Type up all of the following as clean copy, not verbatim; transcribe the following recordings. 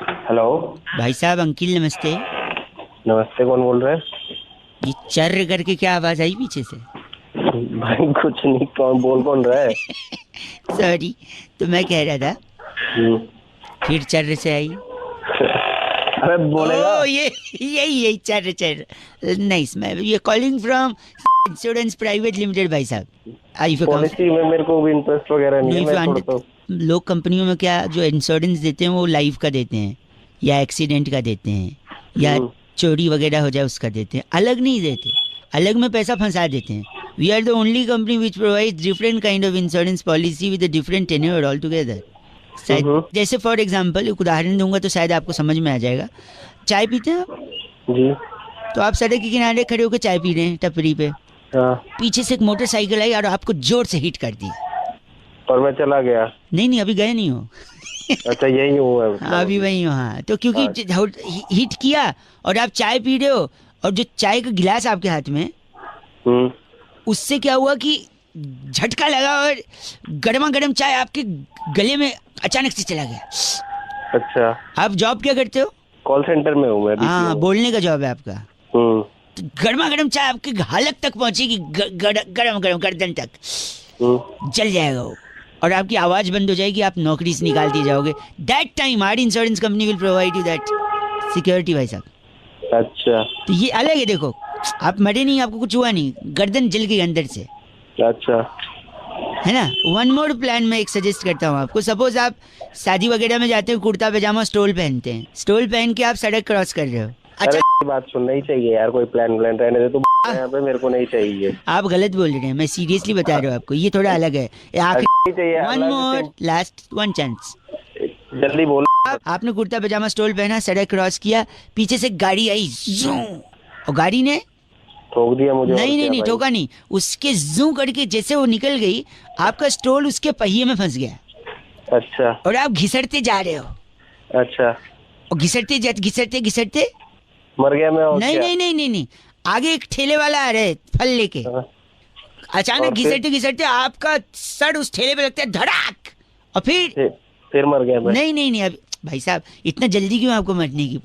Hello. भाई साहब uncle नमस्ते। नमस्ते, कौन बोल रहे हैं? ये चर्र करके क्या आवाज आई पीछे से? भाई कुछ नहीं, कौन रहा है? सॉरी। तो मैं कह रहा था हम्म। फिर चर्र से आई। अरे बोलेगा। ओ ये यही यही चर्र चर्र। नाइस। मैं ये calling from insurance private limited भाई साहब। आई फॉर पॉलिसी में मेरे को भी इंटरेस्ट वगैरह नहीं नो है, इफ मैं यू थोड़ा तो। लोग कंपनियों में क्या जो इंश्योरेंस देते हैं वो लाइफ का देते हैं या एक्सीडेंट का देते हैं या हम्म। चोरी वगैरह हो जाए उसका देते हैं, अलग नहीं देते। अलग में पैसा फंसा देते हैं। We are the only company which provide different kind of insurance policy with different tenure all together. शायद हम्म। जैसे फॉर एग्जांपल एक उदाहरण दूंगा तो शायद आपको समझ में आ जाएगा। चाय पीते हैं आप? जी। तो आप सड़क के किनारे खड़े होकर चाय पी रहे हैं टपरी पे, हाँ। पीछे से एक मोटरसाइकिल आई और आपको जोर से हिट कर दी। और मैं चला गया। नहीं नहीं, अभी गए नहीं हो। अच्छा, यही हूँ मैं हाँ, मतलब अभी अभी। वही हो। हाँ, तो क्योंकि हाँ। हिट किया और आप चाय पी रहे हो और जो चाय का गिलास आपके हाथ में, हम्म। उससे क्या हुआ कि झटका लगा और गर्मा गर्म चाय आपके गले में अचानक से चला गया। अच्छा। आप जॉब क्या करते हो? कॉल सेंटर में हूँ मैं, बीपीओ हाँ, में। बोलने का जॉब है आपका। हम्म। तो गर्मा गर्म चाय आपकी हालत तक पहुंचेगी, गरम गरम गर्दन तक हम्म। जल जाएगा वो, और आपकी आवाज बंद हो जाएगी, आप नौकरी से निकाल दिए जाओगे। That time our insurance company will provide you that security भाई साहब। अच्छा। तो ये अलग है, देखो आप मरे नहीं, आपको कुछ हुआ नहीं, गर्दन जल गई अंदर से, अच्छा। है ना। वन मोर प्लान मैं एक सजेस्ट करता हूँ आपको। सपोज आप शादी वगैरह में जाते हो, कुर्ता पैजामा स्टोल पहनते हैं, स्टोल पहन के आप सड़क क्रॉस कर रहे हो। अरे अच्छा, ये बात सुनना ही चाहिए यार, कोई प्लान व्लान रहने दे तू। यहाँ पे मेरे को नहीं चाहिए। आप गलत बोल रहे हैं, मैं सीरियसली बता रहा हूँ आपको, ये थोड़ा अलग है। ये आखिर नहीं चाहिए यार, one more last one chance. जल्दी बोल। आपने कुर्ता पैजामा स्टोल पहना, सड़क क्रॉस किया, पीछे से गाड़ी आई ज़ूं, और गाड़ी ने ठोक दिया मुझे, और नहीं नहीं क्या नहीं भाई? ठोका नहीं, उसके जू करके जैसे वो निकल गई, आपका स्टोल उसके पहिए में फंस गया अच्छा। और आप घिसटते जा रहे हो, अच्छा। और घिसटते घिसटते घिसटते मर गया मैं, और नहीं क्या? नहीं नहीं नहीं नहीं, आगे एक ठेले वाला आ रहे फल लेके, हाँ। अचानक और घिसटते घिसटते आपका सर उस ठेले पे लगता है धड़ाक, और फिर मर गया मैं। नहीं नहीं नहीं, अभी भाई साहब इतना जल्दी क्यों आपको मरने की?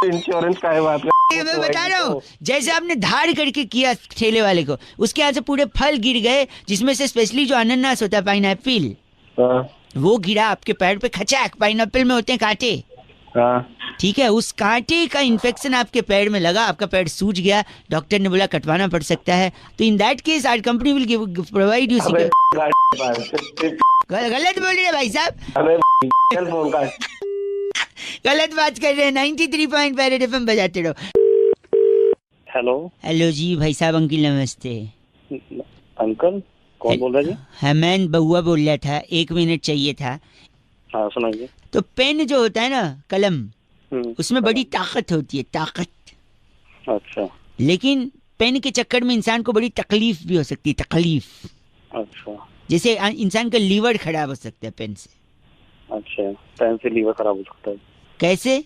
इंश्योरेंस का है बात कर। मैं बता रहा हूँ, जैसे आपने धाड़ करके किया ठेले वाले को, उसके यहाँ से पूरे फल गिर गए, जिसमें से स्पेशली जो अनानास होता है, पाइनएप्पल, हाँ। वो गिरा आपके पैर पे, खचाक। पाइनएप्पल में होते हैं कांटे, हाँ। ठीक है, उस कांटे का इन्फेक्शन आपके पैर में लगा, आपका पैर सूज गया, डॉक्टर ने बोला कटवाना पड़ सकता है। तो in that case our company will give provide you अबे सिक्योरिटी। गलत बोल रहे हैं भाई साहब, अबे चल फोन काट। गलत बात कर रहे हैं। 93.5 एफएम बजाते रहो। हेलो। हेलो जी भाई साहब, अंकिल नमस्ते। अंकल कौन बोल रहा है जी? हाँ, मैं बउआ बोल रहा था, 1 मिनट चाहिए था। हाँ सुनाइए। तो पेन जो होता है ना, कलम, उसमें बड़ी ताकत होती है, ताकत। अच्छा। लेकिन पेन के चक्कर में इंसान को बड़ी तकलीफ भी हो सकती है, तकलीफ। अच्छा। जैसे इंसान का लीवर खराब हो सकता है पेन से। अच्छा, पेन से लीवर खराब हो सकता है? कैसे?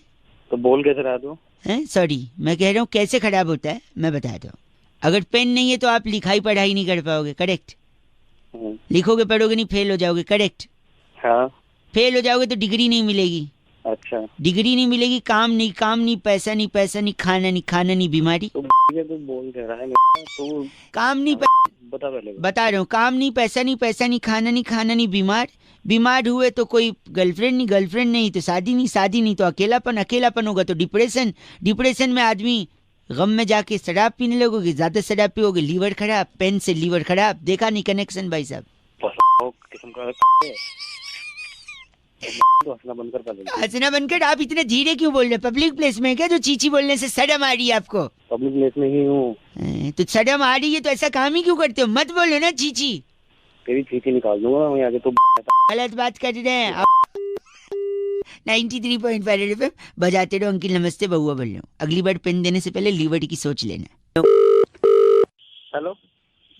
तो बोल कैसे रहा तू? हैं, सॉरी, मैं कह रहा हूँ कैसे खराब होता है, मैं बताता हूँ। अगर पेन नहीं है तो आप लिखाई पढ़ाई नहीं कर पाओगे, करेक्ट। लिखोगे पढ़ोगे नहीं, फेल हो जाओगे, करेक्ट। हाँ। फेल हो जाओगे तो डिग्री नहीं मिलेगी। अच्छा। डिग्री नहीं मिलेगी, काम नहीं, काम नहीं, पैसा नहीं, पैसा नहीं, खाना नहीं, खाना नहीं, बीमारी। तू बोल क्या रहा है? तू काम नहीं, बता पहले। बता रहा हूँ, काम नहीं, पैसा नहीं, पैसा नहीं, खाना नहीं, खाना नहीं, बीमार। बीमार हुए तो कोई गर्लफ्रेंड नहीं, गर्लफ्रेंड नहीं तो शादी नहीं, शादी नहीं तो अकेलापन, अकेलापन होगा तो डिप्रेशन, डिप्रेशन में आदमी गम में जाके शराब पीने लगोगे, ज्यादा शराब पियोगे, लीवर खराब, पेन से लीवर खराब। देखा नहीं कनेक्शन भाई साहब? किस्म का तो हंसना बंद कर पहले। हंसना बनकर आप इतने धीरे क्यों बोल रहे हैं? पब्लिक प्लेस में क्या जो चीची बोलने से शर्म आ रही है आपको? पब्लिक प्लेस में ही हूँ। तो शर्म आ रही है तो ऐसा काम ही क्यों करते हो? मत बोलो ना चीची। तेरी चीची निकाल दूंगा मैं आगे तो। गलत बात कर रहे हैं आप। 93.5 एफएम बजाते रहो। अंकिल नमस्ते, बउआ बोल रहा हूँ। अगली बार पेन देने से पहले लीवर की सोच लेना। हेलो।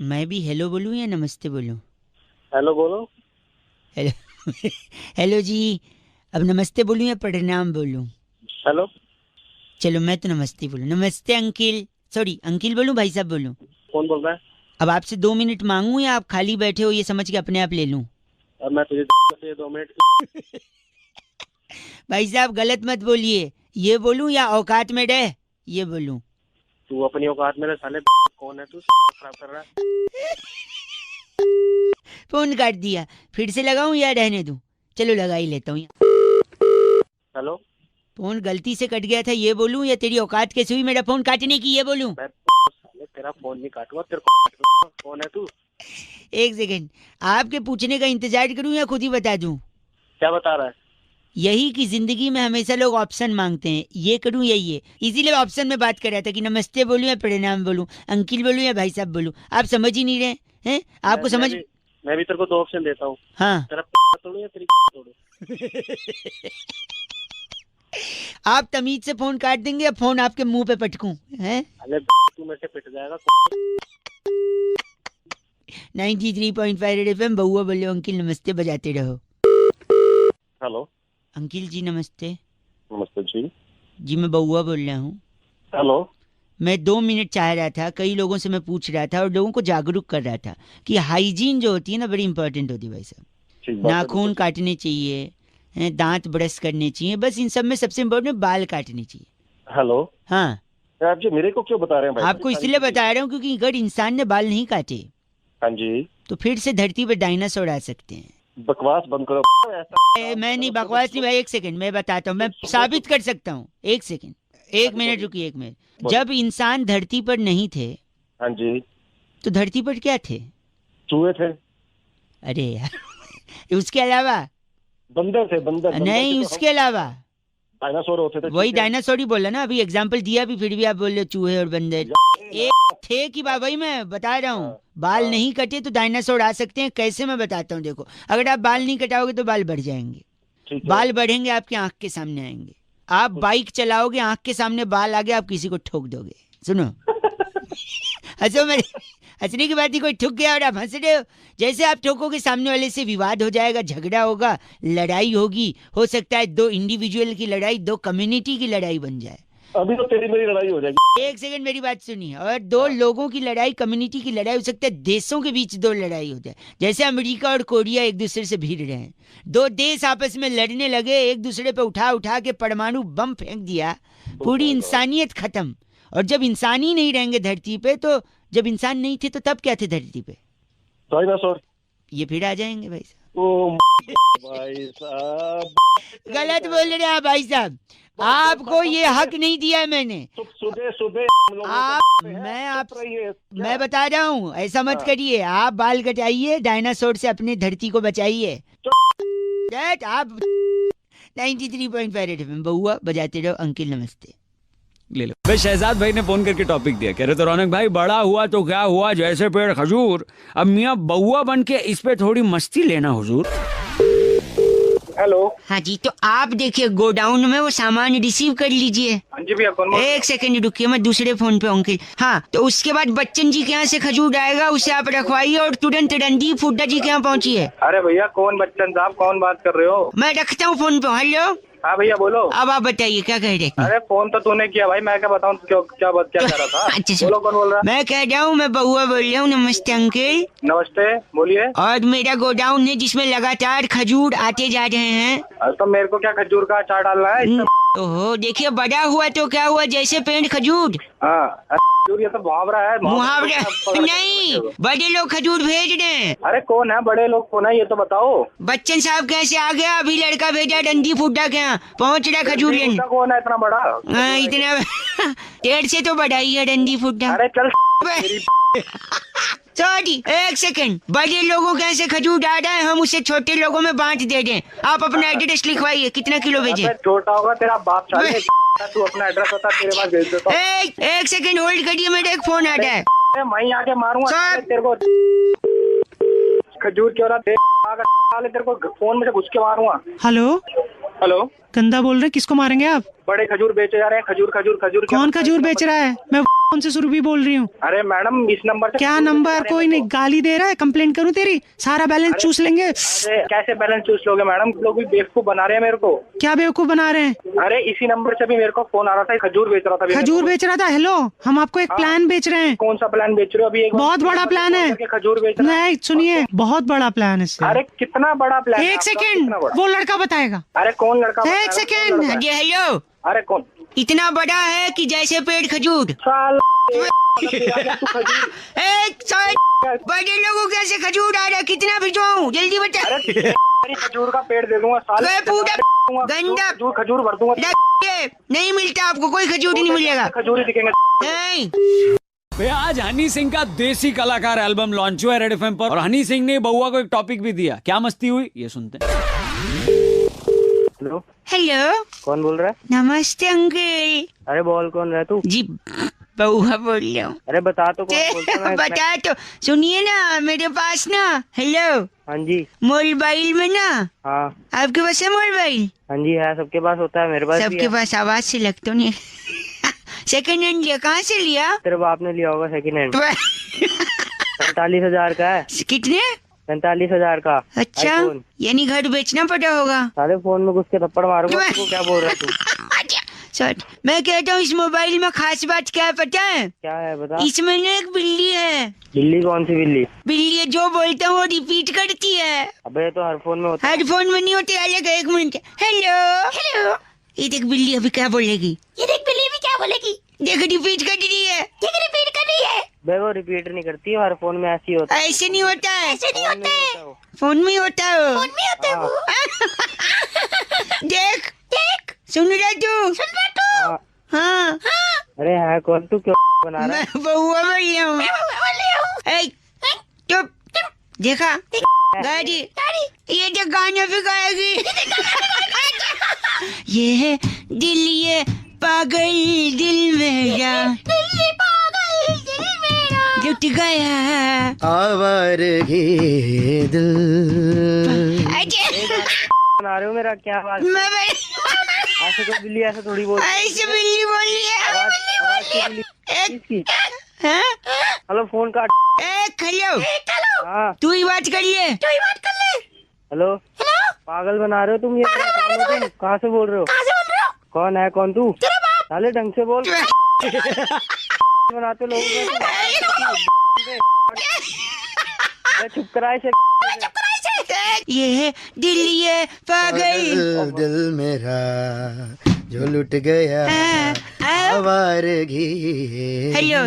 मैं भी हेलो बोलूँ या नमस्ते बोलूँ? हेलो बोलो। हेलो हेलो जी, अब नमस्ते बोलूँ या प्रणाम बोलूँ? हेलो। चलो मैं तो नमस्ते बोलूँ। नमस्ते अंकिल, सॉरी अंकिल बोलूँ भाई साहब बोलूँ? कौन बोल रहा है? अब आपसे 2 मिनट मांगूं या आप खाली बैठे हो ये समझ के अपने आप ले लूं? अब मैं तुझे 2 मिनट भाई साहब गलत मत बोलिए, ये बोलूं या औकात में रह ये बोलूं? तू अपनी औकात में रह साले। कौन है तू? खराब कर रहा है। फोन काट दिया, फिर से लगाऊं या रहने दूं? चलो लगा ही लेता हूँ। हेलो। फोन गलती से कट गया था ये बोलूं या तेरी औकात कैसे हुई मेरा फोन काटने की ये बोलूं? मैं साले तेरा फोन नहीं काटूंगा, तेरे को काटूंगा। कौन है तू? एक सेकंड, आपके पूछने का इंतजार करूं या खुद ही बता दूं? क्या बता रहा है? यही कि जिंदगी में हमेशा लोग ऑप्शन मांगते हैं, ये करूं या ये, इसीलिए ऑप्शन में बात कर रहा था कि नमस्ते बोलूं या प्रणाम बोलूं, अंकिल बोलूं या भाई साहब बोलूं। आप समझ ही नहीं रहे हैं, आपको समझ। मैं भी तेरे को 2 ऑप्शन देता हूँ। हाँ तेरा तोड़ू या तेरी तोड़ू? आप तमीज से फोन काट देंगे या फोन आपके मुंह पे पटकूं? हैं? अरे तू मेरे से पिट जाएगा। 93.5 रेड एफएम, बउआ बोलो अंकिल नमस्ते बजाते रहो। हेलो। अंकिल जी नमस्ते। नमस्ते जी। जी मैं बउआ बोल रहा हूँ। हेलो। मैं 2 मिनट चाह रहा था, कई लोगों से मैं पूछ रहा था और लोगों को जागरूक कर रहा था कि हाइजीन जो होती है ना बड़ी इंपॉर्टेंट होती है भाई साहब। नाखून काटने चाहिए, दांत ब्रश करने चाहिए, बस इन सब में सबसे इम्पोर्टेंट बाल काटने चाहिए। हेलो। हाँ आप जी मेरे को क्यों बता रहे हैं भाई? आपको इसलिए बता रहा हूँ क्योंकि अगर इंसान ने बाल नहीं काटे हाँ जी तो फिर से धरती पर डायनासोर आ सकते हैं। बकवास बंद करो। मैं नहीं बकवास नहीं भाई, एक सेकंड मैं बताता हूँ, मैं साबित कर सकता हूँ। एक सेकंड, 1 मिनट रुकिए, 1 मिनट। जब इंसान धरती पर नहीं थे हाँ जी तो धरती पर क्या थे? चूहे थे। अरे यार उसके अलावा? बंदर थे। बंदर नहीं उसके अलावा डायनासोर होते थे। वही डायनासोर ही बोला ना, अभी एग्जांपल दिया भी, फिर भी आप बोल रहे हो चूहे और बंदर। एक थे कि भाई मैं बता रहा हूँ, बाल नहीं कटे तो डायनासोर आ सकते हैं। कैसे मैं बताता हूँ, देखो अगर आप बाल नहीं कटाओगे तो बाल बढ़ जाएंगे, बाल बढ़ेंगे आपके आंख के सामने आएंगे। आप बाइक चलाओगे, आंख के सामने बाल आ गए, आप किसी को ठोक दोगे। सुनो हंसो मेरे, हंसने की बात ही, कोई ठुक गया और आप हंस रहे हो। जैसे आप ठोकोगे सामने वाले से विवाद हो जाएगा, झगड़ा होगा, लड़ाई होगी, हो सकता है 2 इंडिविजुअल की लड़ाई 2 कम्युनिटी की लड़ाई बन जाए। अभी तो तेरी मेरी लड़ाई हो जाएगी। एक सेकंड मेरी बात सुनिए। और 2 लोगों की लड़ाई, कम्युनिटी की लड़ाई, हो सकता है देशों के बीच 2 लड़ाई हो जाए। जैसे अमेरिका और कोरिया एक दूसरे से भिड़ रहे हैं, 2 देश आपस में लड़ने लगे, एक दूसरे पे उठा उठा के परमाणु बम फेंक दिया, पूरी इंसानियत खत्म। और जब इंसान ही नहीं रहेंगे धरती पे, तो जब इंसान नहीं थे तो तब क्या थे धरती पे? डायनासोर। ये फिर आ जाएंगे भाई साहब। ओ भाई साहब गलत बोल रहे हैं भाई साहब, आपको ये हक नहीं दिया है मैंने। सुबह सुबह आप मैं बता रहा हूँ, ऐसा मत करिए। आप बाल कटाइए, डायनासोर से अपने धरती को बचाइए। आप 93.5 एफएम, बउआ बजाते रहो अंकिल नमस्ते। ले लो भाई। शहजाद भाई ने फोन करके टॉपिक दिया, कह रहे तो रौनक भाई बड़ा हुआ तो क्या हुआ, जैसे पेड़ खजूर, अब मियाँ बउआ बन के इस पे थोड़ी मस्ती लेना हुजूर। हेलो। हाँ जी, तो आप देखिए गोडाउन में वो सामान रिसीव कर लीजिए। हाँ जी भैया कौन? एक सेकंड रुकिए, मैं दूसरे फोन पे अंकिल। हाँ तो उसके बाद बच्चन जी के यहाँ से खजूर आएगा, उसे आप रखवाइए और तुरंत रणदीप हुड्डा जी के यहाँ पहुँचिए। अरे भैया कौन बच्चन साहब, कौन बात कर रहे हो? मैं रखता हूँ फोन पे। हेलो। हाँ भैया बोलो। अब आप बताइए क्या कह रहे थे? अरे फोन तो तूने किया भाई, मैं क्या बताऊँ क्या कह रहा था? अच्छा बोलो कौन बोल रहा है? मैं कह रहा हूँ, मैं बउआ बोल रहा हूँ। नमस्ते अंकिल। नमस्ते बोलिए। और मेरा गोडाउन है जिसमें लगातार खजूर आते जा रहे हैं। तो मेरे को क्या खजूर का अचार डालना है? ओहो देखिए, बड़ा हुआ तो क्या हुआ, जैसे पेड़ खजूर। हाँ ये तो मुहावरा है। मुहावरा नहीं, बड़े लोग खजूर भेज रहे हैं। अरे कौन है बड़े लोग, कौन है ये तो बताओ। बच्चन साहब कैसे आ गया, अभी लड़का भेजा रणदीप हुड्डा के यहाँ, पहुँच रहा खजूर लेने। कौन है इतना बड़ा? इतना पेड़ से तो बड़ा ही है रणदीप हुड्डा। अरे चल सॉरी, एक सेकंड, बड़े लोगों के ऐसे खजूर डाल रहा है, हम उसे छोटे लोगों में बांट दे दें। आप अपना एड्रेस लिखवाइए, कितना किलो भेजे? छोटा होगा तेरा बाप साले। तू अपना एड्रेस बता, तेरे पास भेज देता हूं। एक सेकंड होल्ड करिए, मेरा एक फोन आ रहा है। मैं आके मारूंगा तेरे को। खजूर क्यों रहा तेरे को, फोन में से घुस के मारूंगा। Hello hello. गंदा बोल रहे, किसको मारेंगे आप? बड़े खजूर बेचे जा रहे हैं। खजूर खजूर खजूर। कौन खजूर बेच रहा है? मैं कौन से सुरभि बोल रही हूँ। अरे मैडम इस नंबर से क्या नंबर? कोई नहीं, गाली दे रहा है, कंप्लेंट करूँ तेरी? सारा बैलेंस चूस लेंगे। अरे कैसे बैलेंस चूस लोगे मैडम? लोग भी बेवकूफ बना रहे हैं मेरे को। क्या बेवकूफ बना रहे हैं? अरे इसी नंबर से भी मेरे को फोन आ रहा था, खजूर बेच रहा था। खजूर बेच रहा था? हेलो, हम आपको एक प्लान बेच रहे हैं। कौन सा प्लान बेच रहे हो अभी? बहुत बड़ा प्लान है। खजूर बेच रहा है। नहीं सुनिए, बहुत बड़ा प्लान है इससे। अरे कितना बड़ा प्लान? एक सेकेंड, वो लड़का बताएगा। अरे कौन लड़का? एक सेकेंड। जी हेलो, अरे कौन? इतना बड़ा है कि जैसे पेड़ खजूर। साल एक साल बड़े लोगों कैसे खजूर आ रहा? कितना भिजवाऊं? जल्दी बता। अरे खजूर का पेड़ दे दूंगा साल। पूरा गंदा खजूर भर दूंगा। नहीं मिलता आपको, कोई खजूर नहीं मिलेगा। खजूर ही दिखेंगे। नहीं। भैया आज हनी सिंह का देसी कलाकार एल्बम लॉन्च हुआ है रेड एफएम पर, और हनी सिंह ने बउआ को एक टॉपिक भी दिया। क्या मस्ती हुई ये सुनते हैं। हेलो, हेलो, कौन बोल रहा है? नमस्ते अंकल। अरे बोल, कौन रहा है तू? जी बउआ बोल रहा हूँ। अरे बता तो कौन बोलता है? बता तो, सुनिए ना, मेरे पास ना, हेलो, हाँ जी। मोबाइल में ना, हाँ आपके पास है मोबाइल? हाँ जी है, सबके पास होता है, मेरे पास भी सबके है। पास आवाज से लग तो नहीं। सेकंड हैंड लिया? कहाँ से लिया? तेरे बाप ने लिया होगा सेकंड हैंड। 45,000 का है। कितने? 45,000 का। अच्छा, iPhone। यानी घर बेचना पड़ा होगा। सारे फोन में घुस के थप्पड़ मारूंगा। तू क्या बोल रहा है तू? सर, मैं कहता हूँ इस मोबाइल में खास बात क्या है पता है? क्या है बता। इसमें ना एक बिल्ली है। बिल्ली? कौन सी बिल्ली? बिल्ली है, जो बोलता हूँ वो रिपीट करती है। अबे तो हर फोन में होता है। हेडफोन में नहीं होते, अलग है। एक मिनट। हेलो हेलो, ये देख बिल्ली अभी क्या बोलेगी। ये देख बिल्ली अभी क्या बोलेगी। देख रिपीट कर रही है। देख रिपीट कर रही है। बे वो रिपीट नहीं करती, हर फोन में ऐसी होता है। ऐसे नहीं होता है। ऐसे नहीं होता है। वो। फोन में होता है वो। फोन में होता है वो। देख देख, सुन रहा तू? सुन रहा तू? हाँ। हाँ। अरे है कौन? तू क्यों बना रहा है? मैं बउआ बोल रहा हूँ। चुप। देखा गाड़ी, ये जो गाना भी गाएगी। ये है दिल, ये पागल दिल मेरा, लुट गया आवारगी दिल। बना रहे हो मेरा क्या आवाज? ऐसे तो बिल्ली ऐसे थोड़ी बोल। ऐसे बिल्ली बोली है। आवाज की बिल्ली किसकी? हाँ? हेलो, फोन काट। हेलो, हाँ तू ही बात कर ले। हेलो, पागल बना रहे हो तुम। ये कहाँ से बोल रहे हो? कौन है? कौन तू? साले ढंग से बोल। बनाते लोग। चुप कराए से। ये है दिल, ये पागल दिल मेरा जो लुट गया आवारगी। हेलो।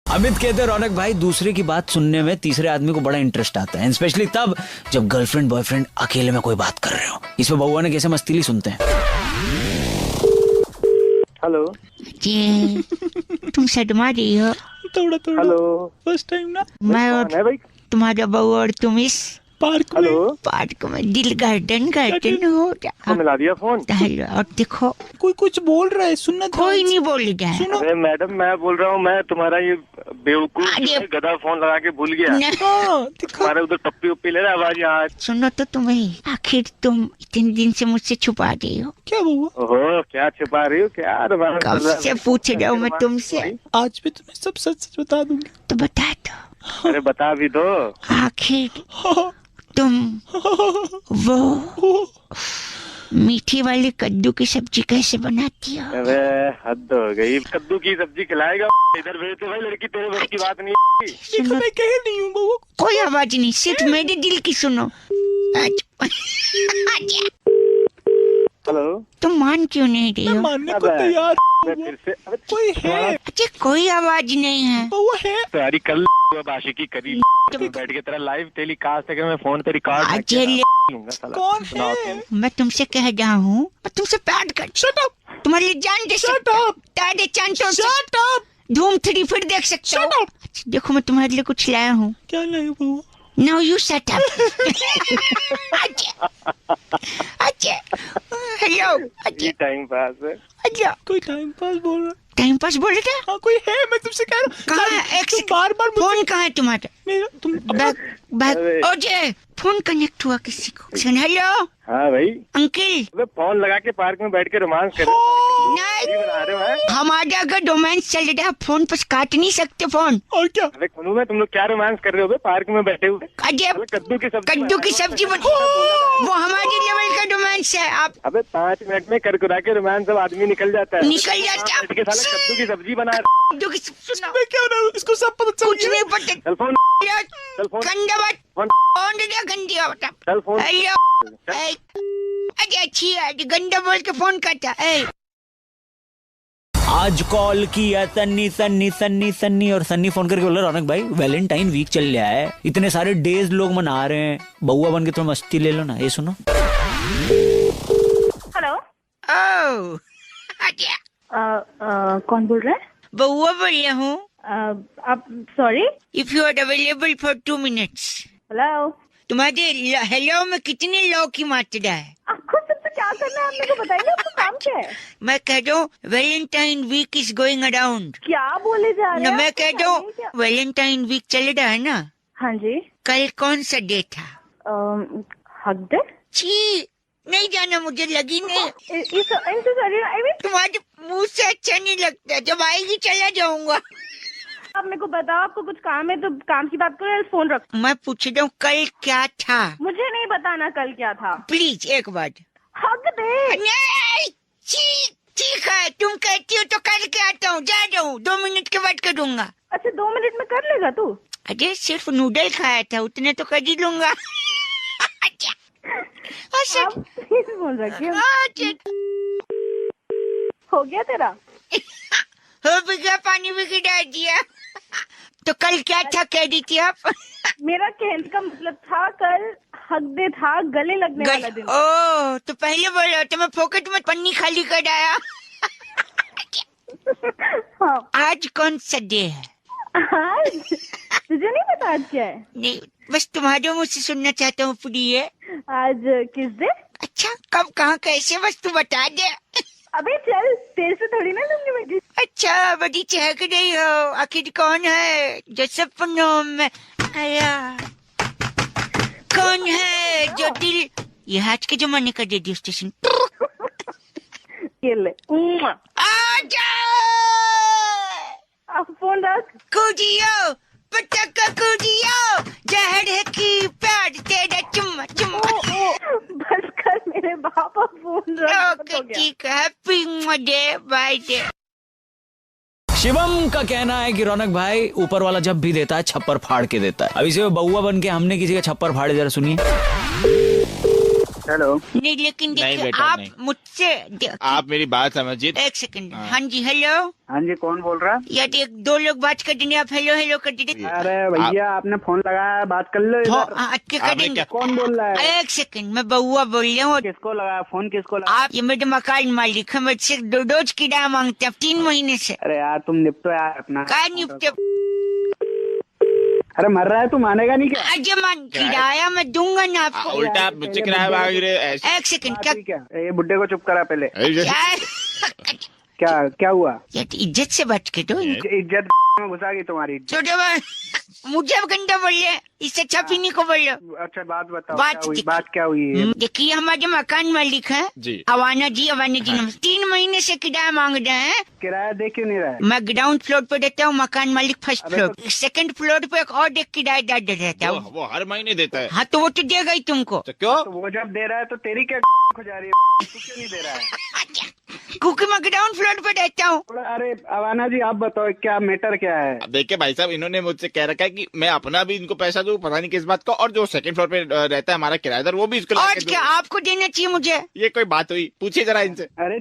अमित कहते हैं रौनक भाई, दूसरे की बात सुनने में तीसरे आदमी को बड़ा इंटरेस्ट आता है, स्पेशली तब जब गर्लफ्रेंड बॉयफ्रेंड अकेले में कोई बात कर रहे हो। इसमें बउआ ने कैसे मस्तीली सुनते हैं। हेलो जी, तुम शर्मा रही हो? थोड़ा थोड़ा। हेलो, फर्स्ट टाइम ना। मैं कौन है भाई? तुम्हारा बहू और तुम इस पार्क में। हेलो, पार्क में दिल गार्डन हो तो मिला दिया फोन। हेलो, और देखो कोई कुछ बोल रहा है, सुनना। कोई नहीं बोलेगा। सुनो। अरे मैडम, मैं बोल रहा हूँ, मैं तुम्हारा ये बेवकूफ अरे। गधा फोन लगा के भूल गया। हाँ, दिखा। तुम्हारे उधर टप्पी उप्पी ले रहा है आवाज यहाँ। सुनो तो, तुम्हें आखिर तुम इतने दिन से मुझसे छुपा रही हो। क्या हुआ? ओहो, क्या छिपा रही हो? क्या कब से पूछ रहा हूँ मैं तुमसे। आज भी तुम्हें सब सच सच बता दूंगी। तो बता दो, अरे बता भी दो। आखिर तुम वो मीठी वाली कद्दू की सब्जी कैसे बनाती हो? अरे हद हो गई, कद्दू की सब्जी खिलाएगा? इधर भेज दो भाई, लड़की तेरे बस की बात नहीं है। देखो, मैं कह नहीं हूँ बउआ। कोई आवाज नहीं, सिर्फ मेरे दिल की सुनो। हेलो, तुम मान क्यों नहीं रही मैं हो? मानने को तैयार हूँ। फिर से कोई है? अच्छा, कोई आवाज नहीं है। बउआ है? तुम्हारी कल आशिकी करी बैठ के तेरा लाइव टेलीकास्ट है, मैं फोन पे रिकॉर्ड अच्छा, लूंगा साला। कौन सुनाओ है? तुम। मैं तुमसे कह रहा हूँ, मैं तुमसे प्यार कर। Shut up. तुम्हारी जान दे सकता हूँ, तारे चांदों से शट अप। धूम 3 फिर देख सकता हूँ। अच्छा, देखो मैं तुम्हारे लिए कुछ लाया हूँ। क्या लाया बउआ? Now you shut up. अच्छा, हेलो, ये टाइम पास है। अच्छा, कोई टाइम पास बोल रहा टाइम पास बोल रहे थे? हाँ, कोई है, मैं तुमसे कह रहा हूँ। कहाँ है? एक सेकंड, बार-बार मुझसे- फोन कहाँ है तुम्हारा? मेरा तुम बैग ओजे, फोन कनेक्ट हुआ किसी को। सुन, हेलो हाँ भाई, अंकल। अबे फोन लगा के पार्क में बैठ के रोमांस कर नहीं, बना रहे हो हैं? हमारे अगर रोमांस चल रहा है, फोन पर काट नहीं सकते फोन। और क्या? अबे खुनू में तुम लोग क्या रोमांस कर रहे हो बे पार्क में बैठे हुए? अजय, अबे कद्दू की सब्जी वो हमारे लेवल का रोमांस है। आप 5 मिनट में करकुरा के रोमांस सब आदमी निकल जाता है। निकल जाता है। बैठ के साले कद्दू की सब्जी बना कद्दू की सुनो, मैं क्या रहा हूँ, इसको सब पता चल कुछ गया। नहीं पता। चल फोन गंदा बात, फोन फोन दे दिया, गंदी बात। चल फोन हेलो, अजय अच्छी है, गंदा बोल के फोन करता है। आज कॉल किया सन्नी सन्नी सन्नी सन्नी और सन्नी फोन करके बोला रौनक भाई वैलेंटाइन वीक चल रहा है, इतने सारे डेज लोग मना रहे हैं, बउआ बन के थोड़ा मस्ती ले लो ना। ये सुनो। हेलो। ओह अजय, कौन बोल रहा है? बउआ बोल रहा हूँ। आप sorry. If you are available for 2 minutes। Hello. तुम्हारे हेलो में कितने लौ की मात्रा है? आपको सबसे क्या करना है, आप मेरे को बताइए, आपको काम क्या है? मैं कह दो Valentine week is going around. क्या बोले जा रहे न हैं? मैं आपको कह चाहिए दो क्या? वैलेंटाइन वीक चल रहा है ना, हाँ जी। कल कौन सा डे था? हक डे। छी, नहीं जाना, मुझे लगी नहीं। सॉरी, आई मीन तुम्हारे मुंह से अच्छा नहीं लगता, जब आएगी चला जाऊंगा। आप मेरे को बताओ, आपको कुछ काम है तो काम की बात करो, फोन रखो। मैं पूछ रहा हूँ कल क्या था? मुझे नहीं बताना कल क्या था। प्लीज एक बार। हक डे। नहीं, छी, ठीक है, तुम कहती हो तो करके आता हूँ, जा रहा हूँ, 2 मिनट के बाद करूंगा। अच्छा, 2 मिनट में कर लेगा तू? अरे सिर्फ नूडल खाया था, उतने तो कर ही लूंगा। अच्छा, आप प्लीज बोल रखिए। अच्छा, हो गया तेरा? हो भी गया, पानी भी गिरा दिया। तो कल क्या था कह रही थी आप? मेरा कहने का मतलब था कल हक डे था, गले लगने वाला दिन। ओ, तो पहले बोलो तो मैं पॉकेट में पन्नी खाली कर आया। हाँ। आज कौन सा डे है? आज तुझे नहीं पता आज क्या है? नहीं, बस तुम्हारे मुझ से सुनना चाहता हूँ प्रिय। आज किस डे? अच्छा, कब कहाँ कैसे, बस तू बता दे। अबे चल, तेरे से थोड़ी ना लूंगी मैं gift। अच्छा, बड़ी चहक रही हो, आखिर कौन है जो सपनों में आया? कौन है जो दिल, ये आज के जमाने का रेडियो स्टेशन। ये ले। आजा, आप फोन रख। कूदियो पटका कूदियो, जहर है की प्यार तेरा चुम्मा चुम्मा। बस कर मेरे बापा, फोन रख। ओके ठीक है, happy day, by day. Shivam का कहना है कि रौनक भाई ऊपर वाला जब भी देता है छप्पर फाड़ के देता है। अभी से बउआ बन के हमने किसी का छप्पर फाड़े, जरा सुनिए। हेलो। नहीं लेकिन नहीं देखिए, बेटा, आप नहीं। मुझसे आप मेरी बात समझिए। एक सेकंड। हाँ जी, हेलो। हाँ जी, कौन बोल रहा है? यार एक 2 लोग बात कर देंगे, आप हेलो हेलो कर दीजिए। अरे भैया, आपने फोन लगाया, बात कर लो इधर। आपके आपने करेंगे। क्या- कौन बोल रहा है? एक सेकंड, मैं बउआ बोल रहा हूँ। किसको लगाया फोन, किसको लगाया? आप ये मेरे मकान मालिक है, मुझसे रोज किराया मांगते हैं 3 महीने से। अरे यार, तुम निपटो यार अपना। क्या निपटे? अरे मर रहा है, तू मानेगा नहीं क्या? अजय मान, किराया मैं दूंगा ना आपको। उल्टा आप मुझसे किराया मांग रहे हो ऐसे। एक सेकंड, बात क्या हुई क्या? ये बुड्ढे को चुप करा पहले। क्या क्या क्या हुआ? यार इज्जत से बात करो। इज्जत में घुसा गई तुम्हारी। छोटे भाई, मुझे अब गंदा बोलिए, इससे अच्छा पीने को बोलो। अच्छा बात बताओ, बात क्या हुई? ठीक- बात क्या हुई है? देखिए, हमारे मकान मालिक है जी। अवाना जी नमस्ते। 3 महीने से किराया मांग रहे हैं। किराया दे क्यों नहीं रहा है? मैं ग्राउंड फ्लोर पे रहता हूँ, मकान मालिक फर्स्ट अबे फ्लोर, सेकंड फ्लोर पे एक और एक किराएदार रहता है। वो हर महीने देता है। हाँ तो वो तो देगा ही तुमको, तो क्यों? तो वो जब दे रहा है तो तेरी क्या हो जा रही है? तू क्यों नहीं दे रहा है? क्योंकि मैं ग्राउंड फ्लोर पे रहता हूँ। अरे अवाना जी, आप बताओ क्या मैटर क्या है? अब देखिए भाई साहब, इन्होंने मुझसे कह रखा है कि मैं अपना भी इनको पैसा दूं, पता नहीं किस बात का, और जो सेकंड फ्लोर पे रहता है हमारा किराएदार, वो भी इसको और लाके क्या दूं। आपको देना चाहिए मुझे? ये कोई बात हुई? पूछिए जरा इनसे। अरे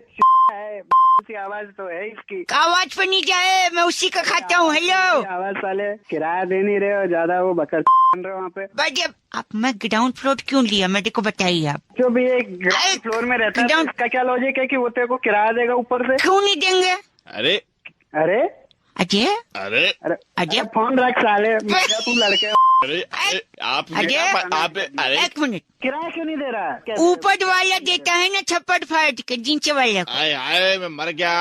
है, सी आवाज तो है इसकी। आवाज पे नहीं जाए, मैं उसी का खाता हूँ। हेलो आवाज साले किराया दे नहीं रहे हो, ज्यादा वो बकर बन रहे हो वहाँ पे। भाई, अब मैं ग्राउंड फ्लोर क्यों लिया मेरे को बताइए आप। जो भी एक ग्राउंड फ्लोर में रहता है, तो ground- इसका क्या लॉजिक है कि वो तेरे को किराया देगा ऊपर से? क्यों नहीं देंगे? अरे अरे अजय अरे अरे अजय, फोन रख साले, मेरा तू लड़के। अरे अरे आप अजय, आप अरे 1 मिनट। किराया क्यों नहीं दे रहा? क्या ऊपर वाला देता है ना छप्पर फाड़ के, नीचे वाला को। आए आए मैं मर गया।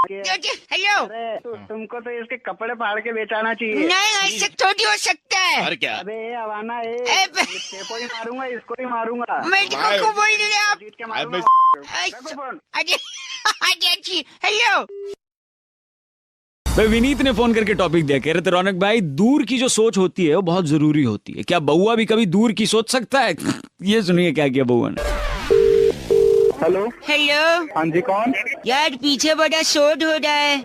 के हेलो। तुमको तो इसके कपड़े फाड़ के बेचाना चाहिए। नहीं, ऐसे थोड़ी हो सकता है। और क्या? अबे अवाना इसको ही मारूंगा, इसको ही मारूंगा। मैं को बोल रहे आप। जीत के अब मारूंगा। मैं- रखो फोन। अजय हेलो। भाई विनीत ने फोन करके टॉपिक दिया, कह रहे थे रौनक भाई दूर की जो सोच होती है वो बहुत जरूरी होती है, क्या बउआ भी कभी दूर की सोच सकता है? ये सुनिए क्या किया बउआ ने। हेलो। हेलो। हाँ जी, कौन? यार पीछे बड़ा शोर हो रहा है।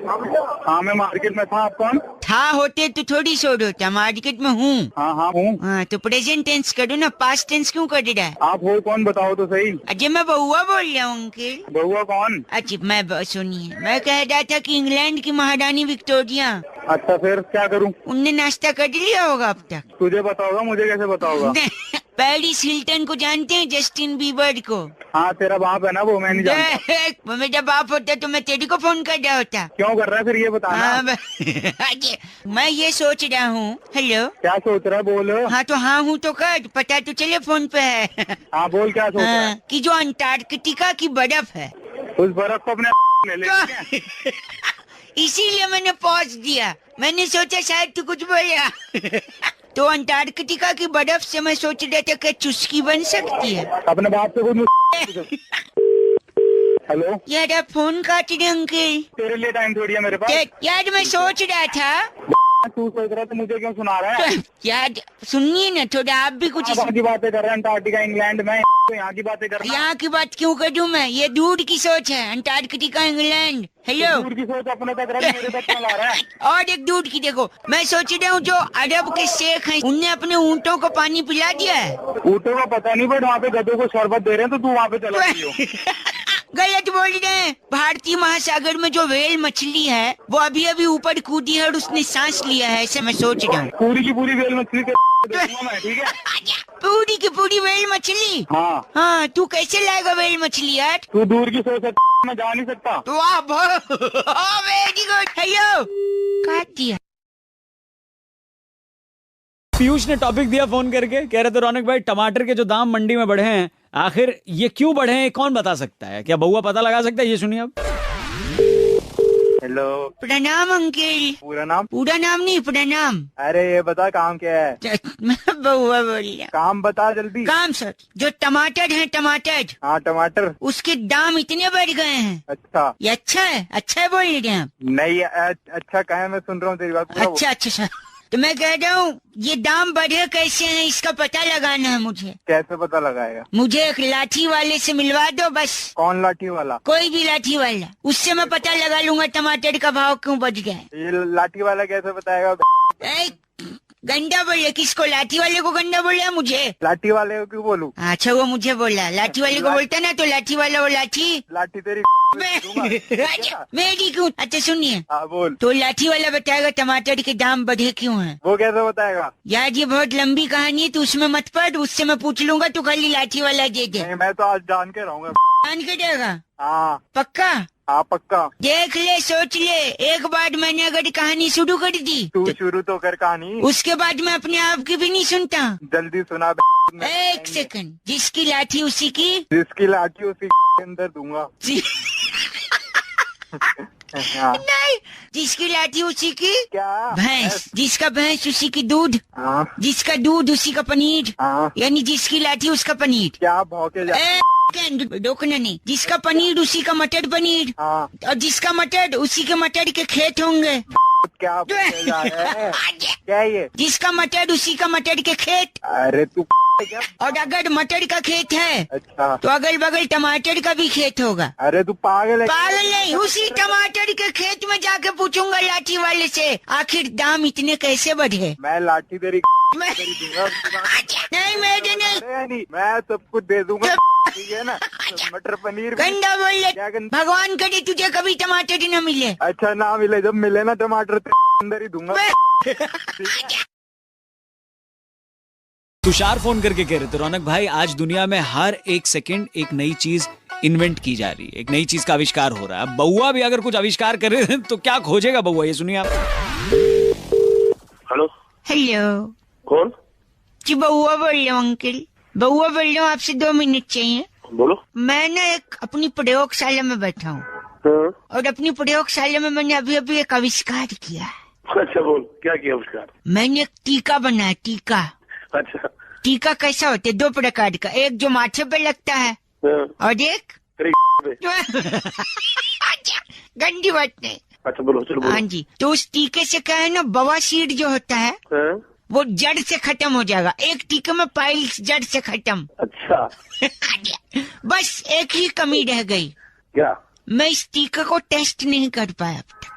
हाँ, मैं मार्केट में था। आप कौन? था होते तो थोड़ी शोर होता, मार्केट में हूँ। हाँ हूँ। हाँ तो प्रेजेंट टेंस करो ना, पास्ट टेंस क्यों कर रहा है? आप हो कौन, बताओ तो सही। अजय मैं बउआ बोल रहा हूँ अंकल। बउआ कौन? अच्छा सुनिए, मैं कह रहा था कि इंग्लैंड की महारानी विक्टोरिया, अच्छा, फिर क्या करूँ? उनने नाश्ता कर लिया होगा अब तक? तुझे बताओगा, मुझे कैसे बताओगा? पेरिस हिल्टन को जानते हैं, जस्टिन बीबर को? हाँ, तेरा बाप है ना वो, मैं नहीं जानता। वो मेरा बाप होता तो मैं तेरी को फोन कर रहा होता। क्यों कर रहा है फिर, ये बताना। अजय मैं ये सोच रहा हूँ। हेलो। क्या सोच रहा है, बोल। हाँ तो हाँ हूँ तो कर, पता तो चले फोन पे है। हाँ बोल, क्या सोच रहा है? कि जो अंटार्कटिका की बर्फ है, उस बर्फ को अपने ले ले। इसीलिए मैंने पॉज दिया। मैंने सोचा शायद तू कुछ बोलेगा। तो अंटार्कटिका की बर्फ से मैं सोच रहा था कि चुस्की बन सकती है। अपने बाप से कुछ। हेलो। यार आप फोन काट रहे अंकल। तेरे लिए टाइम थोड़ी है मेरे पास। यार मैं सोच रहा था। तू सोच रहा है तो मुझे क्यों सुना रहा है? यार सुनिए ना थोड़ा, आप भी कुछ वहाँ की बातें कर रहे हैं, अंटार्कटिका इंग्लैंड में। तो यहाँ की बातें कर रहा है। यहाँ की बात क्यों करूँ मैं? ये दूर की सोच है, अंटार्कटिका इंग्लैंड। हेलो। दूर की सोच अपने तक रख, मेरे तक क्यों ला रहा है? और एक दूर की देखो, मैं सोच रहा हूँ जो अरब के शेख हैं, उनने अपने ऊँटों को पानी पिला दिया है। ऊँटों का पता नहीं, बट वहाँ पे गधों को शरबत दे रहे हैं, तो तू वहाँ पे चला गई हो। गलत बोल रहे हैं। भारतीय महासागर में जो व्हेल मछली है वो अभी अभी ऊपर कूदी है और उसने सांस लिया है, ऐसे मैं सोच रहा हूँ। पूरी की पूरी वेल मछली के देखूंगा मैं, ठीक है? पूरी की पूरी व्हेल मछली? हाँ तू कैसे लाएगा व्हेल मछली यार? तू दूर की सोच है, मैं जा नहीं सकता। वाह वेरी गुड। हेलो। काट दिया। पीयूष ने टॉपिक दिया फोन करके, कह रहे थे रौनक भाई टमाटर के जो दाम मंडी में बढ़े हैं, आखिर ये क्यों बढ़े हैं, कौन बता सकता है? क्या बउआ पता लगा सकता है? ये सुनिए अब। हेलो। प्रणाम अंकल। पूरा नाम? पूरा नाम नहीं, प्रणाम। अरे ये बता, काम क्या है? मैं बउआ बोल रहा। काम बता जल्दी। काम सर, जो टमाटर है टमाटर, हाँ टमाटर, उसके दाम इतने बढ़ गए हैं। अच्छा। ये अच्छा है बोल रहे हैं आप? नहीं, अच्छा कहे, मैं सुन रहा हूँ तेरी बात। अच्छा सर, तो मैं कह रहा हूँ ये दाम बढ़े कैसे हैं, इसका पता लगाना है मुझे। कैसे पता लगाएगा? मुझे एक लाठी वाले से मिलवा दो बस। कौन लाठी वाला? कोई भी लाठी वाला, उससे मैं पता लगा लूंगा टमाटर का भाव क्यों बढ़ गया है। ये लाठी वाला कैसे बताएगा? गंदा बोले किसको? लाठी वाले को गंदा बोला मुझे? लाठी वाले को क्यों बोलूं? अच्छा वो मुझे बोला, लाठी वाले को बोलता ना तो लाठी वाला वो लाठी तेरी मेरी क्यों? अच्छा सुनिए। हाँ बोल। तो लाठी वाला बताएगा टमाटर के दाम बढ़े क्यों हैं। वो कैसे बताएगा? यार ये बहुत लंबी कहानी है, तो उसमें मत पढ़, उससे मैं पूछ लूंगा तो खाली लाठी वाला दे दे। नहीं, मैं तो आज जान के रहूंगा। जान के देगा? हाँ पक्का? हाँ पक्का। देख ले, सोच ले, एक बार मैंने अगर कहानी शुरू कर दी तू शुरू तो कर कहानी, उसके बाद मैं अपने आप की भी नहीं सुनता। जल्दी सुना। एक सेकंड। जिसकी लाठी उसी की, जिसकी लाठी उसी के अंदर दूंगा। हाँ। नहीं, जिसकी लाठी उसी की क्या? भैंस, जिसका भैंस उसी की दूध, हाँ। जिसका दूध उसी का पनीर, हाँ। यानी जिसकी लाठी उसका पनीर। क्या भौके जा? रोकना नहीं, जिसका पनीर उसी का मटर पनीर। हाँ। और जिसका मटर उसी के मटर के खेत होंगे। क्या भौके जा रहा है? क्या ये? जिसका मटर उसी का मटर के खेत। अरे तू क्या? और अगर मटर का खेत है अच्छा तो अगल बगल टमाटर का भी खेत होगा। अरे तू पागल है? पागल नहीं, उसी टमाटर के खेत में जाके पूछूंगा लाठी वाले से आखिर दाम इतने कैसे बढ़े। मैं लाठी तेरी मैं दूंगा। नहीं मेरे नहीं, नहीं, मैं सब कुछ दे दूंगा, ठीक है ना? मटर पनीर गंदा बोल क्या ले। गंदा? भगवान करे तुझे कभी टमाटर न मिले। अच्छा ना मिले, जब मिले ना टमाटर तेरे अंदर ही दूंगा। तुषार फोन करके कह रहे थे रौनक भाई आज दुनिया में हर एक सेकंड एक नई चीज इन्वेंट की जा रही है, एक नई चीज का आविष्कार हो रहा है। अब बउआ भी अगर कुछ आविष्कार कर रहे हैं तो क्या खोजेगा बउआ, ये सुनिए आप। हेलो। हेलो। कौन? जी बउआ बोल रहा हूँ अंकल, बउआ बोल रहा हूँ, आपसे 2 मिनट चाहिए। बोलो। मैं ना एक अपनी प्रयोगशाला में बैठा हूँ, हाँ। और अपनी प्रयोगशाला में मैंने अभी अभी एक आविष्कार किया। अच्छा बोल, क्या किया आविष्कार? मैंने एक टीका बनाया, टीका। अच्छा। टीका कैसा होता है? 2 प्रकार का, एक जो माथे पे लगता है हाँ। और एक गंदी बात नहीं। अच्छा बोलो, चलो बोलो। हाँ जी, तो उस टीके से क्या है ना, बवासीर जो होता है हाँ? वो जड़ से खत्म हो जाएगा। एक टीके में पाइल्स जड़ से खत्म। अच्छा। बस एक ही कमी रह गई, क्या? मैं इस टीके को टेस्ट नहीं कर पाया अब तक।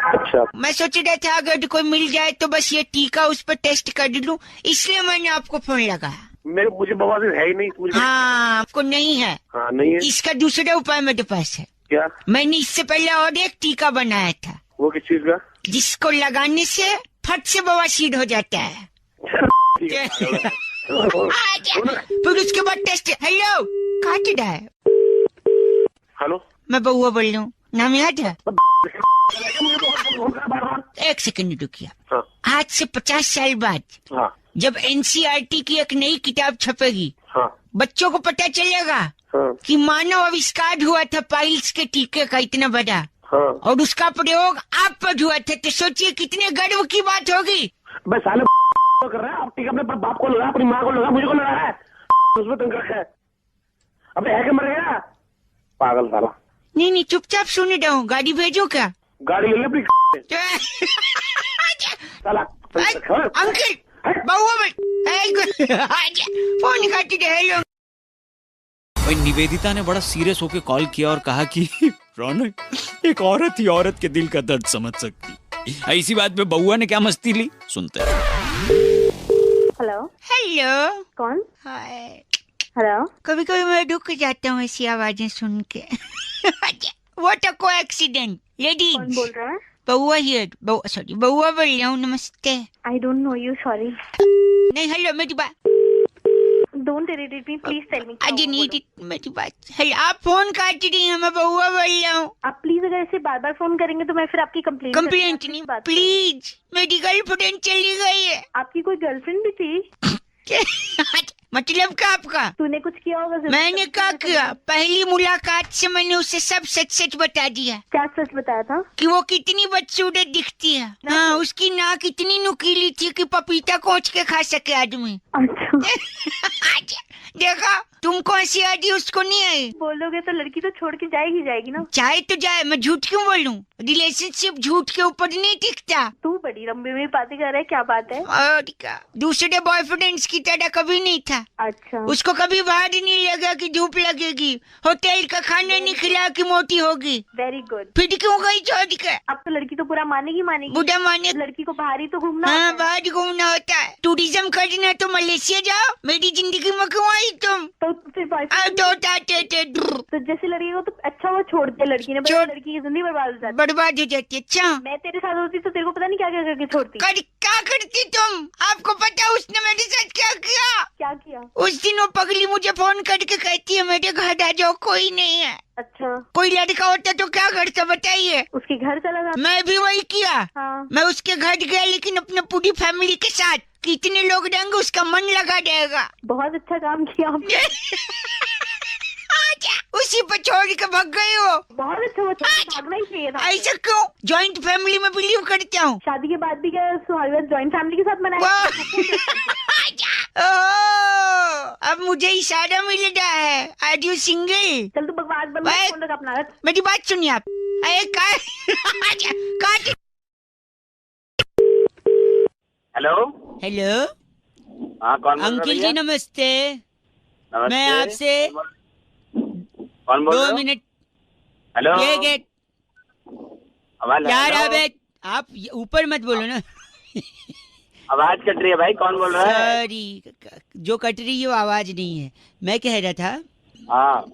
अच्छा। मैं सोच रहा था अगर कोई मिल जाए तो बस ये टीका उस पर टेस्ट कर लूं, इसलिए मैंने आपको फोन लगाया। मुझे बवासीर है ही नहीं। मुझे हाँ, आपको नहीं है? हाँ, नहीं है। इसका दूसरा उपाय मेरे पास है। क्या? मैंने इससे पहले और एक टीका बनाया था। वो किस चीज का? जिसको लगाने से फट से बवासीर हो जाता है। फिर उसके बाद टेस्ट। हेलो, काट रहा है। हेलो, मैं बउआ बोल रहा हूँ, नाम याद है? 1 सेकंड रुकिए। हाँ। आज से 50 साल बाद हाँ। जब NCERT की एक नई किताब छपेगी, हाँ। बच्चों को पता चलेगा हाँ। कि मानव आविष्कार हुआ था पाइल्स के टीके का इतना बड़ा, हाँ। और उसका प्रयोग आप पर हुआ था, तो सोचिए कितने गर्व की बात होगी। बस साले कर रहा है। अब टीका अपने बाप को लगा, अपनी माँ को लगा, मुझे को लगा है, उसमें तंग रखा है। अबे है क्या, मर गया पागल साला। नहीं, चुपचाप सुन रहा हूँ। गाड़ी भेजो क्या? गाड़ी ले ले अपनी साला। अंकल, बउआ फोन काट दे। हेलो। भाई निवेदिता ने बड़ा सीरियस होके कॉल किया और कहा कि रौनक, एक औरत ही औरत के दिल का दर्द समझ सकती। इसी बात पे बउआ ने क्या मस्ती ली, सुनते हैं। हेलो। हेलो। कौन? हाय। हेलो। कभी कभी मैं रुक जाता हूँ ऐसी आवाजें सुन के। What a coincidence. लेडीज। कौन बोल रहा है? बउआ हियर। सॉरी, बउआ बोल रहा हूँ। नमस्ते। I don't know you, sorry. नहीं, हेलो, मेरी बात। Don't irritate me, please tell me. अजी नहीं, मेरी बात। हेलो, आप फोन काट रही हैं, मैं बउआ बोल रहा हूँ। आप प्लीज अगर ऐसे बार बार फोन करेंगे तो मैं फिर आपकी कंप्लेंट नहीं, प्लीज। मेरी गर्लफ्रेंड चली गई है। आपकी कोई गर्लफ्रेंड भी थी? मतलब क्या आपका? तूने कुछ किया होगा? मैंने क्या किया? पहली मुलाकात से मैंने उसे सब सच सच बता दिया। क्या सच बताया था? कि वो कितनी बदसूरत दिखती है। हाँ, उसकी नाक इतनी नुकीली थी कि पपीता कोच के खा सके आदमी। अच्छा। देखा, तुमको हंसी आ रही, उसको नहीं आई। बोलोगे तो लड़की तो छोड़ के जाएगी ना। चाहे तो जाए, मैं झूठ क्यों बोलूं? रिलेशनशिप झूठ के ऊपर नहीं टिकता। तू बड़ी लंबी में बातें कर रहा है, क्या बात है? और क्या, दूसरे बॉयफ्रेंड्स की तरह कभी नहीं था। अच्छा। उसको कभी बाहर नहीं लगा कि धूप लगेगी, होटल का खाना नहीं खिला कि मोटी होगी। Very good. फिर क्यों गई छोड़ के? अब तो लड़की तो पूरा मानेगी। बुढ़ा माने। लड़की को बाहर ही तो घूमना। हाँ, बाहर घूमना होता है। टूरिज्म करना तो मलेशिया जाओ। मेरी जिंदगी में क्यों आई तुम? तो फिर तो जैसे लड़की को तो अच्छा वो छोड़ दिया लड़की ने, लड़की की जिंदगी बर्बाद हो जाती है। अच्छा, मैं तेरे साथ होती तो तेरे को पता नहीं क्या क्या करके छोड़ती। क्या करती तुम? आपको पता उसने मेरे साथ क्या किया? क्या किया? उस दिन वो पगली मुझे फोन करके कहती है मेरे घर आ जाओ, कोई नहीं है। अच्छा। कोई लड़का होता तो क्या करता बताइए? उसके घर चला जाता। मैं भी वही किया। हाँ। मैं उसके घर गया, लेकिन अपने पूरी फैमिली के साथ। कितने लोग रहेंगे, उसका मन लगा जाएगा। बहुत अच्छा काम किया आपने। उसी पर छोड़ के भाग गए हो। बहुत अच्छा, भागना ही चाहिए था। ऐसा क्यों? जॉइंट फैमिली में बिलीव करता हूँ। शादी के बाद भी क्या जॉइंट फैमिली के साथ मनाया? अब मुझे इशारा मिल रहा है। Are you single? चल तू बकवास बंद कर, फोन रख अपना। मेरी बात सुनिए आप। हेलो। हेलो। हाँ, कौन? अंकिल जी नमस्ते। मैं आपसे कौन बोल 2 मिनट। हेलो। ये गेट यार, आप ऊपर मत बोलो ना। आवाज कट रही है भाई, कौन बोल रहा है? सॉरी, जो कट रही है वो आवाज नहीं है। मैं कह रहा था हाँ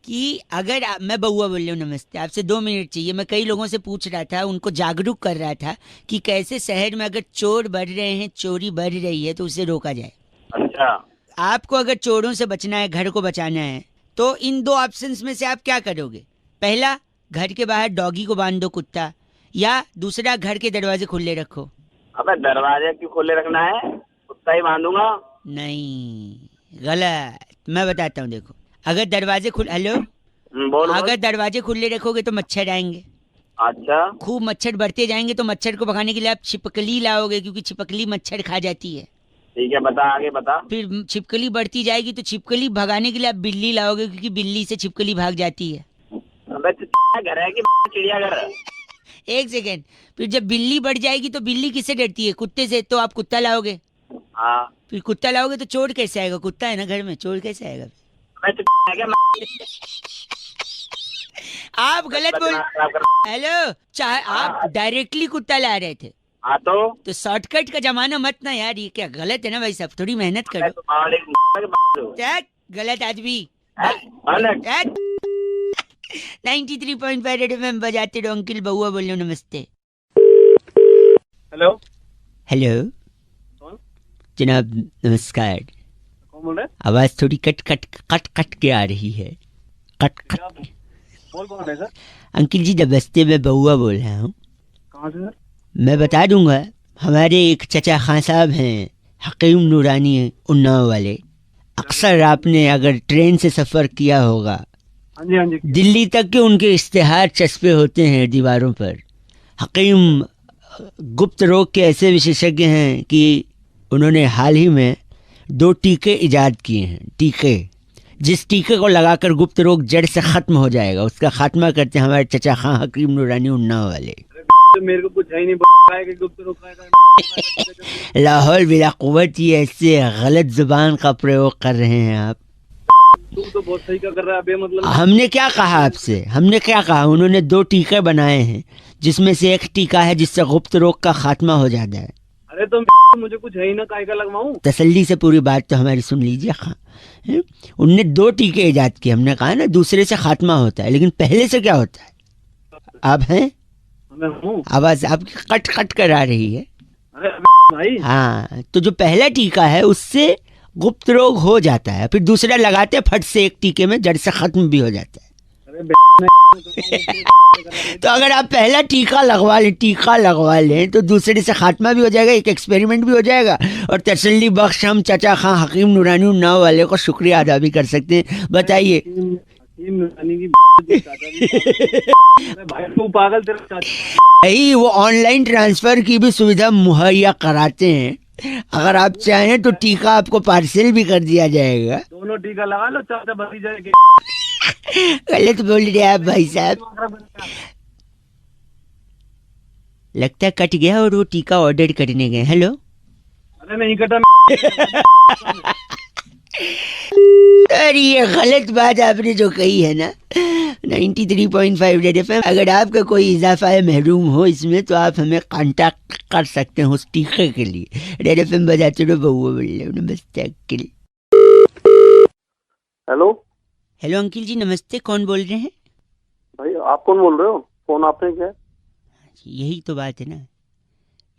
कि अगर मैं बउआ बोल रहा हूँ, नमस्ते। आपसे 2 मिनट चाहिए। मैं कई लोगों से पूछ रहा था, उनको जागरूक कर रहा था कि कैसे शहर में अगर चोर बढ़ रहे हैं, चोरी बढ़ रही है, तो उसे रोका जाए। अच्छा। आपको अगर चोरों से बचना है, घर को बचाना है, तो इन 2 ऑप्शंस में से आप क्या करोगे? पहला, घर के बाहर डॉगी को बांध दो, कुत्ता, या दूसरा, घर के दरवाजे खुले रखो। अबे दरवाजे क्यों खोले रखना है? कुत्ता ही बांधूंगा। नहीं, गलत। मैं बताता हूँ, देखो, अगर दरवाजे हेलो, बोल अगर दरवाजे खुले रखोगे तो मच्छर आएंगे, अच्छा खूब मच्छर बढ़ते जाएंगे, तो मच्छर को भगाने के लिए आप छिपकली लाओगे, क्योंकि छिपकली मच्छर खा जाती है। ठीक है, बता आगे बता। फिर छिपकली बढ़ती जाएगी तो छिपकली भगाने के लिए आप बिल्ली लाओगे, क्योंकि बिल्ली से छिपकली भाग जाती है। अबे घर है कि चिड़ियाघर है? एक सेकेंड, फिर जब बिल्ली बढ़ जाएगी तो बिल्ली किससे डरती है? कुत्ते से, तो आप कुत्ता लाओगे। हाँ फिर कुत्ता लाओगे तो चोर कैसे आएगा? कुत्ता है ना घर में, चोर कैसे आएगा? आप गलत बोल। हेलो, चाहे आप डायरेक्टली कुत्ता ला रहे थे हाँ तो शॉर्टकट का जमाना मत ना यार, ये क्या गलत है ना भाई साहब, थोड़ी मेहनत करो। चेक, गलत आदमी। 93.5 रेड एफएम बजाते रहो। अंकिल बउआ बोल रहे हो, नमस्ते। हेलो हेलो कौन? जनाब नमस्कार। कौन बोल रहे? आवाज थोड़ी कट कट कट कट के आ रही है, कट कट। बोल कौन है सर? अंकिल जी नमस्ते, मैं बउआ बोल रहा हूँ। कहाँ से सर? मैं बता दूंगा, हमारे एक चचा खान साहब हैं, हकीम नूरानी उन्नाव वाले। अक्सर आपने अगर ट्रेन से सफ़र किया होगा, हाँ जी हाँ जी। दिल्ली तक के उनके इश्तेहार चस्पे होते हैं दीवारों पर। हकीम गुप्त रोग के ऐसे विशेषज्ञ हैं कि उन्होंने हाल ही में 2 टीके इजाद किए हैं। टीके, जिस टीके को लगाकर गुप्त रोग जड़ से ख़त्म हो जाएगा, उसका खात्मा करते हैं हमारे चचा खां हकीम नूरानी उन्नाव वाले। मेरे को कुछ है ही नहीं कि गुप्त रोग का लाहौल बिला कुव्वत, ये ऐसे गलत जुबान का प्रयोग कर रहे हैं आप। तू तो बहुत सही का कर रहा है बे, मतलब हमने क्या कहा आपसे, हमने क्या कहा? उन्होंने 2 टीके बनाए हैं, जिसमें से एक टीका है जिससे गुप्त रोग का खात्मा हो जाता है। अरे तो मुझे कुछ है ही ना, काय का लगवाऊं? तसल्ली से पूरी बात तो हमारी सुन लीजिए खां। उनने 2 टीके इजाद किए। हमने कहा ना दूसरे से खात्मा होता है, लेकिन पहले से क्या होता है? आप हैं? मैं हूँ। आवाज आपकी कट कट कर आ रही है। अरे भाई हाँ, तो जो पहला टीका है उससे गुप्त रोग हो जाता है, फिर दूसरा लगाते फट से एक टीके में जड़ से खत्म भी हो जाता है। तो अगर आप पहला टीका लगवा लें तो दूसरे से खात्मा भी हो जाएगा, एक एक्सपेरिमेंट भी हो जाएगा, और तसल्ली बख्श हम चचा खां हकीम नूरानी उन्नाव वाले को शुक्रिया अदा भी कर सकते हैं। बताइए। भाई तू पागल, तेरा चाचा यही वो ऑनलाइन ट्रांसफर की भी सुविधा मुहैया कराते हैं। अगर आप चाहें तो टीका आपको पार्सल भी कर दिया जाएगा। दोनों टीका लगा लो, चाचा भतीजा के। गलत बोल रहे आप भाई साहब। लगता है कट गया और वो टीका ऑर्डर करने गए। हेलो, अरे नहीं कटा। अरे ये गलत बात आपने जो कही है ना। 93.5 रेड एफएम, अगर आपका कोई इजाफा है महरूम हो इसमें, तो आप हमें कांटेक्ट कर सकते हैं उस टीके के लिए। रेड एफएम बजाते रहो, बउआ बोल रहे हो, नमस्ते uncle. Hello hello uncle ji नमस्ते, कौन बोल रहे हैं? भाई आप कौन बोल रहे हो? फोन आपने किया? यही तो बात है ना,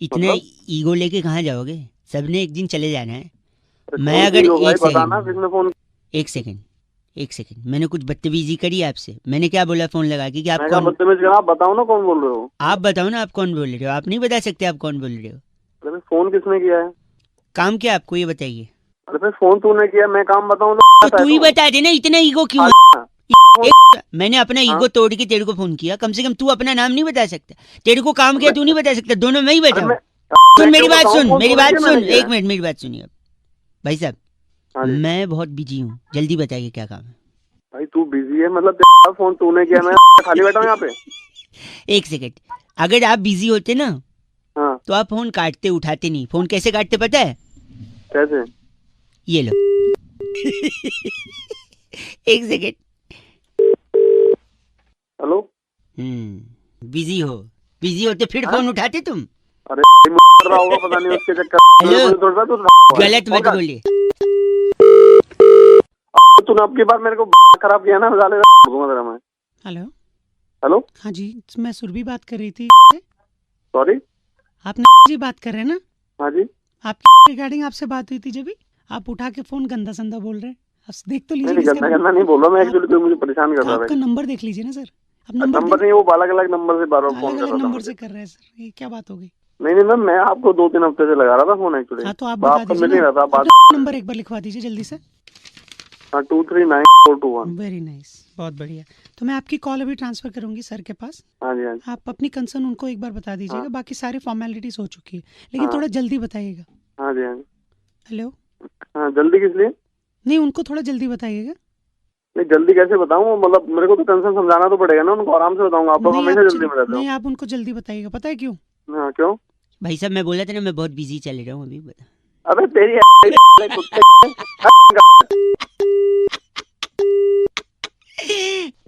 इतने मतलब? ईगो लेके कहाँ जाओगे? सबने एक दिन चले जाना है। अरे मैं कौन अगर सी हो भाई, एक बताना किसने फोन? एक सेकंड, मैंने कुछ बदतमीजी करी आपसे? मैंने क्या बोला फोन लगा के कि आप मैं क्या कौन? बदतमीज करा? आप बताओ ना कौन बोल रहे हो? आप बताओ ना, आप कौन बोल रहे हो? आप नहीं बता सकते आप कौन बोल रहे हो? अरे भाई फोन किसने किया है? काम क्या आपको, ये बताइए। अरे भाई फोन तूने किया, मैं काम बताऊं तो तू ही बता देना, इतना ईगो क्यों? मैंने अपना ईगो तोड़ के तेरे को फोन किया, कम से कम तू अपना नाम नहीं बता सकता? तेरे को काम किया तू नहीं बता सकता? दोनों मैं ही बताऊं? सुन मेरी बात सुन, मेरी बात सुन, एक मिनट मेरी बात सुनिए। भाई साहब मैं बहुत बिजी हूँ, जल्दी बताइए क्या काम है? भाई तू बिजी है मतलब? तेरा फोन तूने किया, मैं खाली बैठा हूँ यहाँ पे। एक सेकंड, अगर आप बिजी होते ना हाँ तो आप फोन काटते, उठाते नहीं। फोन कैसे काटते पता है? कैसे? ये लो। एक सेकंड। हेलो बिजी हो तो फिर फोन उठाते तुम? अरे कर रहा होगा पता नहीं उसके चक्कर हेलो? में। थोड़ा सा गलत मत बोलिए। तूने अब की बार मेरे को खराब किया ना, साले तेरा मैं। हेलो हेलो हाँ जी, मैं सुरभि बात कर रही थी। सॉरी आप जी बात कर रहे हैं ना? हाँ जी। आपकी रिगार्डिंग आपसे बात हुई थी जब भी आप उठा के फोन गंदा संदा बोल रहे हैं। आप देख तो लीजिए नहीं किसका गंदा गंदा नहीं बोल रहा मैं, एक्चुअली कोई मुझे परेशान कर रहा आपका है। नंबर देख लीजिए ना सर। आप नंबर नहीं, वो अलग अलग नंबर से बार बार फोन अलग कर अलग रहा था नंबर मुझे। से कर रहे हैं सर, ये क्या बात हो गई? नहीं नहीं मैम, मैं आपको 2-3 हफ्ते से लगा रहा था फोन एक्चुअली। हाँ तो आप बता आपका मिल नहीं दीजिए रहा था ना, बात। नंबर एक बार लिखवा दीजिए जल्दी से। हाँ 239421। वेरी नाइस, बहुत बढ़िया। तो मैं आपकी कॉल अभी ट्रांसफर करूंगी सर के पास। हाँ जी हाँ जी आप अपनी कंसर्न उनको एक बार बता दीजिएगा। हाँ। बाकी सारे फॉर्मेलिटीज हो चुकी है, लेकिन हाँ। थोड़ा जल्दी बताइएगा। हाँ जी हाँ जी। हेलो, हाँ जल्दी किस लिए? नहीं उनको थोड़ा जल्दी बताइएगा। नहीं जल्दी कैसे बताऊँ, मतलब मेरे को तो टेंशन समझाना तो पड़ेगा ना उनको, आराम से बताऊंगा। आप लोग नहीं, हमेशा आप जल्दी में रहते नहीं, आप उनको जल्दी बताइएगा। पता है क्यों? हो। हाँ क्यों? भाई साहब मैं बोला था ना मैं बहुत बिजी चल रहा हूँ अभी, बता। अबे तेरी कुत्ते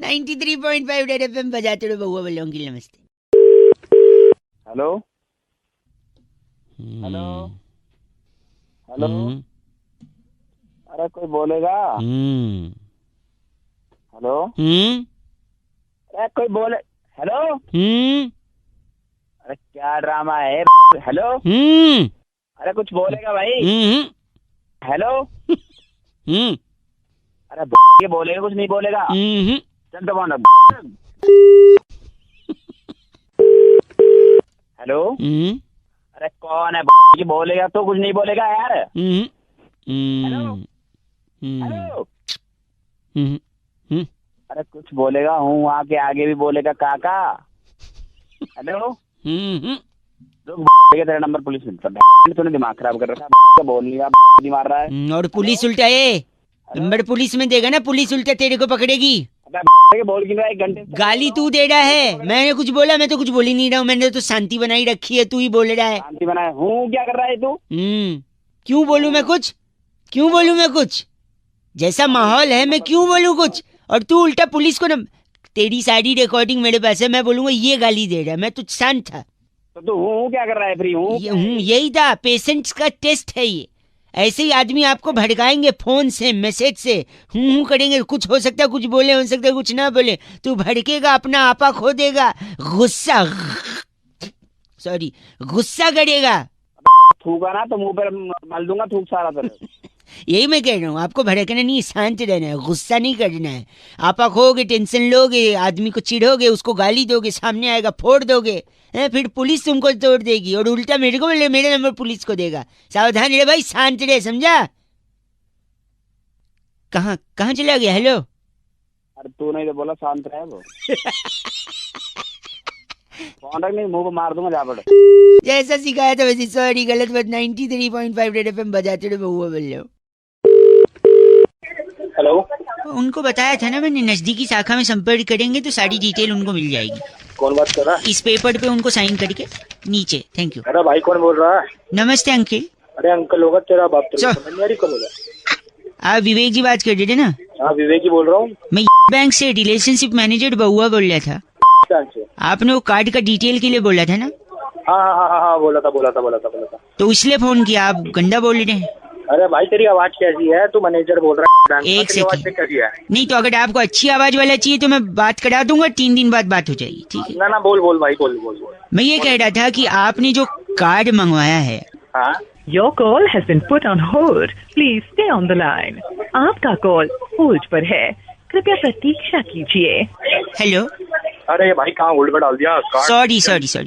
93.5 रेड एफएम बजाते रहो बउआ वाले अंकिल, नमस्ते। हेलो हेलो हेलो, अरे कोई बोलेगा? हेलो, अरे कोई बोले? हेलो, अरे क्या ड्रामा है? हेलो, अरे कुछ बोलेगा भाई? हेलो, अरे ये बोलेगा कुछ नहीं बोलेगा? चल तो कौन? हेलो, अरे कौन है? ये बोलेगा तो कुछ नहीं बोलेगा यार? हेलो हेलो, अरे कुछ बोलेगा? हूँ वहाँ के आगे भी बोलेगा काका। हेलो, तेरा नंबर पुलिस मिलता है, तूने दिमाग खराब कर रखा है, बोल लिया मार रहा है। और पुलिस उल्टा है, नंबर पुलिस में देगा ना, पुलिस उल्टा तेरे को पकड़ेगी। बोल क्यों रहा है? 1 घंटे गाली तू दे रहा है, मैंने कुछ बोला? मैं तो कुछ बोल ही नहीं रहा हूँ, मैंने तो शांति बनाई रखी है, तू ही बोल रहा है। शांति बनाए हूँ, क्या कर रहा है तू? क्यों बोलूं मैं कुछ? क्यों बोलूं मैं कुछ? जैसा माहौल है मैं क्यों बोलूं कुछ? और तू उल्टा पुलिस को ना, तेरी सारी रिकॉर्डिंग मेरे पास है, मैं बोलूंगा ये गाली दे रहा है, मैं तो शांत था। तो तू हूँ क्या कर रहा है? फ्री हूँ यही था, पेशेंट्स का टेस्ट है ये। ऐसे ही आदमी आपको भड़काएंगे फोन से, मैसेज से, हूँ करेंगे, कुछ हो सकता है कुछ बोले, हो सकता है कुछ ना बोले, तू भड़केगा, अपना आपा खो देगा, गुस्सा सॉरी गुस्सा करेगा। थूका ना तो मुंह पर मल दूंगा थूक सारा तेरे। यही मैं कह रहा हूँ, आपको भड़कना नहीं, शांत रहना है, गुस्सा नहीं करना है। आपा खोगे, टेंशन लोगे, आदमी को चिढ़ोगे, उसको गाली दोगे, सामने आएगा फोड़ दोगे, फिर पुलिस तुमको तोड़ देगी और उल्टा मेरे को बोले मेरा नंबर पुलिस को देगा। सावधान रहे भाई, शांत रहे, समझा? कहाँ कहाँ चला गया? हेलो, अरे तू नहीं तो बोला शांत रहे वो। फोन रख, नहीं मुंह को मार दूंगा जा पड़े। जैसा सिखाया था वैसे, सॉरी गलत बात। 93.5 रेड एफएम बजाते रहे बहुआ बोल रहे हो। हेलो, उनको बताया था ना मैंने, नजदीकी शाखा में संपर्क करेंगे तो सारी डिटेल उनको मिल जाएगी। कौन बात कर रहा है? इस पेपर पे उनको साइन करके नीचे। Thank you. अरे भाई कौन बोल रहा है? नमस्ते अंकिल। अरे अंकल होगा तेरा बाप, चल। समझ नहीं आ रही कब होगा? आप विवेक जी बात कर रहे थे ना? हाँ विवेक ही बोल रहा हूँ। मैं बैंक से रिलेशनशिप मैनेजर बहुआ बोल रहा था। आपने वो कार्ड का डिटेल के लिए बोला था ना? हाँ बोला था। तो इसलिए फोन किया। आप गंदा बोल रहे हैं। अरे भाई तेरी आवाज कैसी है? तू मैनेजर बोल रहा है? एक सेकंड। कैसी है? नहीं तो अगर आपको अच्छी आवाज वाला चाहिए तो मैं बात करा दूंगा, 3 दिन बाद बात हो जाएगी, ठीक है? ना बोल भाई बोल। मैं ये कह रहा था कि आपने जो कार्ड मंगवाया है। हाँ Your call has been put on hold. Please stay on the line. आपका कॉल होल्ड पर है, कृपया प्रतीक्षा कीजिए। हेलो, अरे भाई कहाँ होल्ड पर डाल दिया? सॉरी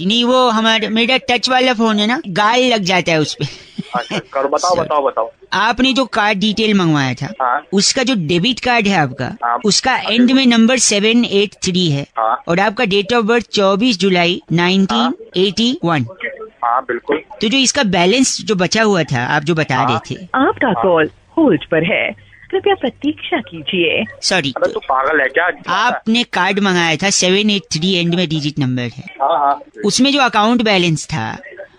नहीं, वो हमारा मेरा टच वाला फोन है ना, गाल लग जाता है उस पे। अच्छा करो, बताओ। आपने जो कार्ड डिटेल मंगवाया था, हाँ? उसका जो डेबिट कार्ड है आपका, हाँ? उसका एंड में नंबर 783 है। हाँ? और आपका डेट ऑफ बर्थ 24 जुलाई 1981। हाँ बिल्कुल। तो जो इसका बैलेंस जो बचा हुआ था, आप जो बता रहे थे। आपका कॉल होल्ड पर है, कृपया प्रतीक्षा कीजिए। सॉरी, अबे तू पागल है क्या? आपने कार्ड मंगाया था 783 एंड में डिजिट नंबर है। हाँ उसमें जो अकाउंट बैलेंस था।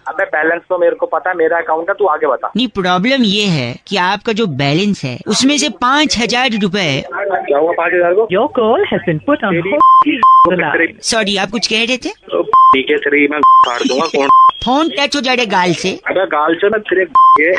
अबे बैलेंस तो मेरे को पता है, मेरा अकाउंट है, तू आगे बता। नहीं, प्रॉब्लम ये है कि आपका जो बैलेंस है उसमें से 5,000 रुपए। क्या हुआ 5,000 को? Your call has been put on hold. Sorry, आप कुछ कह रहे थे? ठीक है तेरी मैं काट दूंगा। कौन? फोन टच हो जा रहे गाल से। अबे गाल से मैं तेरे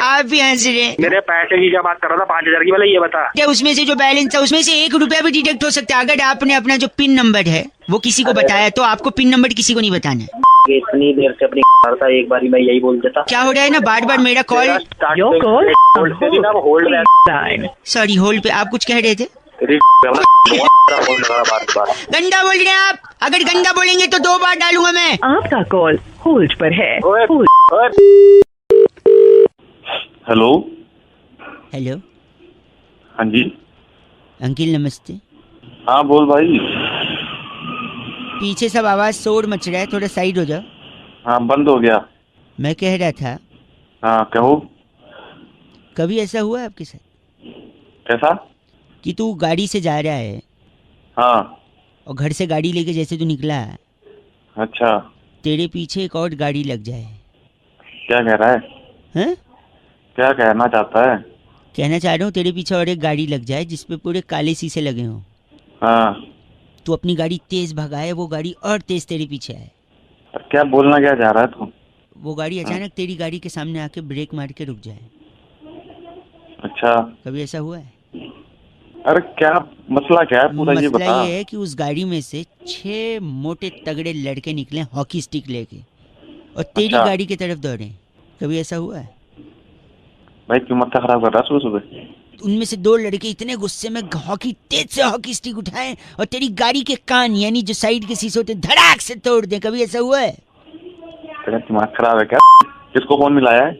आप भी हंस रहे। मेरे पैसे की क्या बात कर रहा था? 5,000 की वाला ये बता। क्या उसमें से जो बैलेंस था उसमें से 1 रुपया भी डिडक्ट हो सकता है? अगर आपने अपना जो पिन नंबर है वो किसी को बताया तो आपको पिन नंबर किसी को नहीं बताना है। इतनी देर से अपनी था, एक बारी मैं यही बोल देता। क्या हो रहा है ना, बार बार मेरा call. Your call hold. Sorry, hold पे। आप कुछ कह रहे थे? बार। गंदा बोल रहे हैं आप। अगर गंदा बोलेंगे तो 2 बार डालूंगा मैं। आपका कॉल होल्ड पर है। हेलो। हेलो, हाँ जी। अंकिल नमस्ते। हाँ बोल भाई। पीछे सब आवाज शोर मच रहा है, थोड़ा साइड हो जाओ। हाँ बंद हो गया। मैं कह रहा था, हाँ कहो। कभी ऐसा हुआ है आपके साथ कैसा? कि तू गाड़ी से जा रहा है हाँ। और घर से गाड़ी लेके जैसे तू निकला, अच्छा। तेरे पीछे एक और गाड़ी लग जाए? क्या कह रहा है? हैं? क्या कहना चाहता है? कहना चाह रहा हूँ तेरे पीछे और एक गाड़ी लग जाए जिसपे पूरे काले शीशे लगे हों। हाँ। तू अपनी गाड़ी तेज भगाए, वो गाड़ी और तेज तेरे पीछे आए। क्या बोलना क्या चाह रहा है तू? वो गाड़ी अचानक तेरी गाड़ी के सामने आके ब्रेक मार के रुक जाए। अच्छा। कभी ऐसा हुआ है? अरे क्या मसला क्या है पूरा ये बता। मसला ये है कि उस गाड़ी में से 6 मोटे तगड़े लड़के निकले हॉकी स्टिक लेके और तेरी अच्छा। गाड़ी की तरफ दौड़े। कभी ऐसा हुआ है? भाई क्यों माथा खराब कर रहा है सुबह सुबह? उनमें से 2 लड़के इतने गुस्से में तेज से हॉकी स्टिक उठाए और तेरी गाड़ी के कान यानी जो साइड के शीशे होते धड़ाक से तोड़ दें। कभी ऐसा हुआ है? तेरा दिमाग खराब है क्या? किसको फोन मिलाया है?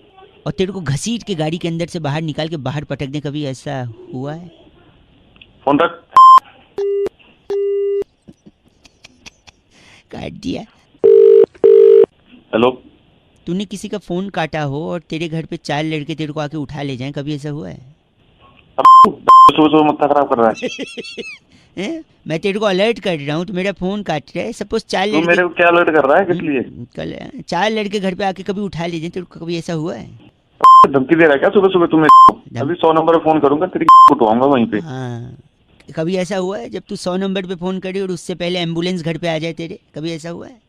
और तेरे को घसीट के गाड़ी के अंदर से बाहर निकाल के बाहर पटक दें। कभी ऐसा हुआ है? फोन रख। काट दिया। हेलो। तूने किसी का फोन काटा हो और तेरे घर पे 4 लड़के तेरे को आके उठा ले जाएं। कभी ऐसा हुआ है? सुबह सुबह माथा खराब कर रहा है। मैं तेरे को अलर्ट कर रहा हूँ, तो मेरा फोन काट रहा है। सपोज 4 लड़के मेरे को क्या अलर्ट कर रहा है किस लिए? कल 4 लड़के घर पे आके कभी उठा ले जाएं। तेरे को कभी ऐसा हुआ है? धमकी दे रहा है क्या सुबह सुबह तुम्हें? अभी 100 नंबर पे फोन करूंगा तेरी उठवाऊंगा वहीं पे। हाँ। कभी ऐसा हुआ है जब तू 100 नंबर पे फोन करे और उससे पहले एम्बुलेंस घर पे आ जाए तेरे? कभी ऐसा हुआ है?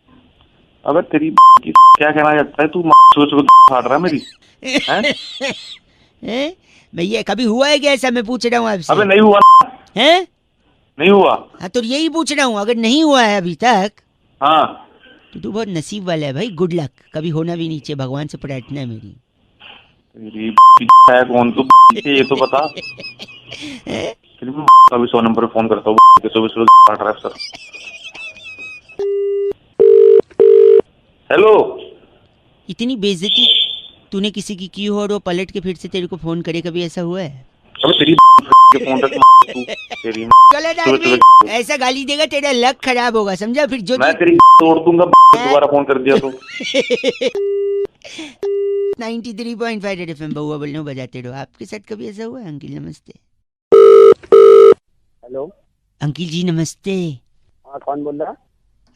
अबे तेरी क्या कहना चाहता है तू? सुबह सुबह फाड़ रहा है मेरी। भैया कभी हुआ है क्या ऐसा? मैं पूछ रहा हूँ आपसे। अबे नहीं हुआ है? नहीं हुआ। हाँ तो यही पूछ रहा हूँ, अगर नहीं हुआ है अभी तक हाँ तो तू बहुत नसीब वाला है भाई। Good luck. कभी होना भी नहीं चाहिए, भगवान से प्रार्थना है मेरी। तेरी है कौन तू? ये तो बता। अभी 100 नंबर पे फोन करता हूँ। सुबह सुबह फाड़ रहा है सर। हेलो। इतनी बेइज्जती तूने किसी की हो और वो पलट के फिर से तेरे को फोन करे। कभी ऐसा हुआ है? अबे तेरी फोन रख तू। तेरी गलत आदमी ऐसा गाली देगा तेरा लक खराब होगा, समझा? फिर जो मैं तेरी तोड़ दूंगा दोबारा फोन कर दिया तो। 93.5 रेड एफएम बहुआ बोलने बजाते रहो। आपके साथ कभी ऐसा हुआ है? अंकिल नमस्ते। हेलो अंकिल जी नमस्ते। हाँ कौन बोल रहा?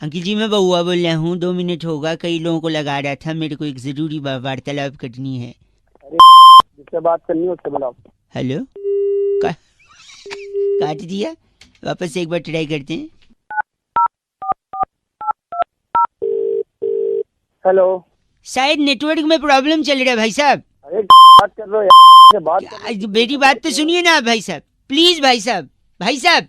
अंकिल जी मैं बहुआ बोल रहा हूँ। 2 मिनट होगा, कई लोगों को लगा रहा था। मेरे को एक जरूरी वार्तालाप करनी है। अरे जिससे बात करनी है उससे बुलाओ। हेलो काट दिया, वापस से एक बार ट्राई करते हैं। हेलो। शायद नेटवर्क में प्रॉब्लम चल रहा है भाई साहब। अरे बात कर रहे हो यार, बात कर रहे हो। मेरी बात तो सुनिए ना भाई साहब, प्लीज भाई साहब। भाई साहब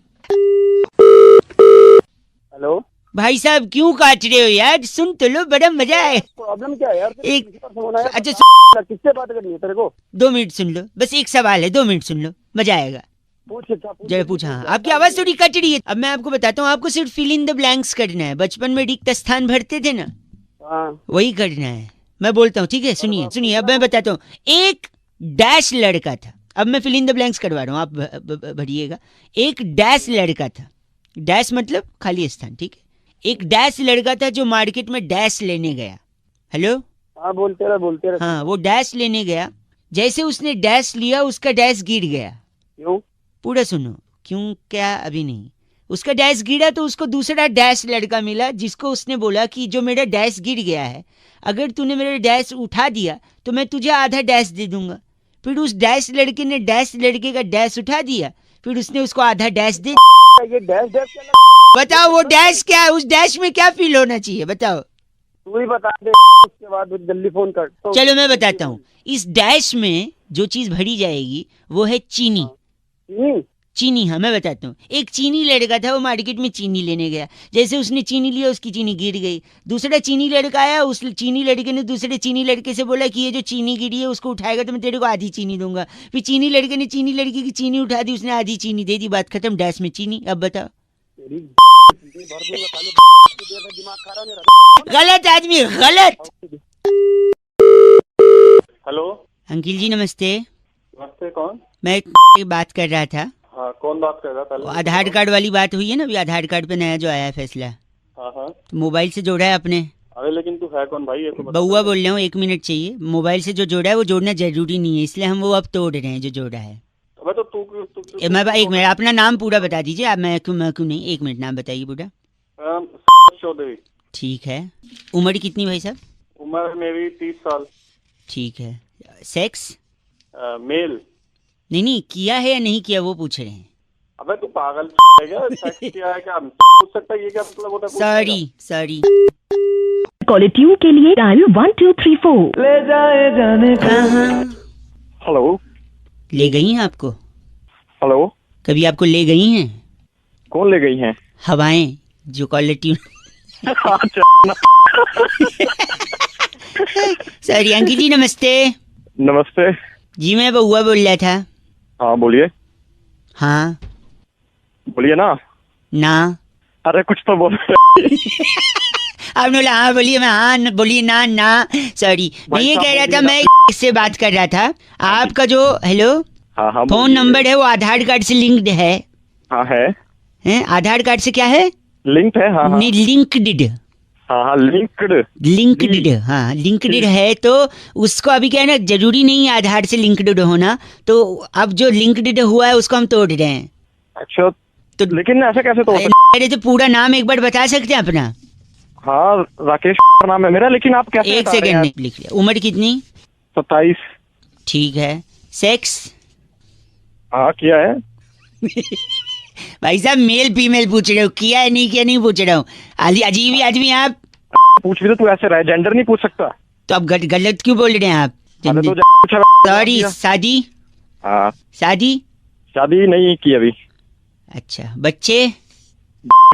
हेलो भाई साहब क्यों काट रहे हो यार? सुन तो लो, बड़ा मजा आए। प्रॉब्लम क्या है यार? एक अच्छा किससे बात करनी है तेरे को? 2 मिनट सुन लो, बस एक सवाल है, 2 मिनट सुन लो, मजा आएगा। जरा पूछा। हाँ आपकी आवाज थोड़ी कट रही है। अब मैं आपको बताता हूँ, आपको सिर्फ फिल इन द ब्लैंक्स करना है। बचपन में रिक्त स्थान भरते थे ना, वही करना है। मैं बोलता हूँ ठीक है? सुनिए सुनिए, अब मैं बताता हूँ। एक डैश लड़का था, अब मैं फिल इन द ब्लैंक्स करवा रहा हूँ, आप भरिएगा। एक डैश लड़का था, डैश मतलब खाली स्थान, ठीक है? एक डैश लड़का था जो मार्केट में डैश लेने गया। हेलो हाँ बोलते रहे। हाँ वो डैश लेने गया। जैसे उसने डैश लिया उसका डैश गिर गया। क्यों? पूरा सुनो। क्यों क्या अभी नहीं। उसका डैश गिरा तो उसको दूसरा डैश लड़का मिला, जिसको उसने बोला कि जो मेरा डैश गिर गया है, अगर तूने मेरा डैश उठा दिया तो मैं तुझे आधा डैश दे दूंगा। फिर उस डैश लड़के ने डैश लड़के का डैश उठा दिया, फिर उसने उसको आधा डैश दे। ये डैश डैश बताओ वो डैश क्या है? उस डैश में क्या फील होना चाहिए बताओ? तू ही बता दे, उसके बाद जल्दी फोन कर। तो चलो मैं बताता हूँ। इस डैश में जो चीज भरी जाएगी वो है चीनी। चीनी, हाँ मैं बताता हूँ। एक चीनी लड़का था, वो मार्केट में चीनी लेने गया। जैसे उसने चीनी लिया उसकी चीनी गिर गई। दूसरा चीनी लड़का आया, उस चीनी लड़के ने दूसरे चीनी लड़के से बोला कि ये जो चीनी गिरी है उसको उठाएगा तो मैं तेरे को आधी चीनी दूंगा। फिर चीनी लड़के ने चीनी लड़की की चीनी उठा दी, उसने आधी चीनी दे दी, बात खत्म। डैश में चीनी। अब बताओ। गलत आदमी, गलत। हेलो अंकिल जी नमस्ते। नमस्ते, कौन? मैं बात कर रहा था। हाँ, कौन बात कर रहा था? वो आधार कार्ड वाली बात हुई है ना अभी, आधार कार्ड पे नया जो आया है फैसला, हाँ हाँ। तो मोबाइल से जोड़ा है आपने? अरे लेकिन तू है कौन भाई, ये तो बता। बउआ बोल रहा हूँ, 1 मिनट चाहिए। मोबाइल से जो जोड़ा है वो जोड़ना जरूरी नहीं है, इसलिए हम वो अब तोड़ रहे हैं जो जोड़ा है। अबे तो तू मैं 1 मिनट, अपना नाम पूरा बता दीजिए आप। मैं क्यों नहीं, 1 मिनट नाम बताइए पूरा। चौधरी। ठीक है। उम्र कितनी भाई साहब? उम्र मेरी 30 साल। ठीक है। सेक्स? मेल। नहीं किया है या नहीं किया वो पूछ रहे हैं। अबे तू पागल है क्या? सेक्स किया है क्या? पूछ सकता है, ये क्या मतलब होता है? सॉरी। क्वालिटियों के लिए डायल 1234। ले जाए जाने हेलो। ले गई हैं आपको? हेलो। कभी आपको ले गई हैं? कौन ले गई हैं? हवाएं जो caller tune. Sorry uncle ji, नमस्ते। नमस्ते जी, मैं बउआ बोल रहा था। हाँ बोलिए। हाँ बोलिए ना। अरे कुछ तो बोल। आपने बोला हाँ बोलिए, मैं हाँ बोलिए ना। सॉरी, मैं ये कह रहा था, मैं इससे बात कर रहा था। आपका जो हेलो हाँ फोन नंबर है वो आधार कार्ड से लिंक्ड है? हाँ है। आधार कार्ड से क्या है? लिंक है। हाँ नहीं, लिंक्ड। हाँ लिंक्ड। हाँ लिंक्ड है, तो उसको अभी क्या है ना, जरूरी नहीं है आधार से लिंक्ड होना, तो अब जो लिंक्ड हुआ है उसको हम तोड़ रहे हैं। अच्छा तो लेकिन ऐसे कैसे तोड़? अरे तो पूरा नाम एक बार बता सकते हैं अपना? हाँ राकेश नाम है मेरा, लेकिन आप कैसे? 1 सेकंड लिख लिया। उम्र कितनी? 27। ठीक है। सेक्स? हाँ किया है। भाई साहब मेल फीमेल पूछ रहे हो, किया है नहीं किया नहीं पूछ रहा हूँ। अजीब ही आदमी आप। पूछ भी तो तू ऐसे रहा है, जेंडर नहीं पूछ सकता। तो अब गलत क्यों बोल रहे हैं आप? सॉरी। शादी? हाँ शादी नहीं की अभी। अच्छा। बच्चे?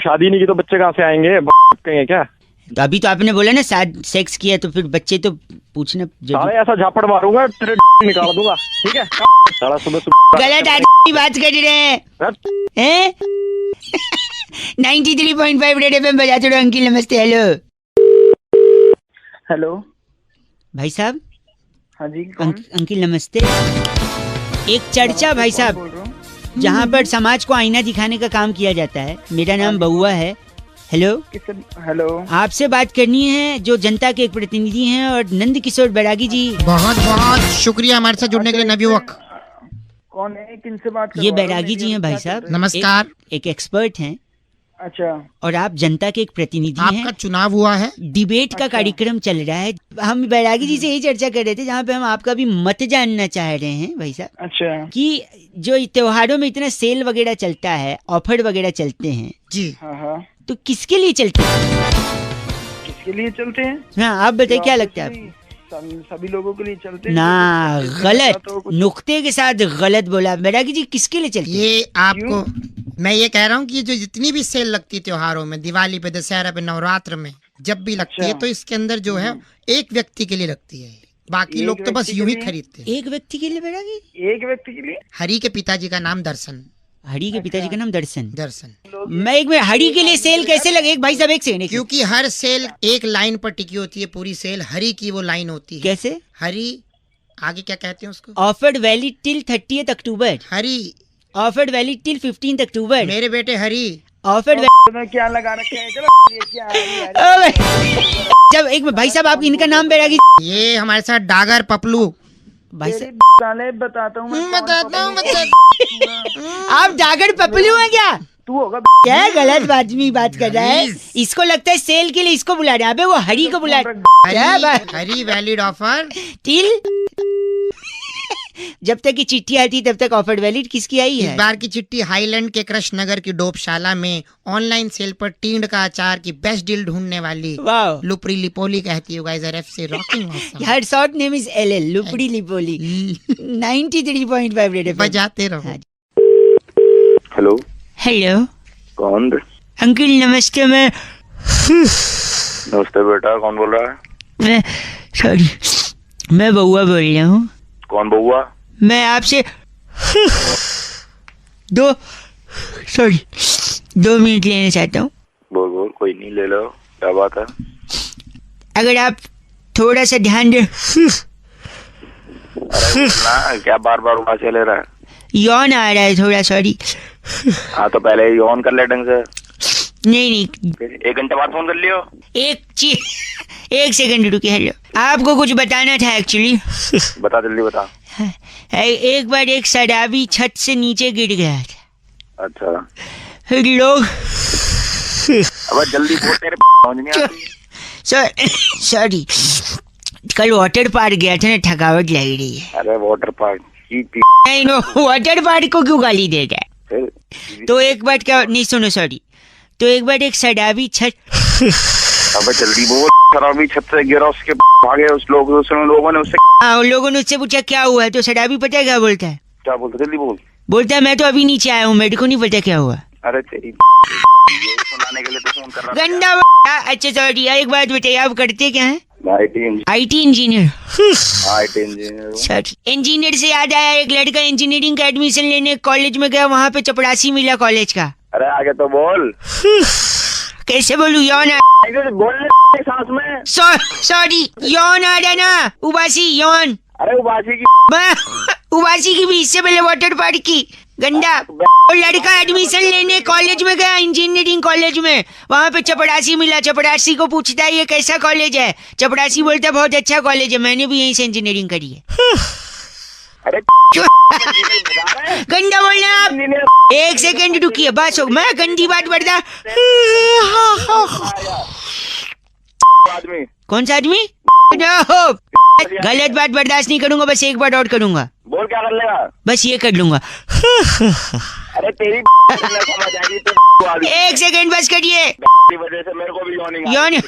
शादी नहीं की तो बच्चे कहाँ से आएंगे? कहेंगे क्या? तो अभी तो आपने बोला ना सेक्स किया, तो फिर बच्चे तो पूछना सारे ऐसा झापड़ मारूंगा तेरे निकाल दूंगा, ठीक है? साला सुबह गलत आदमी बात कर रहे हैं। 93.5 रेड एफएम बजाते रहो। अंकिल नमस्ते। हेलो भाई साहब। हाँ जी अंकिल नमस्ते। एक चर्चा भाई साहब, जहाँ पर समाज को आईना दिखाने का काम किया जाता है। मेरा नाम बउआ है। हेलो। आपसे बात करनी है, जो जनता के एक प्रतिनिधि हैं, और नंद किशोर बैरागी जी। बहुत बहुत शुक्रिया हमारे साथ जुड़ने के लिए नवयुवक। कौन है, किनसे बात कर? ये बैरागी जी हैं भाई साहब। नमस्कार। एक एक्सपर्ट हैं। अच्छा। और आप जनता के एक प्रतिनिधि हैं। आपका चुनाव हुआ है, डिबेट का कार्यक्रम चल रहा है। हम बैरागी जी से यही चर्चा कर रहे थे, जहाँ पे हम आपका भी मत जानना चाह रहे हैं भाई साहब। अच्छा। कि जो त्योहारों में इतना सेल वगैरह चलता है, ऑफर वगैरह चलते हैं जी, हाँ, तो किसके लिए चलते हैं? किसके लिए चलते हैं? हाँ आप बताइए, क्या लगता है आपको? सभी लोगों के लिए चलते हैं ना, गलत नुक्ते के साथ गलत बोला बैरागी जी। किसके लिए चलते हैं? ये आपको मैं ये कह रहा हूँ कि जो जितनी भी सेल लगती है त्योहारों में, दिवाली पे, दशहरा पे, नवरात्र में, जब भी लगती है, तो इसके अंदर जो है एक व्यक्ति के लिए लगती है। बाकी लोग तो बस यूं ही खरीदते हैं। एक व्यक्ति के लिए बैरागी? एक व्यक्ति के लिए? हरि के पिताजी का नाम दर्शन। हरि के पिताजी का नाम दर्शन। दर्शन। मैं एक मिनट, हरि के लिए सेल कैसे लगे? एक भाई साहब एक सेकंड। क्योंकि हर सेल एक लाइन पर टिकी होती है, पूरी सेल हरि की वो लाइन होती है। कैसे? हरि आगे क्या कहते हैं उसको? ऑफर्ड वैलिड टिल 30 अक्टूबर। हरि ऑफर्ड वैलिड टिल 15 अक्टूबर। मेरे बेटे हरि। ऑफर्ड क्या लगा रखे हैं? चलो ये क्या जब एक भाई साहब, आप इनका नाम बैरागी? ये हमारे साथ डागर पपलू भाई साहब। बताता हूँ आप डागर पपलू हैं क्या? तू होगा क्या गलत आदमी बात कर रहा है। इसको लगता है सेल के लिए इसको बुला रहे हैं। अबे वो हरि को बुला रहे। हरि वैलिड ऑफर टिल जब तक की चिट्ठी आती तब तक ऑफर वैलिड। किसकी आई है? इस बार की चिट्ठी हाईलैंड के कृष्ण नगर की डोपशाला में ऑनलाइन सेल पर टींड का अचार की बेस्ट डील ढूंढने वाली लुपरी लिपोली कहती है। Guys are FC rocking. Her short name is LL, लुपरी लिपोली। 93.5 रेड एफएम बजाते रहो। हेलो। हेलो। कौन? अंकिल नमस्ते। मैं नमस्ते बेटा, कौन बोल रहा है? सॉरी, मैं बउआ बोल रहा हूँ। कौन बउआ? मैं आपसे 2 मिनट लेना चाहता हूँ। बोल, कोई नहीं, ले लो, क्या बात है? अगर आप थोड़ा सा ध्यान दे। अरे ना, क्या बार बार उड़ा चले रहा है? यौन आ रहा है थोड़ा, सॉरी। हाँ तो पहले ही ऑन कर ले ढंग से, नहीं फिर 1 घंटे बाद फोन कर लियो। एक सेकंड रुकिए। हेलो, आपको कुछ बताना था एक्चुअली। बता, जल्दी बता। एक बार एक शराबी छत से नीचे गिर गया था। अच्छा, फिर लोग अब जल्दी बोल, तेरे समझ नहीं आती। सॉरी, कल वाटर पार्क गया था ना, थकावट लग रही है। अरे वाटर पार्क नहीं नो, वाटर पार्क को क्यों गाली दे रहा है? तो एक बार क्या, नहीं सुनो, सॉरी। तो एक बार एक शराबी छत, अबे जल्दी बोल। शराबी छत से गिरा, उसके भागे उस लोगों ने उससे। हाँ, उन लोगों ने उससे पूछा क्या हुआ है, तो शराबी पता है क्या बोलता है? क्या बोलते? जल्दी बोल। बोलता है मैं तो अभी नीचे आया हूँ, मेरे को नहीं पता क्या हुआ। अरे तेरी सुनाने के लिए तो फोन कर रहा था। गंदा। अच्छा सॉरी, एक बात बताइए, आप करते क्या हैं? IT engineer. सॉरी, इंजीनियर से याद आया, एक लड़का इंजीनियरिंग का एडमिशन लेने कॉलेज में गया, वहाँ पे चपरासी मिला कॉलेज का। अरे आगे तो बोल। कैसे बोलूं? यौन बोलने सांस में। सॉरी, यौन आ रहा ना, उबासी यौन। अरे उबासी की उबासी की भी, इससे पहले वाटर पार्क की। गंदा। वो लड़का एडमिशन लेने कॉलेज में गया, इंजीनियरिंग कॉलेज में, वहाँ पे चपरासी मिला। चपरासी को पूछता है ये कैसा कॉलेज है? चपरासी बोलता है बहुत अच्छा कॉलेज है, मैंने भी यहीं से इंजीनियरिंग करी है। अरे गंदा बोलना आप। एक सेकंड रुकिए, बस हो, मैं गंदी बात बर्दा। आदमी कौन सा आदमी? गलत बात बर्दाश्त नहीं करूंगा, बस एक बार और करूंगा। बोल, क्या कर लेगा? बस ये कर लूंगा। अरे तेरी समझ आएगी तो। एक सेकंड बस करिए। की वजह से मेरे को भी यौन।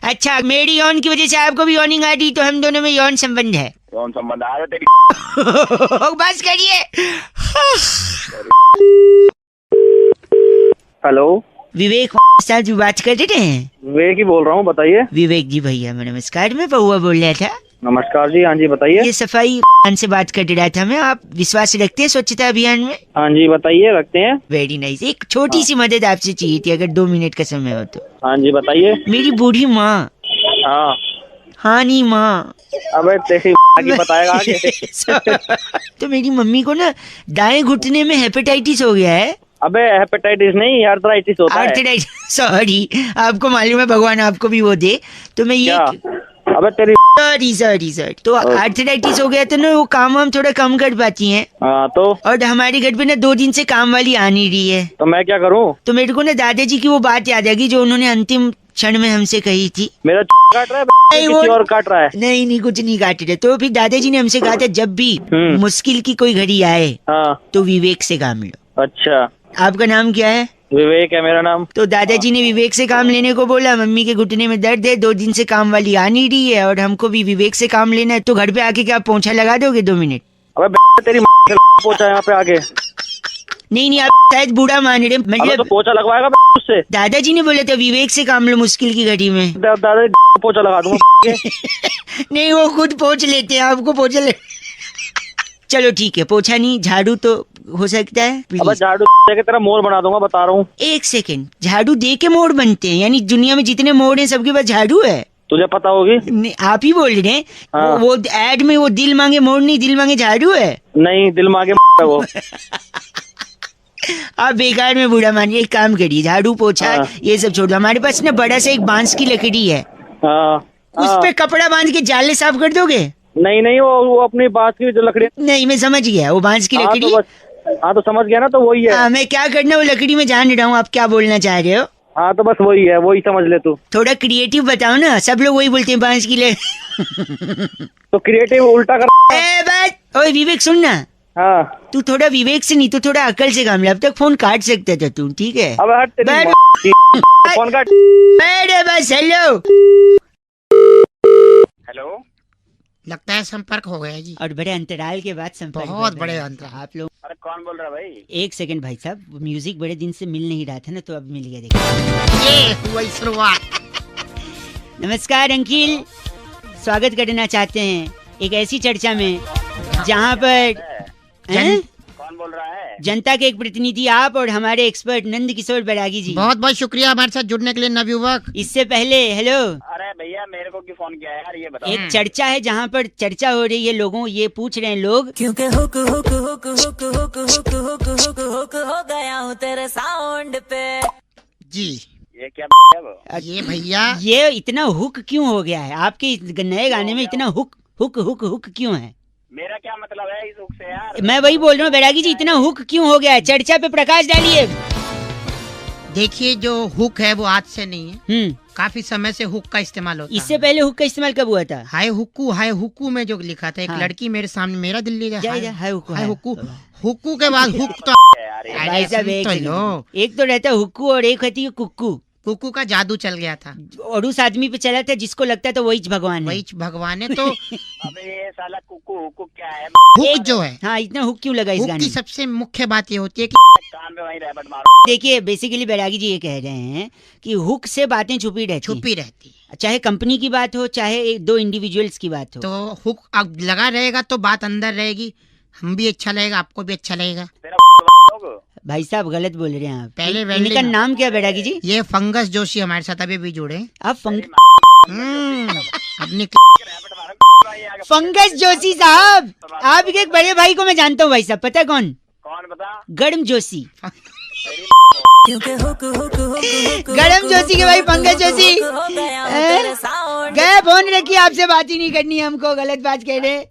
अच्छा, मेरी यौन की वजह से आपको भी यौनिंग आ रही, तो हम दोनों में यौन संबंध है। यौन संबंध आ रहा तेरी। बस करिए। हेलो, विवेक साहब जी बात कर रहे हैं? विवेक ही बोल रहा हूँ, बताइए। विवेक जी भैया, मैं नमस्कार, मैं बहुआ बोल रहा था। नमस्कार जी, हाँ जी बताइए। ये सफाई से बात कर रहा था मैं। आप विश्वास रखते हैं स्वच्छता अभियान में? हाँ जी बताइए, रखते हैं। Very nice. एक छोटी सी मदद आपसे चाहिए थी, अगर 2 मिनट का समय हो तो। हाँ जी बताइए। मेरी बूढ़ी माँ। हाँ नहीं माँ। अबे तेरी की बताएगा आगे। तो मेरी मम्मी को ना दाएं घुटने में हेपेटाइटिस हो गया है। अबे हेपेटाइटिस नहीं, आर्थराइटिस होता है। आर्थराइटिस, सॉरी, आपको मालूम है, भगवान आपको भी वो दे। तो मैं ये अबे तेरी सॉरी तो आर्थराइटिस हो गया तो ना, वो काम वाम थोड़ा कम कर पाती हैं। तो और हमारे घर पे ना 2 दिन से काम वाली आ नहीं रही है। तो मैं क्या करूं? तो मेरे को ना दादाजी की वो बात याद आ गई जो उन्होंने अंतिम क्षण में हमसे कही थी। मेरा काट रहा है? किसी और काट रहा है? नहीं कुछ नहीं काट रहे। तो फिर दादाजी ने हमसे कहा था जब भी मुश्किल की कोई घड़ी आए तो विवेक से काम लो। अच्छा, आपका नाम क्या है? विवेक है मेरा नाम। तो दादाजी ने विवेक से काम लेने को बोला। मम्मी के घुटने में दर्द है, 2 दिन से काम वाली आ नहीं रही है, और हमको भी विवेक से काम लेना है। तो घर पे आके क्या पोंछा लगा दोगे 2 मिनट? अबे तेरी पोंछा यहाँ पे आके। नहीं आप शायद बूढ़ा मान रहे, मतलब तो पोंछा लगवाएगा उससे? दादाजी ने बोला था विवेक से काम लो मुश्किल की घड़ी में। दादाजी पोंछा लगा दूंगा। नहीं, वो खुद पोंछ लेते हैं, आपको पोंछा ले। चलो ठीक है, पोछा नहीं, झाड़ू तो हो सकता है। अब झाड़ू दे के तेरा मोर बना दूंगा, बता रहा हूँ। एक सेकंड, झाड़ू दे के मोड़ बनते हैं? यानी दुनिया में जितने मोड़ हैं सबके पास झाड़ू है? तुझे पता होगी। आप ही बोल रहे हैं। हाँ। वो एड में वो दिल मांगे मोड़ नहीं, दिल मांगे झाड़ू है। नहीं, दिल मांगे वो। आप बेकार में बूढ़ा मानिए, एक काम करिए, झाड़ू पोछा ये सब छोड़ दो। हमारे पास ना बड़ा सा एक बांस की लकड़ी है, उस पे कपड़ा बांध के जाले साफ कर दोगे? नहीं, वो अपनी बांस की जो लकड़ी। नहीं, मैं समझ गया, वो बांस की लकड़ी। हाँ तो समझ गया ना, तो वही है। मैं क्या करना, वो लकड़ी में जान रहा हूँ आप क्या बोलना चाह रहे हो। हाँ तो बस वही है, वही समझ ले तू। थोड़ा क्रिएटिव बताओ ना, सब लोग वही बोलते हैं बांस की तो क्रिएटिव उल्टा कर। ओए विवेक सुन ना। हाँ, तू थोड़ा विवेक से नहीं, तू थोड़ा अकल से काम ले। अब तक फोन काट सकता था तू, ठीक है? अब हट फोन काट। बस हेलो लगता है संपर्क हो गया जी। और बड़े अंतराल के बाद संपर्क, बहुत बड़े अंतराल। आप लोग। अरे कौन बोल रहा है भाई? एक सेकंड भाई साहब, म्यूजिक बड़े दिन से मिल नहीं रहा था ना, तो अब मिल गया। देखिए, ये हुई शुरुआत। नमस्कार अंकिल, स्वागत करना चाहते हैं एक ऐसी चर्चा में जहाँ पर कौन बोल रहा है? जनता के एक प्रतिनिधि आप और हमारे एक्सपर्ट नंद किशोर बैरागी जी। बहुत बहुत शुक्रिया हमारे साथ जुड़ने के लिए नवयुवक। इससे पहले हेलो। अरे भैया मेरे को क्यों फोन किया है यार, ये बताओ। एक चर्चा है जहाँ पर चर्चा हो रही है, लोगों ये पूछ रहे हैं लोग, क्योंकि hook hook hook hook hook hook hook hook hook हो गया हूँ तेरे साउंड पे। जी ये क्या है वो? ये भैया ये इतना हुक क्यों हो गया है आपके नए गाने में, इतना हुक हुक हुक हुक क्यों है? मेरा क्या मतलब है इस हुक से यार? मैं वही बोल रहा हूँ बैरागी जी, इतना हुक क्यों हो गया है? चर्चा पे प्रकाश डालिए। देखिए, जो हुक है वो आज से नहीं है, काफी समय से हुक का इस्तेमाल होता है। इससे पहले हुक का इस्तेमाल कब हुआ था? हाय हुक्कू में जो लिखा था, एक लड़की मेरे सामने, मेरा दिल ले जाए, हाय हुक्कू, हुक्कू के बाद हुक तो भाई साहब एक तो रहता है हुक्कू और एक होती है कुक्कू। कुक्कू का जादू चल गया था और उस आदमी पे चला था जिसको लगता था वही भगवान है। वही भगवान है। तो अबे ये साला कुक्कू हुक्कू क्या है? हुक जो है, हाँ, इतना हुक क्यों लगा इस हुक गाने की में? सबसे मुख्य बात ये होती है कि कान पे वहीं रैबट मारो। देखिए, बेसिकली बैरागी जी ये कह रहे हैं कि हुक से बातें छुपी रहती चाहे कंपनी की बात हो, चाहे दो इंडिविजुअल्स की बात हो। तो हुक अब लगा रहेगा तो बात अंदर रहेगी, हम भी अच्छा लगेगा, आपको भी अच्छा लगेगा। भाई साहब गलत बोल रहे हैं आप। पहले इनका नाम क्या बैरागी जी? ये फंगस जोशी हमारे साथ अभी भी जुड़े। आप अपने फंगस जोशी साहब, आपके एक बड़े भाई को मैं जानता हूँ भाई साहब, पता है कौन? कौन बता? गरम जोशी। गरम जोशी के भाई पंकज जोशी गए फोन रखिए, आपसे बात ही नहीं करनी है हमको, गलत बात कह रहे।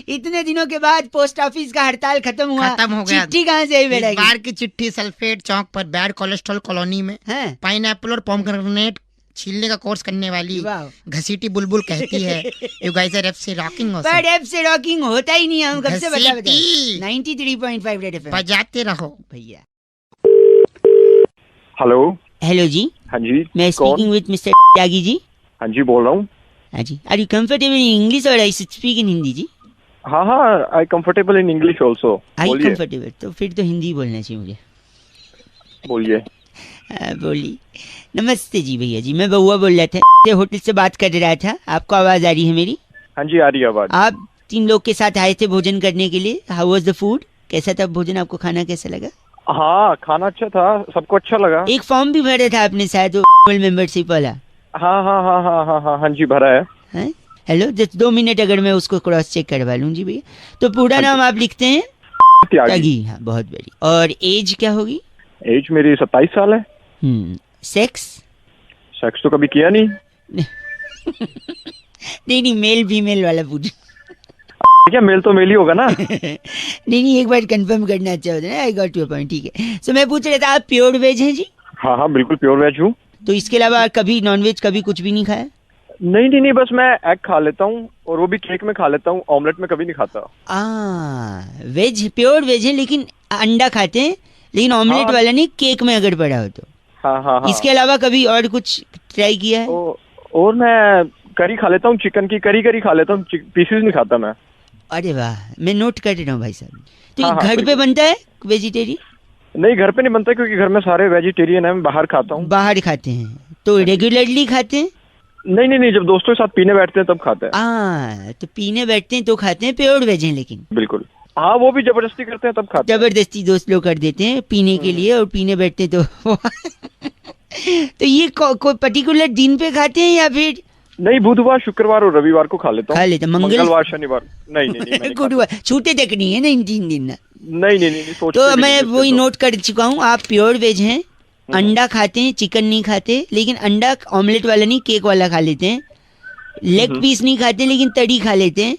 इतने दिनों के बाद पोस्ट ऑफिस का हड़ताल खत्म हो गया। चिट्ठी कहाँ से आई बैरागी? बार की चिट्ठी सल्फेट चौक पर बैड कोलेस्ट्रॉल कॉलोनी में पाइनएप्पल और पोमग्रेनेट छीलने का कोर्स करने वाली घसीटी बुलबुल कहती है, you guys are FC rocking. पर एफसी रॉकिंग होता ही नहीं है, हम कब से बता 93.5 रेड एफएम बजाते रहो भैया। हेलो जी। हाँ जी, मैं speaking with mister Tyagi ji. हाँ जी बोल रहा हूँ। हाँ जी, are you comfortable in English और आई स्पीक इन हिंदी जी? हाँ, I comfortable in English also. I comfortable, तो फिर तो हिंदी बोलना चाहिए मुझे। बोलिए। बोलिए। नमस्ते जी भैया जी, मैं बउआ बोल रहा था, होटल से बात कर रहा था। आपको आवाज आ रही है मेरी? हाँ जी आ रही है आवाज। आप 3 लोग के साथ आए थे भोजन करने के लिए। How was the food? कैसा था भोजन? आपको खाना कैसा लगा? हाँ, खाना अच्छा था, सबको अच्छा लगा। एक फॉर्म भी भरा था आपने शायद, मेंबरशिप वाला। हाँ जी भरा है। हेलो, जस्ट 2 मिनट अगर मैं उसको क्रॉस चेक करवा लूँ जी भैया। तो पूरा नाम आप लिखते हैं? त्यागी। हाँ, बहुत बढ़िया। और एज क्या होगी? एज मेरी 27 साल है। सेक्स तो कभी किया नहीं। नहीं, मेल फीमेल वाला पूछ। क्या मेल तो मेल ही होगा ना? नहीं, एक बार कंफर्म करना अच्छा होता है। आई गॉट योर पॉइंट, ठीक है। सो मैं पूछ रहा था, आप प्योर वेज हैं जी? हाँ बिल्कुल प्योर वेज हूँ। तो इसके अलावा कभी नॉन वेज कभी कुछ भी नहीं खाया? नहीं, बस मैं एग खा लेता हूँ, और वो भी केक में खा लेता हूँ, ऑमलेट में कभी नहीं खाता। वेज, प्योर वेज है, लेकिन अंडा खाते हैं, लेकिन ऑमलेट वाला नहीं, केक में अगर पड़ा हो तो। हाँ। इसके अलावा कभी और कुछ ट्राई किया है? और मैं करी खा लेता हूँ, चिकन की करी खा लेता हूँ, पीसेस नहीं खाता मैं। अरे वाह, मैं नोट कर रहा हूँ भाई साहब। तो ये घर पे बनता है वेजिटेरियन? नहीं, घर पे नहीं बनता, क्योंकि घर में सारे वेजिटेरियन है, मैं बाहर खाता हूँ। बाहर खाते हैं? तो रेगुलरली खाते हैं? नहीं, जब दोस्तों के साथ पीने बैठते हैं तब खाते हैं। तो पीने बैठते हैं तो खाते हैं, प्योर वेज हैं लेकिन? बिल्कुल। हाँ, वो भी जबरदस्ती करते हैं तब खाते हैं। जबरदस्ती दोस्त लोग कर देते हैं पीने के लिए, और पीने बैठते तो तो ये कोई पर्टिकुलर दिन पे खाते हैं या फिर? नहीं, बुधवार, शुक्रवार और रविवार को खा लेता हूँ। खा लेते हैं। मंगलवार, शनिवार नहीं। गुरुवार छूटे तक नहीं है ना इन 3 दिन ना? नहीं। तो मैं वही नोट कर चुका हूँ, आप प्योर वेज हैं, अंडा खाते हैं, चिकन नहीं खाते, लेकिन अंडा ऑमलेट वाला नहीं, केक वाला खा लेते हैं, लेग पीस नहीं खाते लेकिन तड़ी खा लेते हैं,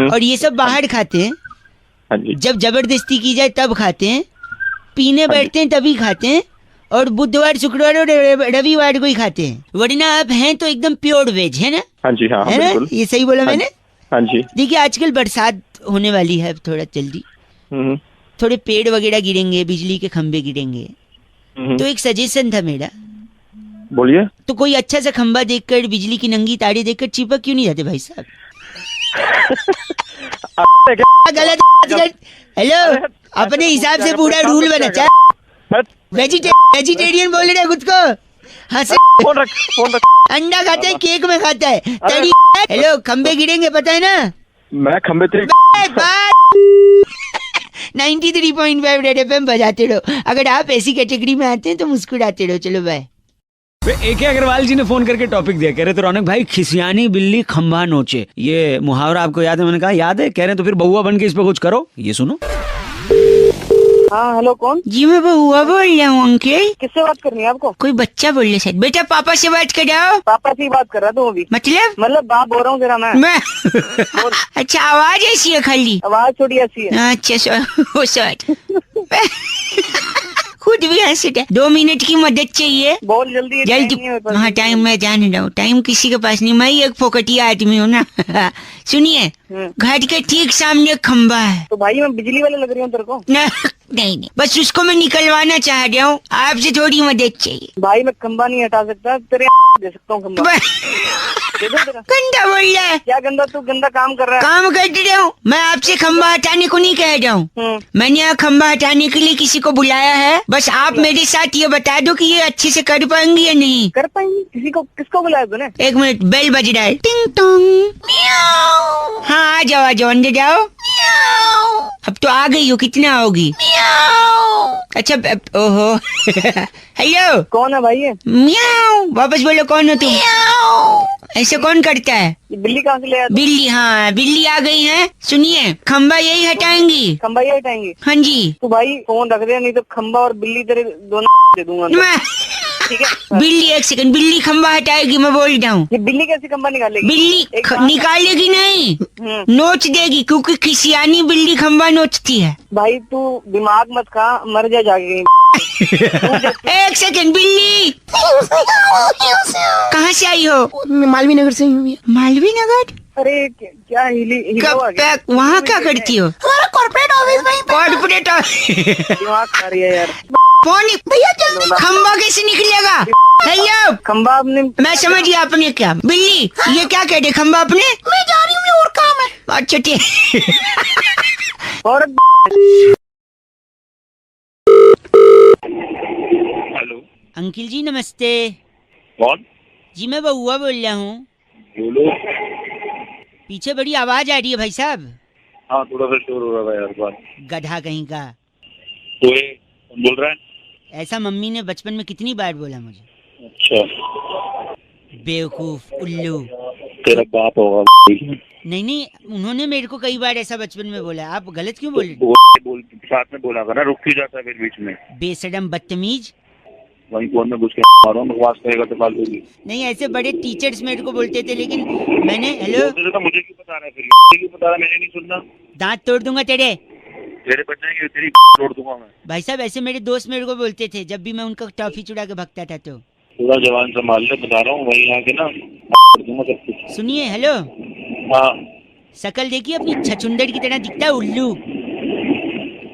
और ये सब बाहर खाते हैं। जब जबरदस्ती की जाए तब खाते हैं, पीने बैठते हैं तभी खाते हैं, और बुधवार, शुक्रवार और रविवार को ही खाते हैं। वरना आप हैं तो एकदम प्योर वेज है ना? हाँ जी, हाँ, है ना? ये सही बोला मैंने? हाँ जी। देखिए, आजकल बरसात होने वाली है, थोड़ा जल्दी थोड़े पेड़ वगैरह गिरेंगे, बिजली के खंभे गिरेंगे, तो एक सजेशन था मेरा। बोलिए। तो कोई अच्छा सा खंभा देखकर, बिजली की नंगी तारे देखकर चिपक क्यों नहीं जाते भाई साहब? गलत। हेलो, अपने हिसाब से पूरा रूल बना। वेजिटेरियन बोल रहे खुद को? फोन रख। अंडा खाता है, केक में खाता है, तड़ी। हेलो, खंबे गिरेंगे पता है ना? मैं खंबे 93.5 रेड एफएम बजाते रहो। अगर आप ऐसी कैटेगरी में आते हैं तो मुस्कुराते रहो। चलो बाय। AK अग्रवाल जी ने फोन करके टॉपिक दिया, कह रहे थे रौनक भाई खिसियानी बिल्ली खंभा नोचे, ये मुहावरा आपको याद है? मैंने कहा याद है। कह रहे तो फिर बउआ बन के इस पे कुछ करो। ये सुनो। हाँ हेलो, कौन? जी मैं बउआ बोल रहा हूँ अंकल। किससे बात करनी है आपको? कोई बच्चा बोल रहे शायद। बेटा पापा से बात कराओ। पापा से ही बात कर रहा तू अभी? मतलब बाप बोल रहा हूँ तेरा मैं। अच्छा आवाज ऐसी है खाली? आवाज थोड़ी ऐसी है। अच्छा सॉरी खुद भी हंस रहा। 2 मिनट की मदद चाहिए? बोल जल्दी। जल्दी। हाँ टाइम मैं जान रहा हूँ, टाइम किसी के पास नहीं, मैं ही एक फोकटिया आदमी हूँ ना। सुनिए, घर के ठीक सामने खंबा है। तो भाई मैं बिजली वाले लग रही हूँ तेरे को? नहीं, बस उसको मैं निकलवाना चाह रहा हूँ, आपसे थोड़ी मदद चाहिए। भाई मैं खंबा नहीं हटा सकता, तेरे दे सकता हूँ खंबा। गंदा बोल रहा है। क्या गंदा? तू गंदा काम कर रहा है। काम कर रहा हूँ मैं, आपसे खंबा हटाने को नहीं कह रहा हूँ। मैंने यहाँ खंबा हटाने के लिए किसी को बुलाया है, बस आप मेरे साथ ये बता दो कि ये अच्छे से कर पाएंगे या नहीं। कर पाएंगे? किसको बुलाया तूने? 1 मिनट, बेल बज रहा है। टिंग टोंग। हाँ आ जाओ अंदर जाओ। अब तो आ गई हो, कितना आओगी? अच्छा ओहो हेलो, कौन है भाई ये? म्याऊ। वापस बोलो, कौन हो तुम? ऐसे कौन करता है? बिल्ली कहाँ से ले आया? बिल्ली? हाँ बिल्ली आ गई है। सुनिए, खंबा यही हटाएंगी। खंबा यही हटाएंगी? हाँ जी। तो भाई फोन रख दे, नहीं तो खंबा और बिल्ली तेरे दोनों दे दूंगा। ठीक है बिल्ली, 1 सेकंड, बिल्ली खंबा हटाएगी, मैं बोल रहा हूँ। ये बिल्ली कैसे खंबा निकालेगी? बिल्ली निकालेगी नहीं, नोच देगी, क्योंकि खिसियानी बिल्ली खंबा नोचती है। भाई तू दिमाग मत खा, मर जा जाके। 1 सेकंड, बिल्ली कहाँ से आई हो? मालवीय नगर से हूँ। मालवीय नगर? अरे क्या वहाँ क्या करती हो? Corporate office. Corporate office. दिमाग खा रही है यार। फोन भैया, खंबा कैसे निकलेगा? हेलो, खंबा अपने? मैं समझ गया आपने क्या। बिल्ली ये क्या कह रहे, खंबा अपने? मैं जा रही हूँ, और काम है। अच्छा ठीक। और हेलो अंकिल जी नमस्ते। कौन? जी मैं बउआ बोल रहा हूँ। बोलो। पीछे बड़ी आवाज आ रही है भाई साहब। हाँ थोड़ा सा शोर हो रहा है यार बात। गधा कहीं का। तो कौन बोल रहा है? ऐसा मम्मी ने बचपन में कितनी बार बोला मुझे। अच्छा। बेवकूफ, उल्लू। तेरा बाप होगा। नहीं, उन्होंने मेरे को कई बार ऐसा बचपन में बोला। आप गलत क्यों बोल रहे? बोल साथ में बोला करना, रुक क्यों जाता है फिर बीच में? बेशरम बदतमीज। वही फोन में घुस के मारो, बकवास करेगा तो फालतू की। नहीं, ऐसे बड़े टीचर्स मेरे को बोलते थे, लेकिन मैंने हेलो तो मुझे क्यों बता रहा है फिर? क्यों बता रहा है? मैंने नहीं सुनना। दांत तोड़ दूंगा तेरे बच्चे की तेरी तोड़ दूंगा मैं। भाई साहब ऐसे मेरे दोस्त मेरे को बोलते थे जब भी मैं उनका टॉफी चुरा के भगता था। तो पूरा जवान संभाल ले, बता रहा हूँ, वही आके ना दूंगा सब कुछ। सुनिए, हेलो। हाँ शकल देखिए अपनी, छछुंदर की तरह दिखता है, उल्लू।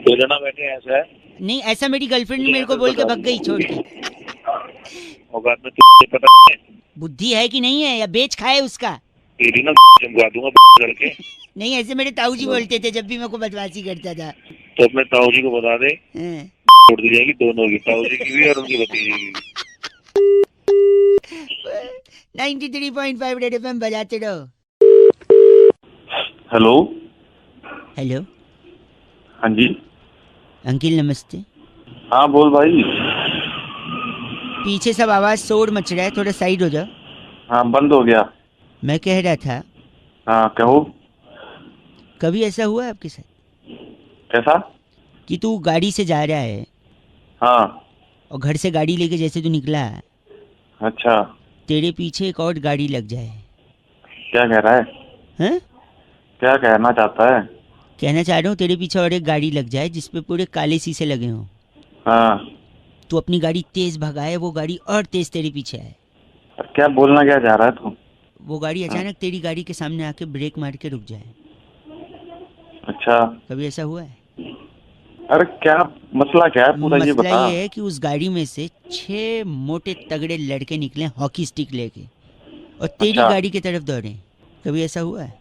तेरे ना बैठे ऐसा है? नहीं, ऐसा मेरी गर्लफ्रेंड ने मेरे को बोल के भग गई छोड़ के। औकात में तुझे पता है? बुद्धि है कि नहीं है, या बेच खाए उसका? तेरी ना जमवा दूंगा लड़के। नहीं, ऐसे मेरे ताऊ जी बोलते थे जब भी मेरे को बदमाशी करता था। तो अपने ताऊ जी को बता दे, छोड़ दी जाएगी दोनों की, ताऊ जी की भी और उनकी भतीजी की भी। 93.5 रेड एफएम बजाते रहो। हेलो। हेलो। हाँ जी अंकिल नमस्ते। हाँ बोल भाई। पीछे सब आवाज शोर मच रहा है, थोड़ा साइड हो जाओ। हाँ बंद हो गया। मैं कह रहा था, हाँ कहो। कभी ऐसा हुआ है आपके साथ? कैसा? कि तू गाड़ी से जा रहा है, हाँ, और घर से गाड़ी लेके जैसे तू निकला, अच्छा, तेरे पीछे एक और गाड़ी लग जाए। क्या कह रहा है? हैं? क्या कहना चाहता है? कहना चाह रहा हूँ तेरे पीछे और एक गाड़ी लग जाए जिसपे पूरे काले शीशे लगे हों। हाँ। तू अपनी गाड़ी तेज भगाए, वो गाड़ी और तेज तेरे पीछे आए। क्या बोलना क्या चाह रहा है तू? वो गाड़ी अचानक तेरी गाड़ी के सामने आके ब्रेक मार के रुक जाए। अच्छा, कभी ऐसा हुआ है? अरे क्या मसला क्या है पूरा ये बता। मसला ये है कि उस गाड़ी में से 6 मोटे तगड़े लड़के निकले हॉकी स्टिक लेके, और तेरी गाड़ी की तरफ दौड़े। कभी ऐसा हुआ है?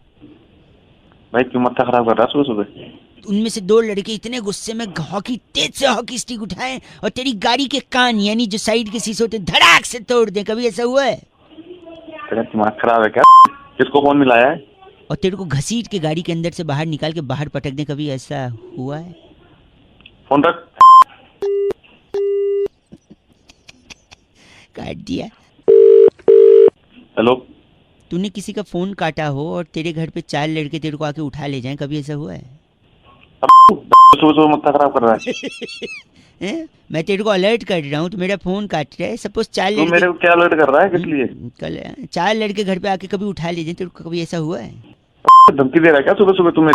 भाई क्यों माथा खराब कर रहा है सुबह सुबह? उनमें से 2 लड़के इतने गुस्से में तेज से हॉकी स्टिक उठाए और तेरी गाड़ी के कान, यानी जो साइड के शीशे होते, धड़ाक से तोड़ दे। कभी ऐसा हुआ है? तेरा दिमाग खराब है क्या? किसको फोन मिलाया है? और तेरे को घसीट के गाड़ी के अंदर से बाहर निकाल के बाहर पटक दे। कभी ऐसा हुआ है? फोन रख। काट दिया। हेलो, तूने किसी का फोन काटा हो और तेरे घर पे 4 लड़के तेरे को आके उठा ले जाएं, कभी ऐसा हुआ है? सुबह मत्था खराब कर रहा है। हैं? मैं तेरे को अलर्ट कर रहा हूँ, तो मेरा फोन काट रहा है। सपोज 4 तू लड़के मेरे को क्या अलर्ट कर रहा है, किस लिए? कल 4 लड़के घर पे आके कभी उठा ले जाएं, तेरे को कभी ऐसा हुआ है? धमकी दे रहा है क्या सुबह सुबह तुम्हें?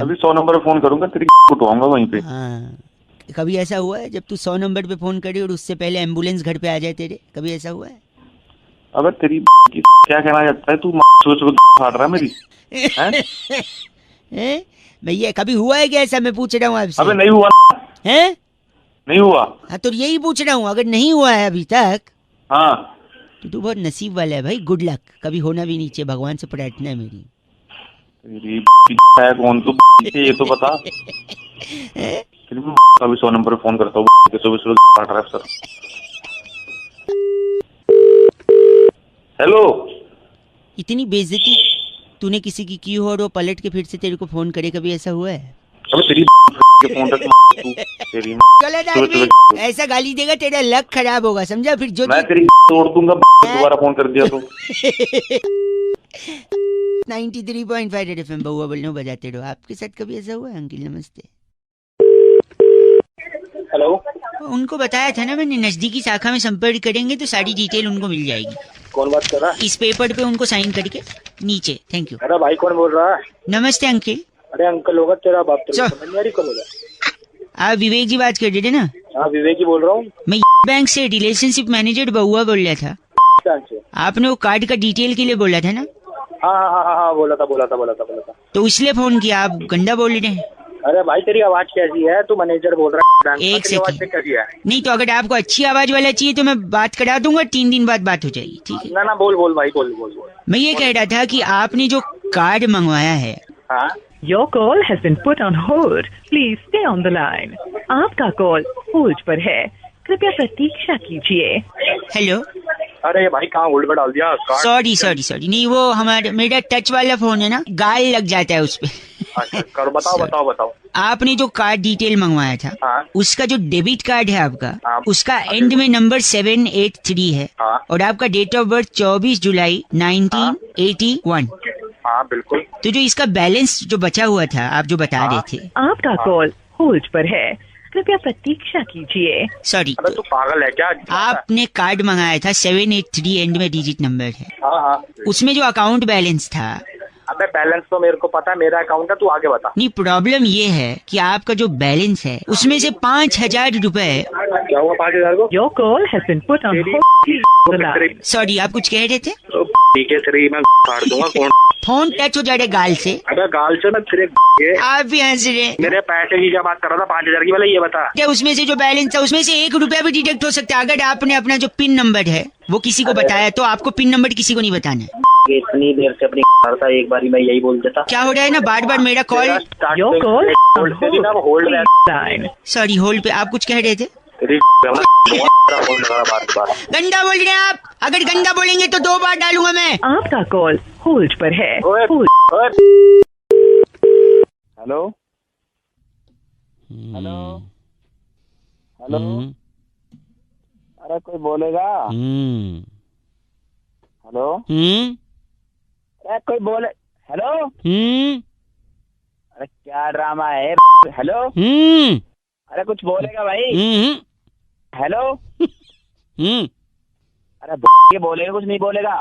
अभी 100 नंबर पे फोन करूंगा, तेरी उठवाऊंगा वहीं पे। हाँ, कभी ऐसा हुआ है जब तू 100 नंबर पे फोन करे और उससे पहले एम्बुलेंस घर पे आ जाए तेरे? कभी ऐसा हुआ है? अबे तेरी की क्या कहना चाहता है तू? सुबह सुबह फाड़ रहा है मेरी। हैं? भैया कभी हुआ है क्या ऐसा, मैं पूछ रहा हूँ आपसे? अबे नहीं हुआ हैं? नहीं हुआ। हाँ तो यही पूछ रहा हूँ, अगर नहीं हुआ है अभी तक हाँ तो तू बहुत नसीब वाला है भाई, गुड लक। कभी होना भी नहीं चाहिए, भगवान से प्रार्थना है मेरी। तेरी है कौन तू? ये तो बता। अभी 100 नंबर पे फोन करता हूँ, सुबह सुबह फाड़ रहा है सर। हेलो, इतनी बेइज्जती तूने किसी की हो और वो पलट के फिर से तेरे को फोन करे, कभी ऐसा हुआ है? अबे तेरी के फोन तक तेरी गलत आदमी ऐसा गाली देगा तेरा लक खराब होगा, समझा? फिर जो मैं तेरी तोड़ दूंगा दोबारा फोन कर दिया तो। 93.5 रेड एफएम बहुआ बोलने बजाते रहो। आपके साथ कभी ऐसा हुआ है अंकिल? नमस्ते। हेलो, उनको बताया था ना मैंने, नजदीकी शाखा में संपर्क करेंगे तो सारी डिटेल उनको मिल जाएगी। कौन बात कर रहा है? इस पेपर पे उनको साइन करके नीचे। Thank you. अरे भाई कौन बोल रहा है? नमस्ते अंकिल। अरे अंकल होगा तेरा बाप, चल। समझ नहीं कौन होगा? आप विवेक जी बात कर रहे थे ना? हाँ विवेक ही बोल रहा हूँ। मैं बैंक से रिलेशनशिप मैनेजर बहुआ बोल रहा था। आपने वो कार्ड का डिटेल के लिए बोला था ना? हाँ बोला था। तो इसलिए फोन किया। आप गंदा बोल रहे हैं। अरे भाई तेरी आवाज कैसी है? तू मैनेजर बोल रहा है? एक सेकंड। कैसी है? नहीं तो अगर आपको अच्छी आवाज वाला चाहिए तो मैं बात करा दूंगा, 3 दिन बाद बात हो जाएगी, ठीक है? ना बोल भाई बोल। मैं ये कह रहा था कि आपने जो कार्ड मंगवाया है। हाँ? Your call has been put on hold. Please stay on the line. आपका कॉल होल्ड पर है, कृपया प्रतीक्षा कीजिए। हेलो। अरे भाई कहाँ होल्ड पर डाल दिया? सॉरी नहीं, वो मेरा टच वाला फोन है ना, गाल लग जाता है उस पे। अच्छा करो, बताओ। आपने जो कार्ड डिटेल मंगवाया था, हाँ? उसका जो डेबिट कार्ड है आपका, हाँ? उसका एंड में नंबर 783 है। हाँ? और आपका डेट ऑफ बर्थ 24 जुलाई 1981। हाँ बिल्कुल। तो जो इसका बैलेंस जो बचा हुआ था, आप जो बता रहे थे। आपका कॉल होल्ड पर है, कृपया प्रतीक्षा कीजिए। सॉरी, अबे तू पागल है क्या? आपने कार्ड मंगाया था 783 एंड में डिजिट नंबर है। हाँ। उसमें जो अकाउंट बैलेंस था। अबे बैलेंस तो मेरे को पता है, मेरा अकाउंट है, तू आगे बता। नहीं, प्रॉब्लम ये है कि आपका जो बैलेंस है उसमें से 5,000 रुपए। क्या हुआ 5,000 को? Your call has been put on hold. Please hold the line. Sorry, आप कुछ कह रहे थे? ठीक है तेरी मैं फाड़ दूंगा। कौन? फोन टच हो जाए गाल से। अबे गाल से मैं तेरे आप भी हंस रहे हैं। मेरे पैसे की क्या बात कर रहा था? 5,000 की वाला ये बता। क्या उसमें से जो बैलेंस था उसमें से 1 रुपया भी डिडक्ट हो सकता है? अगर आपने अपना जो पिन नंबर है वो किसी को बताया तो आपको पिन नंबर किसी को नहीं बताना है। इतनी देर से अपनी था, एक बारी मैं यही बोल देता। क्या हो रहा है ना, बार मेरा call. Your call is on hold. Hold Line. Sorry, hold पे। आप कुछ कह रहे थे? गंदा बोल रहे हैं आप। अगर गंदा बोलेंगे तो 2 बार डालूंगा मैं। आपका कॉल होल्ड पर है। हेलो। अरे कोई बोलेगा? हेलो। अरे कोई बोले? हेलो। अरे क्या ड्रामा है? हेलो। अरे कुछ बोलेगा भाई? हेलो। अरे ये बोलेगा, कुछ नहीं बोलेगा?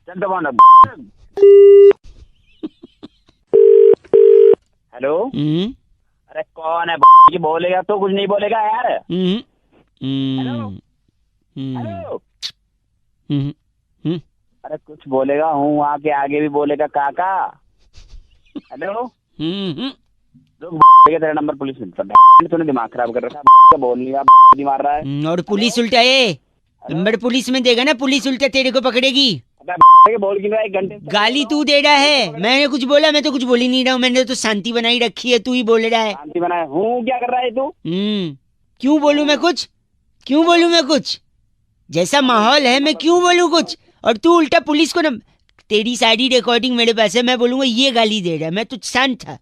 चल तो कौन? हेलो। अरे कौन है ये बोलेगा तो कुछ नहीं बोलेगा यार? हेलो। हेलो। अरे कुछ बोलेगा? हूँ वहाँ के आगे भी बोलेगा काका। हेलो। तेरा नंबर पुलिस में। तूने दिमाग खराब कर रखा है, बोल लिया मार रहा है। और पुलिस उल्टा है। नंबर पुलिस में देगा ना, पुलिस उल्टा तेरे को पकड़ेगी। बोल की 1 घंटे गाली तू दे रहा है। मैंने कुछ बोला? मैं तो कुछ बोल ही नहीं रहा हूँ। मैंने तो शांति बनाई रखी है, तू ही बोल रहा है। शांति बनाए हूँ? क्या कर रहा है तू? क्यों बोलूं मैं कुछ? क्यों बोलूं मैं कुछ? जैसा माहौल है मैं क्यों बोलूं कुछ? और तू उल्टा पुलिस को न... तेरी सारी रिकॉर्डिंग मेरे पास है, मैं बोलूंगा ये गाली दे रहा है। मैं तो शांत था।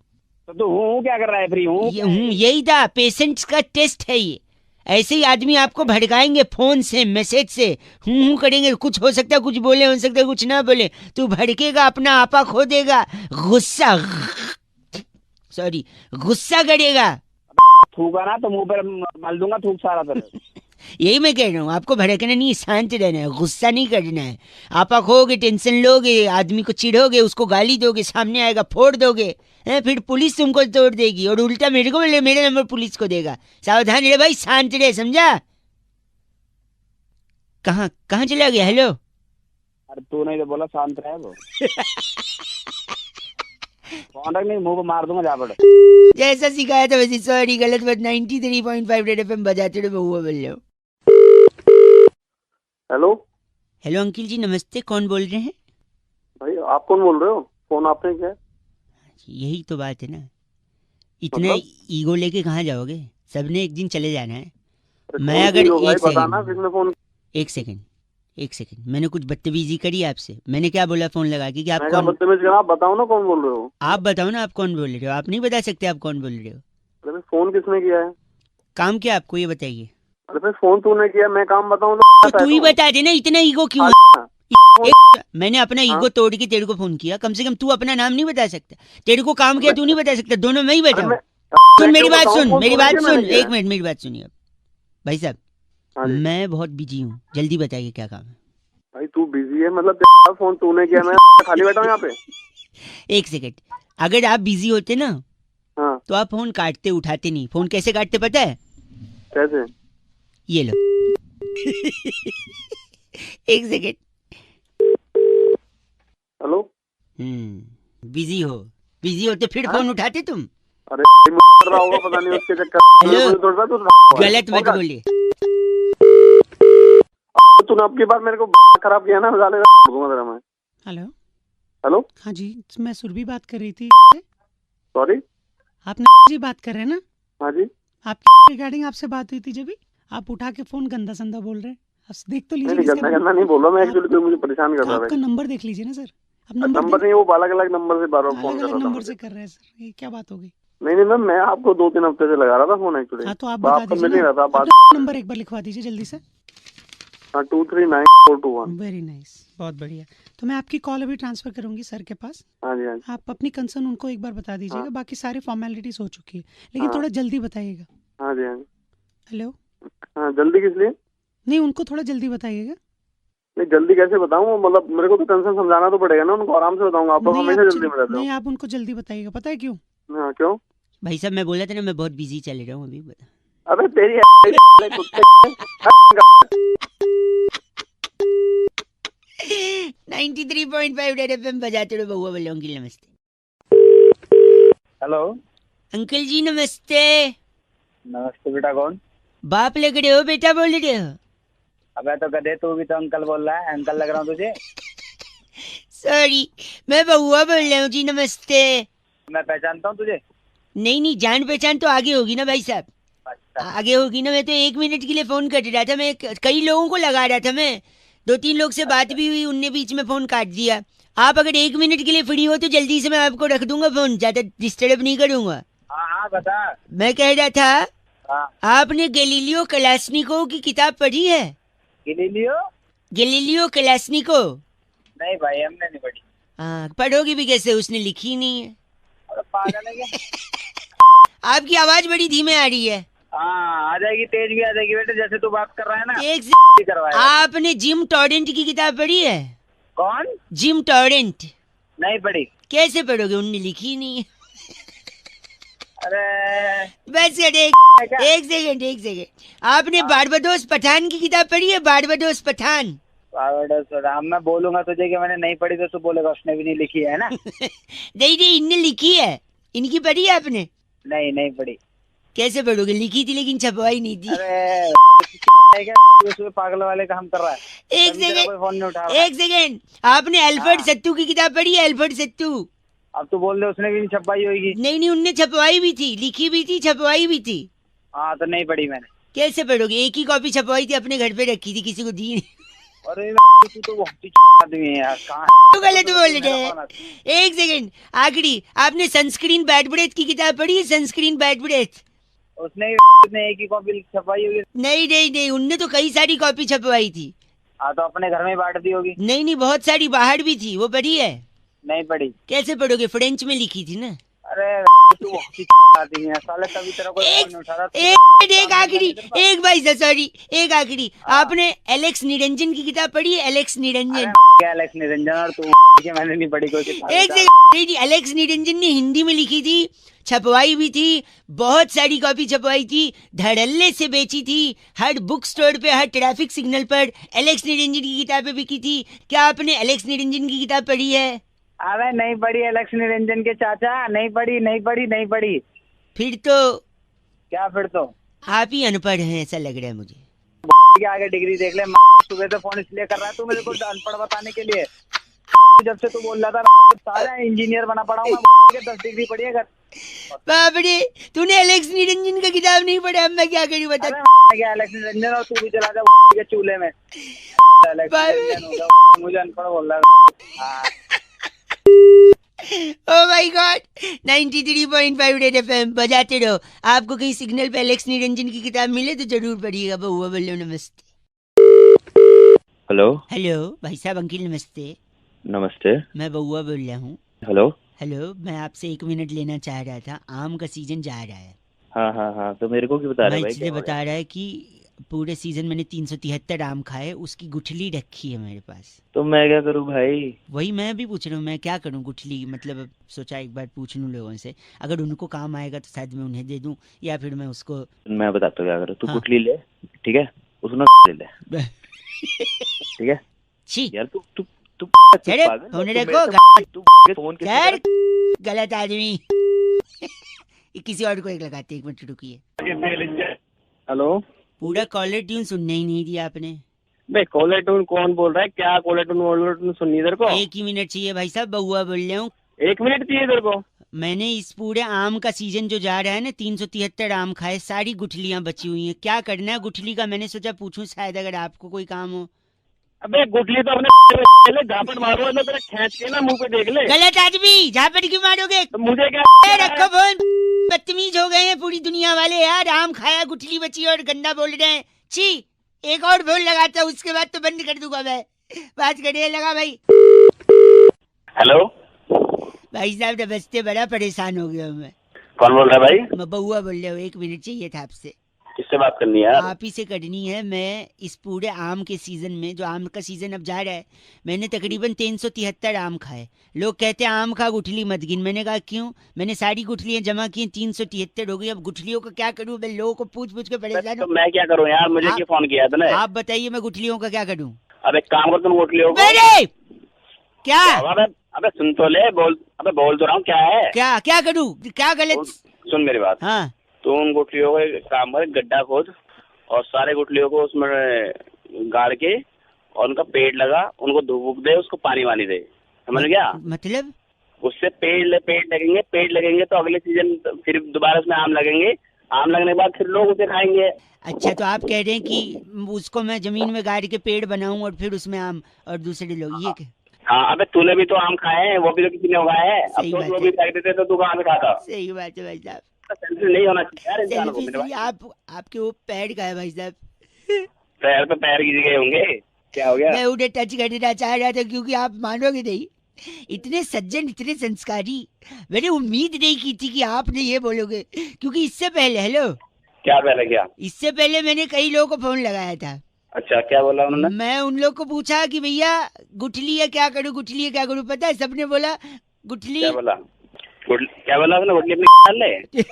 तो तू हूँ क्या कर रहा है? फ्री हूँ? यही था, पेशेंट्स का टेस्ट है ये। ऐसे ही आदमी आपको भड़काएंगे फोन से, मैसेज से, हूं करेंगे, कुछ हो सकता है, कुछ बोले, हो सकता है कुछ ना बोले, तू भड़केगा, अपना आपा खो देगा, गुस्सा करेगा। थूका ना तो मुंह पर मल दूंगा थूक सारा तेरे। यही मैं कह रहा हूँ, आपको भड़कना नहीं, शांत रहना है, गुस्सा नहीं करना है। आपा खोगे, टेंशन लोगे, आदमी को चिढ़ोगे, उसको गाली दोगे, सामने आएगा फोड़ दोगे, हैं, फिर पुलिस तुमको तोड़ देगी और उल्टा मेरे को बोले, मेरे नंबर पुलिस को देगा। सावधान रहे भाई, शांत रहे, समझा? कहाँ कहाँ चला गया? हेलो, अरे तू नहीं तो बोला शांत रहे वो। फोन रख, नहीं मुंह पे मार दूंगा जा पड़े। जैसा सिखाया था वैसे, सॉरी गलत बात। 93.5 रेड एफएम बजाते रहे, बहुआ बोल रहे हो। हेलो हेलो अंकिल जी नमस्ते, कौन बोल रहे हैं? भाई आप कौन बोल रहे हो? फोन आपने किया है? यही तो बात है ना, इतना ईगो लेके कहाँ जाओगे? सबने एक दिन चले जाना है। मैं अगर एक सेकंड मैंने कुछ बदतमीजी करी आपसे? मैंने क्या बोला फोन लगा के कि आप कौन? बदतमीज करा, आप बताओ ना कौन बोल रहे हो? आप बताओ ना, आप कौन बोल रहे हो? आप नहीं बता सकते आप कौन बोल रहे हो? अरे फोन किसने किया है? काम क्या आपको ये बताइए? अरे फिर फोन तूने किया, मैं काम बताऊं तो तू ही बता दे ना, इतना ईगो क्यों? मैंने अपना ईगो तोड़ के तेरे को फोन किया, कम से कम तू अपना नाम नहीं बता सकता? तेरे को काम किया तू नहीं बता सकता? दोनों मैं ही बताऊं? सुन मेरी बात सुन, एक मिनट मेरी बात सुनिए। भाई साहब मैं बहुत बिजी हूँ, जल्दी बताइए क्या काम है? भाई तू बिजी है मतलब? फोन तूने किया, मैं खाली बैठा हूँ यहाँ पे। एक सेकंड, अगर आप बिजी होते ना तो आप फोन काटते, उठाते नहीं। फोन कैसे काटते पता है? कैसे? ये लो। एक सेकंड। हेलो। बिजी होते फिर फोन उठाते तुम? अरे मर रहा होगा पता नहीं उसके चक्कर। हेलो, गलत मत बोलिए। तूने आपकी बार मेरे को खराब किया ना, मैं। Hello hello. हाँ जी, मैं सुरभि बात कर रही थी। सॉरी, आप जी बात कर रहे हैं ना? हाँ जी। आपकी रिगार्डिंग आपसे बात हुई थी जब भी, आप उठा के फोन गंदा संदा बोल रहे हैं। आप देख तो लीजिए। गंदा नहीं बोल रहा मैं, एक्चुअली तो मुझे परेशान कर रहा है। आपका नंबर देख लीजिए ना सर। अब नंबर नहीं, वो अलग अलग नंबर से बार-बार फोन कर रहा था। नंबर से कर रहे हैं सर, ये क्या बात हो गई? नहीं मैम, मैं आपको 2-3 हफ्ते से लगा रहा था फोन एक्चुअली। हाँ तो आप बता दीजिए, मिल नहीं रहा था। बात नंबर एक बार लिखवा दीजिए जल्दी से। 239421। वेरी नाइस, बहुत बढ़िया। तो मैं आपकी कॉल अभी ट्रांसफर करूंगी सर के पास। हाँ जी, हाँ जी। आप अपनी कंसर्न उनको एक बार बता दीजिएगा। बाकी सारे फॉर्मेलिटीज हो चुकी है, लेकिन थोड़ा जल्दी बताइएगा। हाँ जी, हाँ जी। हेलो। हाँ, जल्दी किस लिए? नहीं, उनको थोड़ा जल्दी बताइएगा। नहीं जल्दी कैसे बताऊं, मतलब मेरे को तो टेंशन समझाना तो पड़ेगा ना उनको। आराम से बताऊंगा, आप हमेशा जल्दी में रहते हो। नहीं, आप उनको जल्दी बताइएगा, पता है क्यों? हाँ क्यों? भाई साहब मैं बोला था ना, मैं बहुत बिजी चल रहा हूँ अभी। बता। अबे तेरी 93.5 रेड एफएम बजाते रहो, बहुआ बोले। अंकिल नमस्ते। हेलो अंकल जी नमस्ते। नमस्ते बेटा, कौन? बाप लग रहे हो बेटा, बोल रहे हो? अबे तो गधे, तू भी तो अंकल बोल रहा है। अंकल लग रहा हूँ तुझे? सॉरी, मैं बहुआ बोल रहा हूँ जी, नमस्ते। मैं पहचानता हूँ तुझे? नहीं, जान पहचान तो आगे होगी ना भाई साहब। अच्छा। आगे होगी ना। मैं तो 1 मिनट के लिए फोन कर रहा था, मैं कई लोगों को लगा रहा था। मैं 2-3 लोग से बात भी हुई, उनने बीच में फोन काट दिया। आप अगर 1 मिनट के लिए फ्री हो तो जल्दी से मैं आपको रख दूंगा फोन, ज्यादा डिस्टर्ब नहीं करूंगा। हाँ बता। मैं कह रहा था, आपने गैलीलियो कलाश्निकोव की किताब पढ़ी है? Galileo Kalashnikov? नहीं भाई, हमने नहीं पढ़ी। हाँ, पढ़ोगी भी कैसे, उसने लिखी नहीं है। पागल है क्या? आपकी आवाज बड़ी धीमे आ रही है। हाँ आ जाएगी, तेज भी आ जाएगी बेटे, जैसे तू बात कर रहा है ना। एक आपने जिम टॉरेंट की किताब पढ़ी है? कौन? Gym torrent? नहीं पढ़ी। कैसे पढ़ोगे, उनने लिखी नहीं है। अरे बस एक सेकंड, आपने बारबाडोस पठान की किताब पढ़ी है? बारबाडोस पठान। मैं बोलूंगा तुझे कि मैंने नहीं पढ़ी तो तू बोलेगा उसने भी नहीं लिखी है ना। नहीं, इनने लिखी है। इनकी पढ़ी है आपने? नहीं पढ़ी। कैसे पढ़ोगे, लिखी थी लेकिन छपवाई नहीं थी। अरे पागल वाले काम कर रहा है। एक सेकंड, आपने अल्फ्रेड सत्तू की किताब पढ़ी है? अल्फ्रेड सत्तू। अब तू बोल दे उसने भी नहीं छपवाई होगी। नहीं, उनने छपवाई भी थी, लिखी भी थी, छपवाई भी थी। हाँ तो नहीं पढ़ी मैंने। कैसे पढ़ोगे, एक ही कॉपी छपवाई थी, अपने घर पे रखी थी, किसी को दी नहीं। अरे तू तो आदमी है यार, कहाँ गलत बोल रहे हैं। एक सेकंड, आखिरी, आपने सनस्क्रीन बैड ब्रेथ की किताब पढ़ी है? Sunscreen bad breath. उसने एक ही कॉपी छपवाई होगी। नहीं, उनने तो कई सारी कॉपी छपवाई थी। हाँ तो अपने घर में बांट दी होगी। नहीं, बहुत सारी बाहर भी थी, वो पढ़ी है? नहीं पढ़ी। कैसे पढ़ोगे, फ्रेंच में लिखी थी ना। अरे तू आती है साले, तभी तेरा कोई फोन नहीं उठा रहा। एक आखिरी, एक भाई सॉरी, एक आखिरी, आपने एलेक्स निरंजन की किताब पढ़ी है? एलेक्स निरंजन, क्या एलेक्स निरंजन और तू मैंने नहीं पढ़ी कोई किताब। एक सेकंड, एलेक्स निरंजन ने हिंदी में लिखी थी, छपवाई भी थी, बहुत सारी कॉपी छपवाई थी, धड़ल्ले से बेची थी, हर बुक स्टोर पे, हर ट्रैफिक सिग्नल पर एलेक्स निरंजन की किताबें बिकी थी। क्या आपने एलेक्स निरंजन की किताब पढ़ी है? अरे नहीं पढ़ी एलेक्स निरंजन के चाचा, नहीं पढ़ी। फिर तो क्या फिर तो आप ही अनपढ़ हैं ऐसा लग रहा है मुझे। के आगे डिग्री देख ले, सुबह से फोन इसलिए कर रहा है तू मेरे को अनपढ़ बताने के लिए। जब से तू बोल रहा था सारा इंजीनियर बना पड़ा हूँ, 10 डिग्री पढ़ी है घर। बाप रे, तूने एलेक्स निरंजन का किताब नहीं पढ़ा, अब मैं क्या करूँ बता। क्या एलेक्स निरंजन, और तू भी चला जा के चूल्हे में। मुझे अनपढ़ बोल रहा है। Oh my God, 93.5 Red FM बजाते रहो। आपको कहीं सिग्नल पे एलेक्स निरंजन की किताब मिले तो जरूर पढ़िएगा। बउआ बोलो नमस्ते। हेलो भाई साहब, अंकिल नमस्ते। नमस्ते, मैं बउआ बोल रहा हूँ। हेलो, मैं आपसे 1 मिनट लेना चाह रहा था। आम का सीजन जा रहा है। हाँ, तो मेरे को क्यों बता रहे भाई? इसलिए बता रहा है कि पूरे सीजन मैंने 373 आम खाए, उसकी गुठली रखी है मेरे पास। तो मैं क्या करूँ भाई? वही मैं भी पूछ रहा हूँ, मैं क्या करूँ गुठली, मतलब सोचा एक बार पूछ लूँ लोगों से, अगर उनको काम आएगा तो शायद मैं उन्हें दे दूँ, या फिर मैं उसको। मैं बताता हूँ क्या करो। तू गुठली ले, ठीक है, उसमें ले ले, ठीक है? छी यार तू गलत आदमी। किसी और को एक लगाते, 1 मिनट रुकिए। हेलो, पूरा कॉलर ट्यून सुनने ही नहीं दिया आपने। भाई कॉलर ट्यून कौन बोल रहा है? क्या कॉलर ट्यून सुननी इधर को? 1 ही मिनट चाहिए भाई साहब, बउआ बोल रहा हूँ। 1 मिनट चाहिए इधर को? मैंने इस पूरे आम का सीजन जो जा रहा है ना, 373 आम खाए, सारी गुठलियाँ बची हुई हैं। क्या करना है गुठली का, मैंने सोचा पूछूं, शायद अगर आपको कोई काम हो। अबे गुठली तो अपने झापड़ मारो ना, तेरा खींच के ना मुंह पे देख ले। गलत आदमी, झापड़ क्यों मारोगे? तो मुझे क्या? रखो फोन, बदतमीज हो गए हैं पूरी दुनिया वाले यार। आम खाया, गुठली बची और गंदा बोल रहे हैं। छी, एक और फोन लगाता हूँ, उसके बाद तो बंद कर दूंगा मैं। बात करिए, लगा भाई। हेलो भाई साहब नमस्ते, बड़ा परेशान हो गया हूँ मैं। कौन बोल रहा है भाई? मैं बउआ बोल रहा हूँ। 1 मिनट चाहिए था आपसे। किससे बात करनी है? आप ही से करनी है। मैं इस पूरे आम के सीजन में, जो आम का सीजन अब जा रहा है, मैंने तकरीबन 373 आम खाए। लोग कहते हैं आम खा गुठली मत गिन। मैंने कहा क्यों? मैंने सारी गुठलियां जमा की, 373 हो गई। अब गुठलियों का क्या करूं? मैं लोगों को पूछ के परेशान हूं। तो मैं क्या करूं यार, मुझे क्यों फोन किया तूने? आप बताइए, मैं गुठलियों का क्या करूं? अब एक काम कर, तुम गुठलियों को क्या? अबे सुन तो ले, बोल तो रहा हूँ। क्या है? क्या करूं? क्या गलत? सुन मेरी बात। हाँ, तो उन गुठलियों को एक काम कर, गड्ढा खोद और सारे गुठलियों को उसमें गाड़ के और उनका पेड़ लगा, उनको धूप दे, उसको पानी वानी दे। समझ गया? मतलब उससे पेड़ लगेंगे तो अगले सीजन फिर दोबारा उसमें आम लगेंगे। आम लगने के बाद फिर लोग उसे खाएंगे। अच्छा, तो आप कह रहे हैं कि उसको मैं जमीन में गाड़ के पेड़ बनाऊं और फिर उसमें आम और दूसरे लोग ये? हाँ, अबे तूने भी तो आम खाए हैं, वो भी तो किसी ने उगाए हैं। अब तो वो भी फेंक देते तो तू कहाँ से खाता? सही बात है भाई साहब। नहीं होना चाहिए यार इंसान को। मेरे भाई आपके वो पैर का है भाई साहब। पैर पे पैर गिर गए होंगे। क्या हो गया? मैं उन्हें टच करना चाह रहा था, क्योंकि आप मानोगे नहीं, इतने सज्जन, इतने संस्कारी, मैंने उम्मीद नहीं की थी कि आपने ये बोलोगे। क्योंकि इससे पहले, हेलो, क्या पहले क्या? इससे पहले मैंने कई लोगों को फोन लगाया था। अच्छा, क्या बोला उन्होंने? मैं उन लोग को पूछा कि भैया गुठली है क्या करूँ, गुठली है क्या करूँ? पता है सबने बोला गुठली। क्या बोला उसने? गुठली अपनी ले।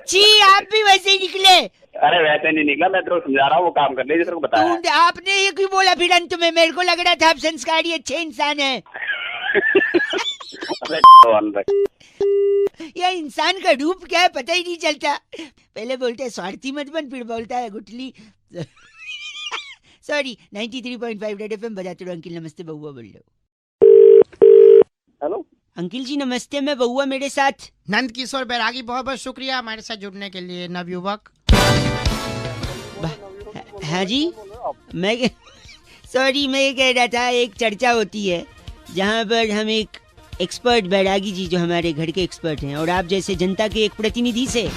जी, आप भी वैसे ही निकले। अरे वैसे नहीं निकला, मैं तेरे को समझा रहा हूँ, वो काम कर ले जिसको बताया। आपने ये क्यों बोला फिर अंत में? मेरे को लग रहा था आप संस्कारी अच्छे इंसान हैं। यह इंसान का रूप क्या है पता ही नहीं चलता। पहले बोलते हैं स्वार्थी मत बन, फिर बोलता है गुठली। सॉरी, 93.5 रेड एफएम बजाते रहो। अंकिल नमस्ते, बउआ बोल रहे हो। हेलो अंकिल जी नमस्ते, मैं बउआ, मेरे साथ नंद किशोर बैरागी। बहुत बहुत शुक्रिया हमारे साथ जुड़ने के लिए, नवयुवक। हाँ जी, मैं ये कह रहा था, एक चर्चा होती है जहाँ पर हम एक एक्सपर्ट बैरागी जी जो हमारे घर के एक्सपर्ट हैं और आप जैसे जनता के एक प्रतिनिधि से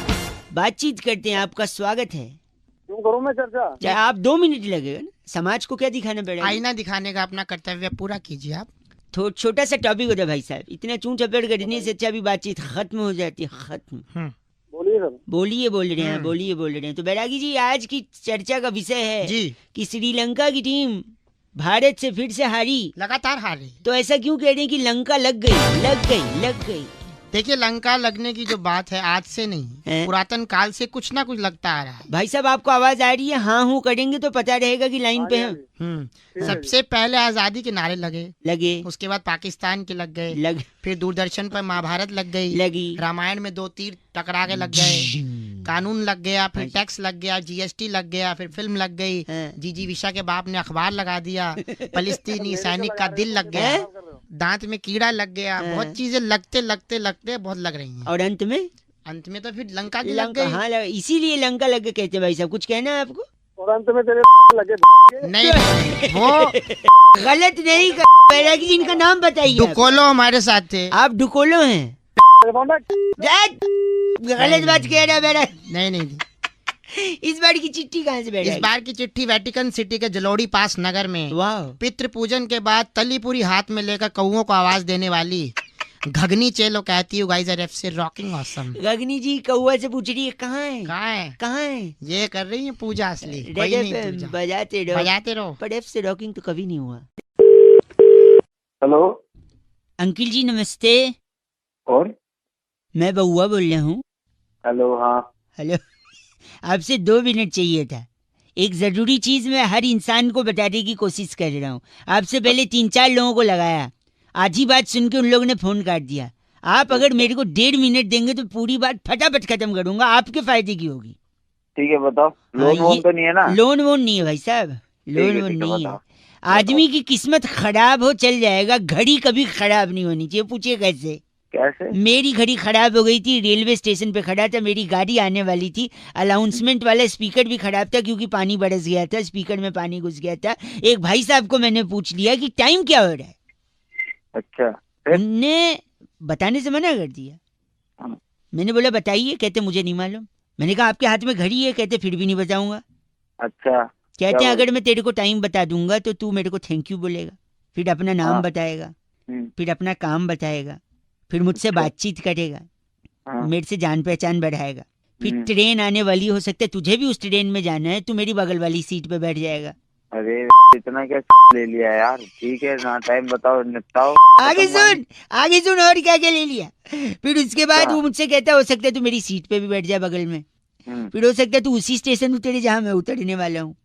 बातचीत करते हैं, आपका स्वागत है। क्यों करूं मैं चर्चा? चाहे आप 2 मिनट लगेगा ना, समाज को क्या दिखाना पड़ेगा? आईना दिखाने का अपना कर्तव्य पूरा कीजिए आप। छोटा सा टॉपिक होता है भाई साहब, इतना चूं चपेट करने से अच्छा भी बातचीत खत्म हो जाती है, खत्म। बोलिए सर। बोलिए बोल रहे हैं, बोलिए बोल रहे हैं। तो बैरागी जी आज की चर्चा का विषय है जी कि श्रीलंका की टीम भारत से फिर से हारी, लगातार हारी। तो ऐसा क्यों कह रहे हैं कि लंका लग गई, लग गई, लग गई? देखिए, लंका लगने की जो बात है आज से नहीं, पुरातन काल से कुछ ना कुछ लगता आ रहा है। भाई साहब आपको आवाज आ रही है? हाँ हूँ करेंगे तो पता रहेगा कि लाइन पे हैं। सबसे पहले आजादी के नारे लगे, उसके बाद पाकिस्तान के लग गए, फिर दूरदर्शन पर महाभारत लगी, रामायण में 2 तीर टकरा के लग गए, कानून लग गया, फिर टैक्स लग गया, जीएसटी लग गया, फिर फिल्म लग गई, जीजी विशा के बाप ने अखबार लगा दिया, फलस्तीनी सैनिक का दिल लग गया, दांत में कीड़ा लग गया, बहुत चीजें लगते लगते लगते बहुत लग रही हैं। और अंत में तो फिर लंका की लग गई। हाँ, इसीलिए लंका लग गए कहते। भाई साहब कुछ कहना है आपको? और अंत में तेरे लगे नहीं वो गलत नहीं। बैरागी जी इनका नाम बताइए। डुकोलो हमारे साथ थे। आप डुकोलो हैं? गलत बात कह रहा है मेरा। नहीं इस बार की चिट्ठी कहाँ से बैठी? इस बार की चिट्ठी वेटिकन सिटी के जलोड़ी पास नगर में। वाह। पितृ पूजन के बाद तली पूरी हाथ में लेकर कौओं को आवाज देने वाली घगनी चेलो कहती हूँ guys are FC rocking awesome. घगनी जी कौआ से पूछ रही है कहाँ है? ये कर रही है पूजा असली। बजाते रहो। पर एफ से रॉकिंग तो कभी नहीं हुआ। हेलो अंकिल जी नमस्ते। कौन? मैं बउआ बोल रहा हूँ। हेलो। हाँ हेलो। आपसे 2 मिनट चाहिए था। एक जरूरी चीज मैं हर इंसान को बताने की कोशिश कर रहा हूँ। आपसे पहले 3-4 लोगों को लगाया, आधी बात सुन के उन लोगों ने फोन काट दिया। आप अगर मेरे को 1.5 मिनट देंगे तो पूरी बात फटाफट खत्म करूंगा, आपके फायदे की होगी। ठीक है बताओ। लोन वोन तो नहीं है ना? लोन वोन नहीं है भाई साहब, लोन वोन नहीं है। आदमी की किस्मत खराब हो चल जाएगा, घड़ी कभी खराब नहीं होनी चाहिए। पूछिए कैसे? मेरी घड़ी खराब हो गई थी, रेलवे स्टेशन पे खड़ा था, मेरी गाड़ी आने वाली थी, अनाउंसमेंट वाला स्पीकर भी खराब था क्योंकि पानी बरस गया था, स्पीकर में पानी घुस गया था। एक भाई साहब को मैंने पूछ लिया कि टाइम क्या हो रहा है। अच्छा। उनने बताने से मना कर दिया। मैंने बोला बताइए, कहते मुझे नहीं मालूम। मैंने कहा आपके हाथ में घड़ी है, कहते फिर भी नहीं बताऊंगा। अच्छा। कहते हैं अगर मैं तेरे को टाइम बता दूंगा तो तू मेरे को थैंक यू बोलेगा, फिर अपना नाम बताएगा, फिर अपना काम बताएगा, फिर मुझसे बातचीत करेगा, मेरे से जान पहचान बढ़ाएगा, फिर ट्रेन आने वाली, हो सकता है तुझे भी उस ट्रेन में जाना है, तू मेरी बगल वाली सीट पे बैठ जाएगा। अरे इतना क्या ले लिया यार? ठीक है ना, टाइम बताओ, निपटाओ। आगे सुन और क्या क्या ले लिया। फिर उसके बाद वो मुझसे कहता हो सकता है तू मेरी सीट पे भी बैठ जाए बगल में, फिर हो सकता है तू उसी स्टेशन उतरे जहाँ मैं उतरने वाला हूँ।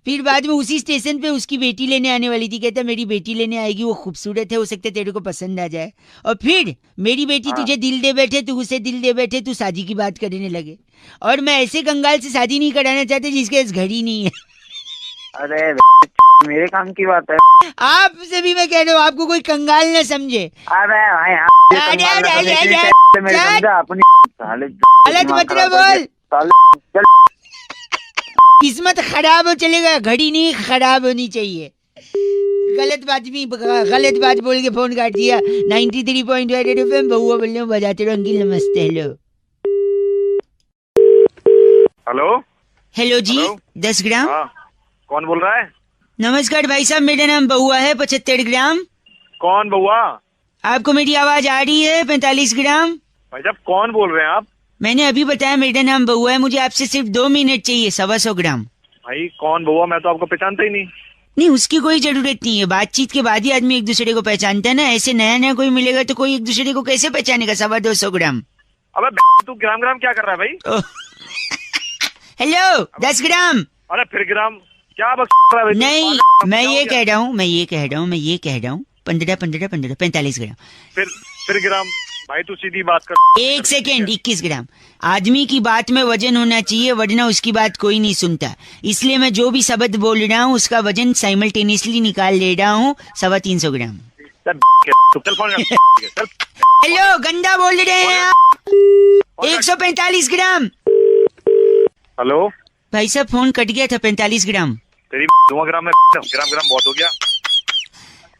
फिर बाद में उसी स्टेशन पे उसकी बेटी लेने आने वाली थी, कहता मेरी बेटी लेने आएगी, वो खूबसूरत है, हो सकता है तेरे को पसंद आ जाए। और फिर मेरी बेटी तुझे दिल दे बैठे, तू उसे दिल दे बैठे, तू शादी की बात करने लगे। और मैं ऐसे कंगाल से शादी नहीं कराना चाहते जिसके पास घड़ी नहीं है। अरे मेरे काम की बात है। आपसे भी मैं कह रहा हूँ, आपको कोई कंगाल न समझे। गलत मतलब बोल, किस्मत खराब हो चलेगा, घड़ी नहीं खराब होनी चाहिए। गलत बात बोल के फोन काट दिया। 93.8 FM बउआ बोल रहे हो, बजाते रहो। अंकिल नमस्ते। हेलो जी। 10 ग्राम। कौन बोल रहा है? नमस्कार भाई साहब, मेरा नाम बउआ है। 75 ग्राम। कौन बउआ? आपको मेरी आवाज आ रही है? 45 ग्राम। भाई साहब कौन बोल रहे हैं आप? मैंने अभी बताया मेरा नाम बउआ है, मुझे आपसे सिर्फ 2 मिनट चाहिए। 125 ग्राम। भाई कौन बउआ? मैं तो आपको पहचानता ही नहीं। नहीं, उसकी कोई जरूरत नहीं है, बातचीत के बाद ही आदमी एक दूसरे को पहचानता है ना। ऐसे नया कोई मिलेगा तो कोई एक दूसरे को कैसे पहचानेगा? 225 ग्राम। अबे तू ग्राम क्या कर रहा है भाई? हेलो 10 ग्राम। अरे फिर ग्राम क्या बक रहा है? नहीं, मैं ये कह रहा हूँ 15 45 ग्राम। फिर ग्राम। भाई तू सीधी बात कर। 1 सेकेंड। 21 ग्राम। आदमी की बात में वजन होना चाहिए, वरना उसकी बात कोई नहीं सुनता। इसलिए मैं जो भी शब्द बोल रहा हूँ उसका वजन साइमल्टेनियसली निकाल ले रहा हूँ। 325 ग्राम। हेलो गंदा बोल रहे हैं आप। 145 ग्राम। हेलो भाई साहब फोन कट गया था। 45 ग्राम। तेरी ग्राम में ग्राम बहुत हो गया।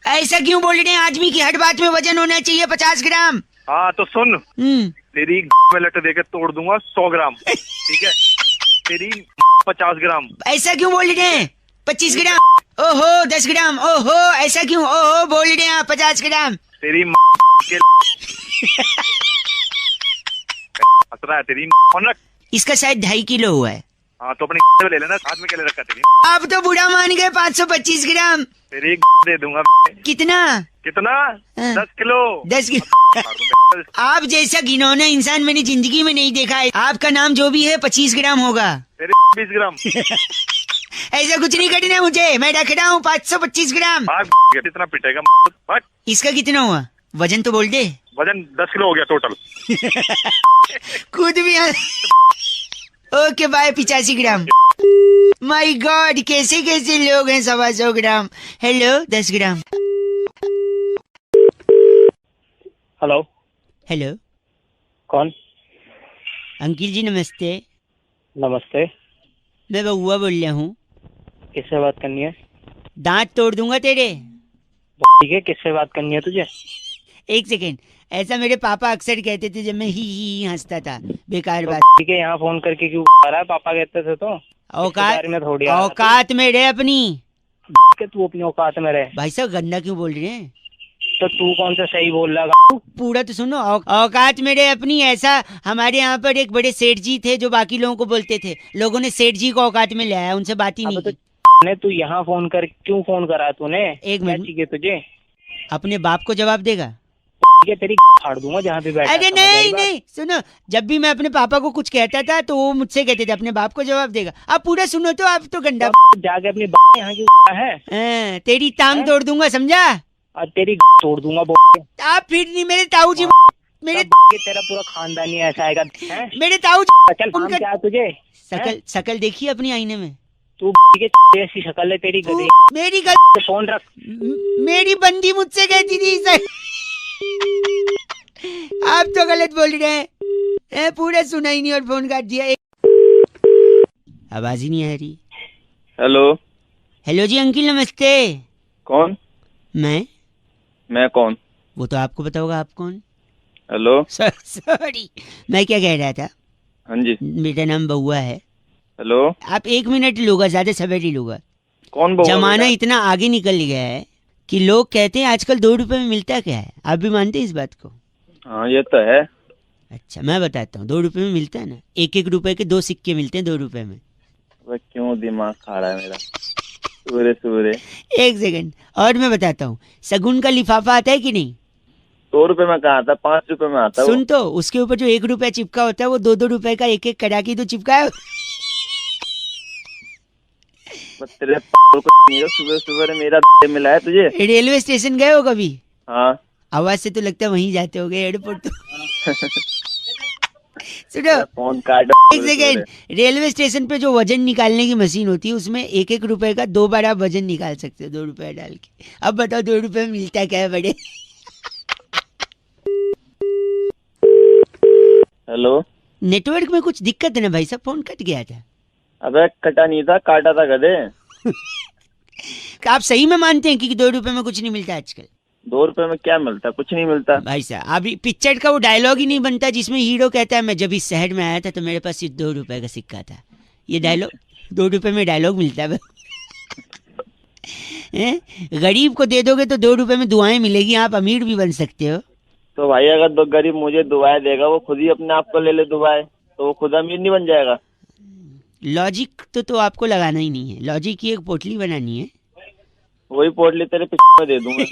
ऐसा क्यों बोल रहे हैं? आदमी की हर बात में वजन होना चाहिए 50 ग्राम। हाँ तो सुन, तेरी में लट देके तोड़ दूंगा 100 ग्राम, ठीक है? तेरी 50 ग्राम। ऐसा क्यों बोल रहे हैं? 25 ग्राम। ओहो 10 ग्राम। ओहो ऐसा क्यों? ओहो बोल रहे हैं आप 50 ग्राम। तेरी के खतरा है तेरी। इसका शायद 2.5 किलो हुआ है। हाँ तो अपने ले लेना, हाथ में क्या ले रखा तेरी? आप तो बुरा मान गए। 525 ग्राम तेरी दे दूंगा। कितना? कितना? 10 किलो। 10 किलो। आप जैसा घिनौना इंसान मैंने जिंदगी में नहीं देखा है। आपका नाम जो भी है 25 ग्राम होगा। तेरे 20 ग्राम। ऐसा कुछ नहीं करना मुझे, मैं रख रहा हूँ 525 ग्राम। कितना पिटेगा? इसका कितना हुआ? वजन तो बोल दे। वजन 10 किलो हो गया टोटल। खुद भी। Okay bye 85 gram. My God कैसे कैसे लोग हैं। 125 gram. Hello 10 gram. Hello. Hello कौन? अंकिल जी नमस्ते। नमस्ते। मैं बउआ बोल रहा हूँ। किससे बात करनी है? दांत तोड़ दूंगा तेरे। ठीक है, किससे बात करनी है तुझे? एक सेकेंड, ऐसा मेरे पापा अक्सर कहते थे जब मैं ही हंसता था। बेकार बात। ठीक है, यहाँ फोन करके क्यों आ रहा है? पापा कहते थे तो। औकात में थोड़ी औकात में रहे अपनी। तू अपनी औकात में रहे। भाई साहब गंदा क्यों बोल रहे हैं? तो तू कौन सा सही बोल रहा? पूरा तो सुनो। औकात में रहे अपनी। ऐसा हमारे यहाँ पर एक बड़े सेठ जी थे जो बाकी लोगों को बोलते थे। लोगों ने सेठ जी को औकात में लाया, उनसे बात ही नहीं की। तू यहाँ फोन कर क्यों फोन करा तूने? एक मिनट। ठीक है तुझे अपने बाप को जवाब देगा? ठीक है, तेरी फाड़ दूंगा जहाँ पे बैठा। अरे नहीं नहीं सुनो, जब भी मैं अपने पापा को कुछ कहता था तो वो मुझसे कहते थे अपने बाप को जवाब देगा। आप पूरा सुनो तो आप तो गंदा जाके अपनी बाप यहाँ क्यों है? तेरी टांग तोड़ दूंगा समझा? तेरी तोड़ दूंगा। आप फिर नहीं मेरे ताऊ जी। मेरे तेरा पूरा खानदान ही ऐसा आएगा। मेरे ताऊ चल क्या तुझे शकल देखी अपनी आईने में? तू ऐसी शक्ल है तेरी। गधी मेरी गलती। फोन रख। मेरी बंदी मुझसे कहती थी सर। आप तो गलत बोल रहे हैं। पूरा सुना ही नहीं और फोन काट दिया। आवाज ही नहीं आ रही। हेलो। हेलो जी अंकिल नमस्ते। कौन? मैं कौन? वो तो आपको पता होगा। आप कौन? हेलो। सॉरी, मैं क्या कह रहा था? हाँ जी। मेरा नाम बउआ है। हेलो। आप 1 मिनट लूंगा, ज्यादा समय नहीं लूंगा। कौन बउआ? जमाना इतना आगे निकल गया है कि लोग कहते हैं आजकल 2 रुपए में मिलता क्या है। आप भी मानते हैं इस बात को? हाँ ये तो है। अच्छा मैं बताता हूँ। 2 रुपए में मिलता है ना, 1-1 रुपए के 2 सिक्के मिलते हैं 2 रुपए में। वह क्यों दिमाग खा रहा है मेरा सूरे। एक सेकंड और मैं बताता हूँ। शगुन का लिफाफा आता है कि नहीं? 2 रुपए में कहाँ आता? 5 रुपए में आता। सुन तो, उसके ऊपर जो 1 रुपया चिपका होता है वो 2-2 रुपए का 1-1 कड़ाकी तो चिपका है। तेरे सुबह मेरा मिला है तुझे? रेलवे स्टेशन गए हो कभी? हाँ। आवाज से तो लगता है वहीं जाते हो गए एयरपोर्ट तो। सुनो फोन काट। एक सेकेंड, रेलवे स्टेशन पे जो वजन निकालने की मशीन होती है उसमें 1-1 रुपए का 2 बार आप वजन निकाल सकते हो 2 रुपए डाल के। अब बताओ 2 रुपए में मिलता क्या है बड़े? हेलो। नेटवर्क में कुछ दिक्कत है ना भाई साहब? फोन कट गया था। अबे कटा नहीं था, काटा था गधे। आप सही में मानते हैं कि 2 रुपए में कुछ नहीं मिलता आजकल? 2 रुपए में क्या मिलता? कुछ नहीं मिलता भाई साहब। अभी पिक्चर का वो डायलॉग ही नहीं बनता जिसमें हीरो कहता है मैं जब इस शहर में आया था तो मेरे पास सिर्फ 2 रुपए का सिक्का था। ये डायलॉग 2 रुपए में डायलॉग मिलता है। गरीब को दे दोगे तो 2 रुपए में दुआएं मिलेगी, आप अमीर भी बन सकते हो। तो भाई अगर 2 गरीब मुझे दुआएं देगा, वो खुद ही अपने आप को ले ले दुआएं, तो वो खुद अमीर नहीं बन जाएगा? लॉजिक तो आपको लगाना ही नहीं है। लॉजिक की एक पोटली बनानी है, वही पोटली तेरे पीछे में दे दूंगा।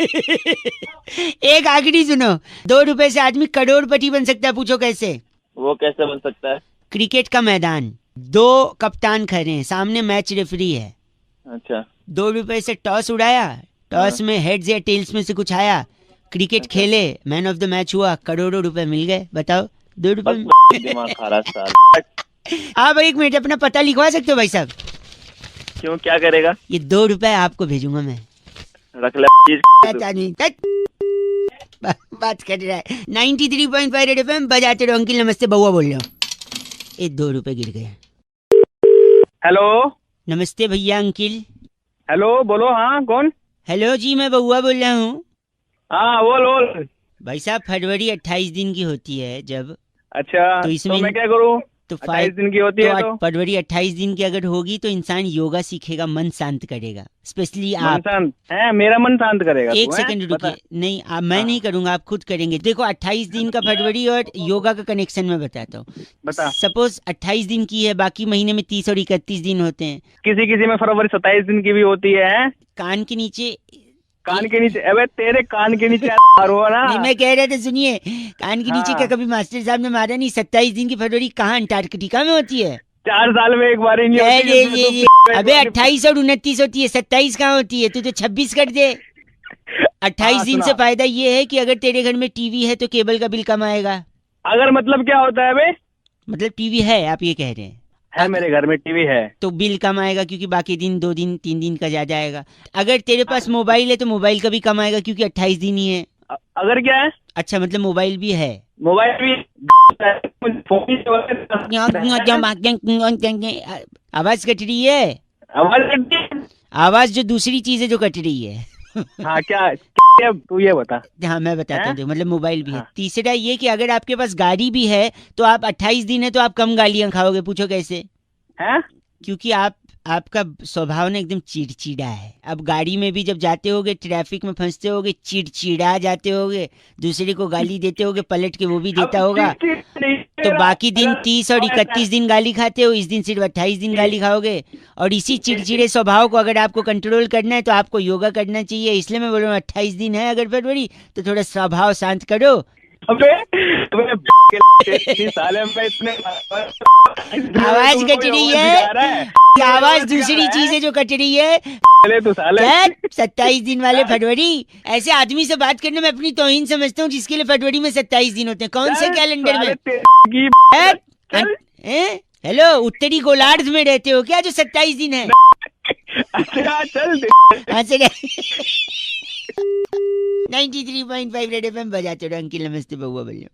एक आखिरी सुनो, 2 रुपए से आदमी करोड़पति बन सकता है। पूछो कैसे? वो कैसे बन सकता है? क्रिकेट का मैदान, 2 कप्तान खड़े हैं, सामने मैच रेफरी है। अच्छा। 2 रुपए से टॉस उड़ाया, टॉस में हेड्स या टेल्स में से कुछ आया, क्रिकेट खेले, मैन ऑफ द मैच हुआ, करोड़ों रुपए मिल गए। बताओ 2 रुपए। दिमाग खा रहा। आप 1 मिनट अपना पता लिखवा सकते हो भाई साहब? क्यों, क्या करेगा? ये 2 रुपए आपको भेजूंगा मैं। रख ले। बात कर रहा है। 93.5 रेड एफएम बजाते रहो। अंकिल नमस्ते, बउआ बोल रहा हूँ। ये 2 रुपए गिर गए। हेलो। नमस्ते भैया। अंकिल। हेलो बोलो। हाँ कौन? हेलो जी, मैं बउआ बोल रहा हूँ। हाँ बोल बोल। भाई साहब, फरवरी 28 दिन की होती है जब, अच्छा तो इसमें मैं क्या करूँ? तो 28 दिन की होती है तो फरवरी 28 दिन की अगर होगी तो इंसान योगा सीखेगा, मन शांत करेगा। स्पेशली मन आप। शांत है, मेरा मन शांत करेगा एक तू, हैं? सेकंड बता। रुकिए, नहीं मैं नहीं करूंगा, आप खुद करेंगे। देखो 28 दिन का फरवरी और योगा का कनेक्शन मैं बताता हूँ। बता। सपोज 28 दिन की है, बाकी महीने में 30 और 31 दिन होते हैं। किसी किसी में फरवरी 27 दिन की भी होती है। कान के नीचे, कान के नीचे, अबे तेरे कान के नीचे मारो ना। नहीं मैं कह रहा था, सुनिए, कान के नीचे हाँ। क्या कभी मास्टर साहब ने मारा नहीं? 27 दिन की फरवरी कहाँ अंटार्कटिका में होती है? 4 साल में एक बार ही नहीं होती है, इसमें तो अबे 28 और 29 होती है, 27 कहाँ होती है? तू तो 26 कर दे। 28 दिन सुना। से फायदा ये है कि अगर तेरे घर में टीवी है तो केबल का बिल कम आएगा। अगर मतलब क्या होता है बे? मतलब टीवी है, आप ये कह रहे हैं? है, मेरे घर में टीवी है तो बिल कम आएगा, क्योंकि बाकी दिन 2 दिन 3 दिन का ज्यादा आएगा। अगर तेरे पास मोबाइल है तो मोबाइल का भी कम आएगा, क्योंकि 28 दिन ही है। अगर क्या है? अच्छा, मतलब मोबाइल भी है। मोबाइल भी आवाज कट रही है, आवाज जो दूसरी चीज है जो कट रही है। हाँ क्या तू ये बता। हाँ मैं बताता हूँ, मतलब मोबाइल भी है। तीसरा ये कि अगर आपके पास गाड़ी भी है तो आप 28 दिन है तो आप कम गालियां खाओगे। पूछो कैसे? हैं? क्योंकि आपका स्वभाव ना एकदम चिड़चिड़ा है। अब गाड़ी में भी जब जाते होगे, ट्रैफिक में फंसते होगे, चिड़चिड़ा जाते होगे, दूसरे को गाली देते होगे, पलट के वो भी देता होगा। तो बाकी दिन 30 और 31 दिन गाली खाते हो, इस दिन सिर्फ 28 दिन गाली खाओगे। और इसी चिड़चिड़े स्वभाव को अगर आपको कंट्रोल करना है तो आपको योगा करना चाहिए। इसलिए मैं बोल रहा हूँ 28 दिन है अगर फरवरी, तो थोड़ा स्वभाव शांत करो। आवाज कट रही है, आवाज दूसरी चीज है जो कट रही है। 27 दिन वाले फरवरी, ऐसे आदमी से बात करने में अपनी तौहीन समझता हूँ जिसके लिए फरवरी में 27 दिन होते हैं। कौन से कैलेंडर में? हेलो, उत्तरी गोलार्ध में रहते हो क्या जो 27 दिन है? चल 93.5 रेड एफएम बजाते रहो। अंकिल नमस्ते, बउआ बोलिए।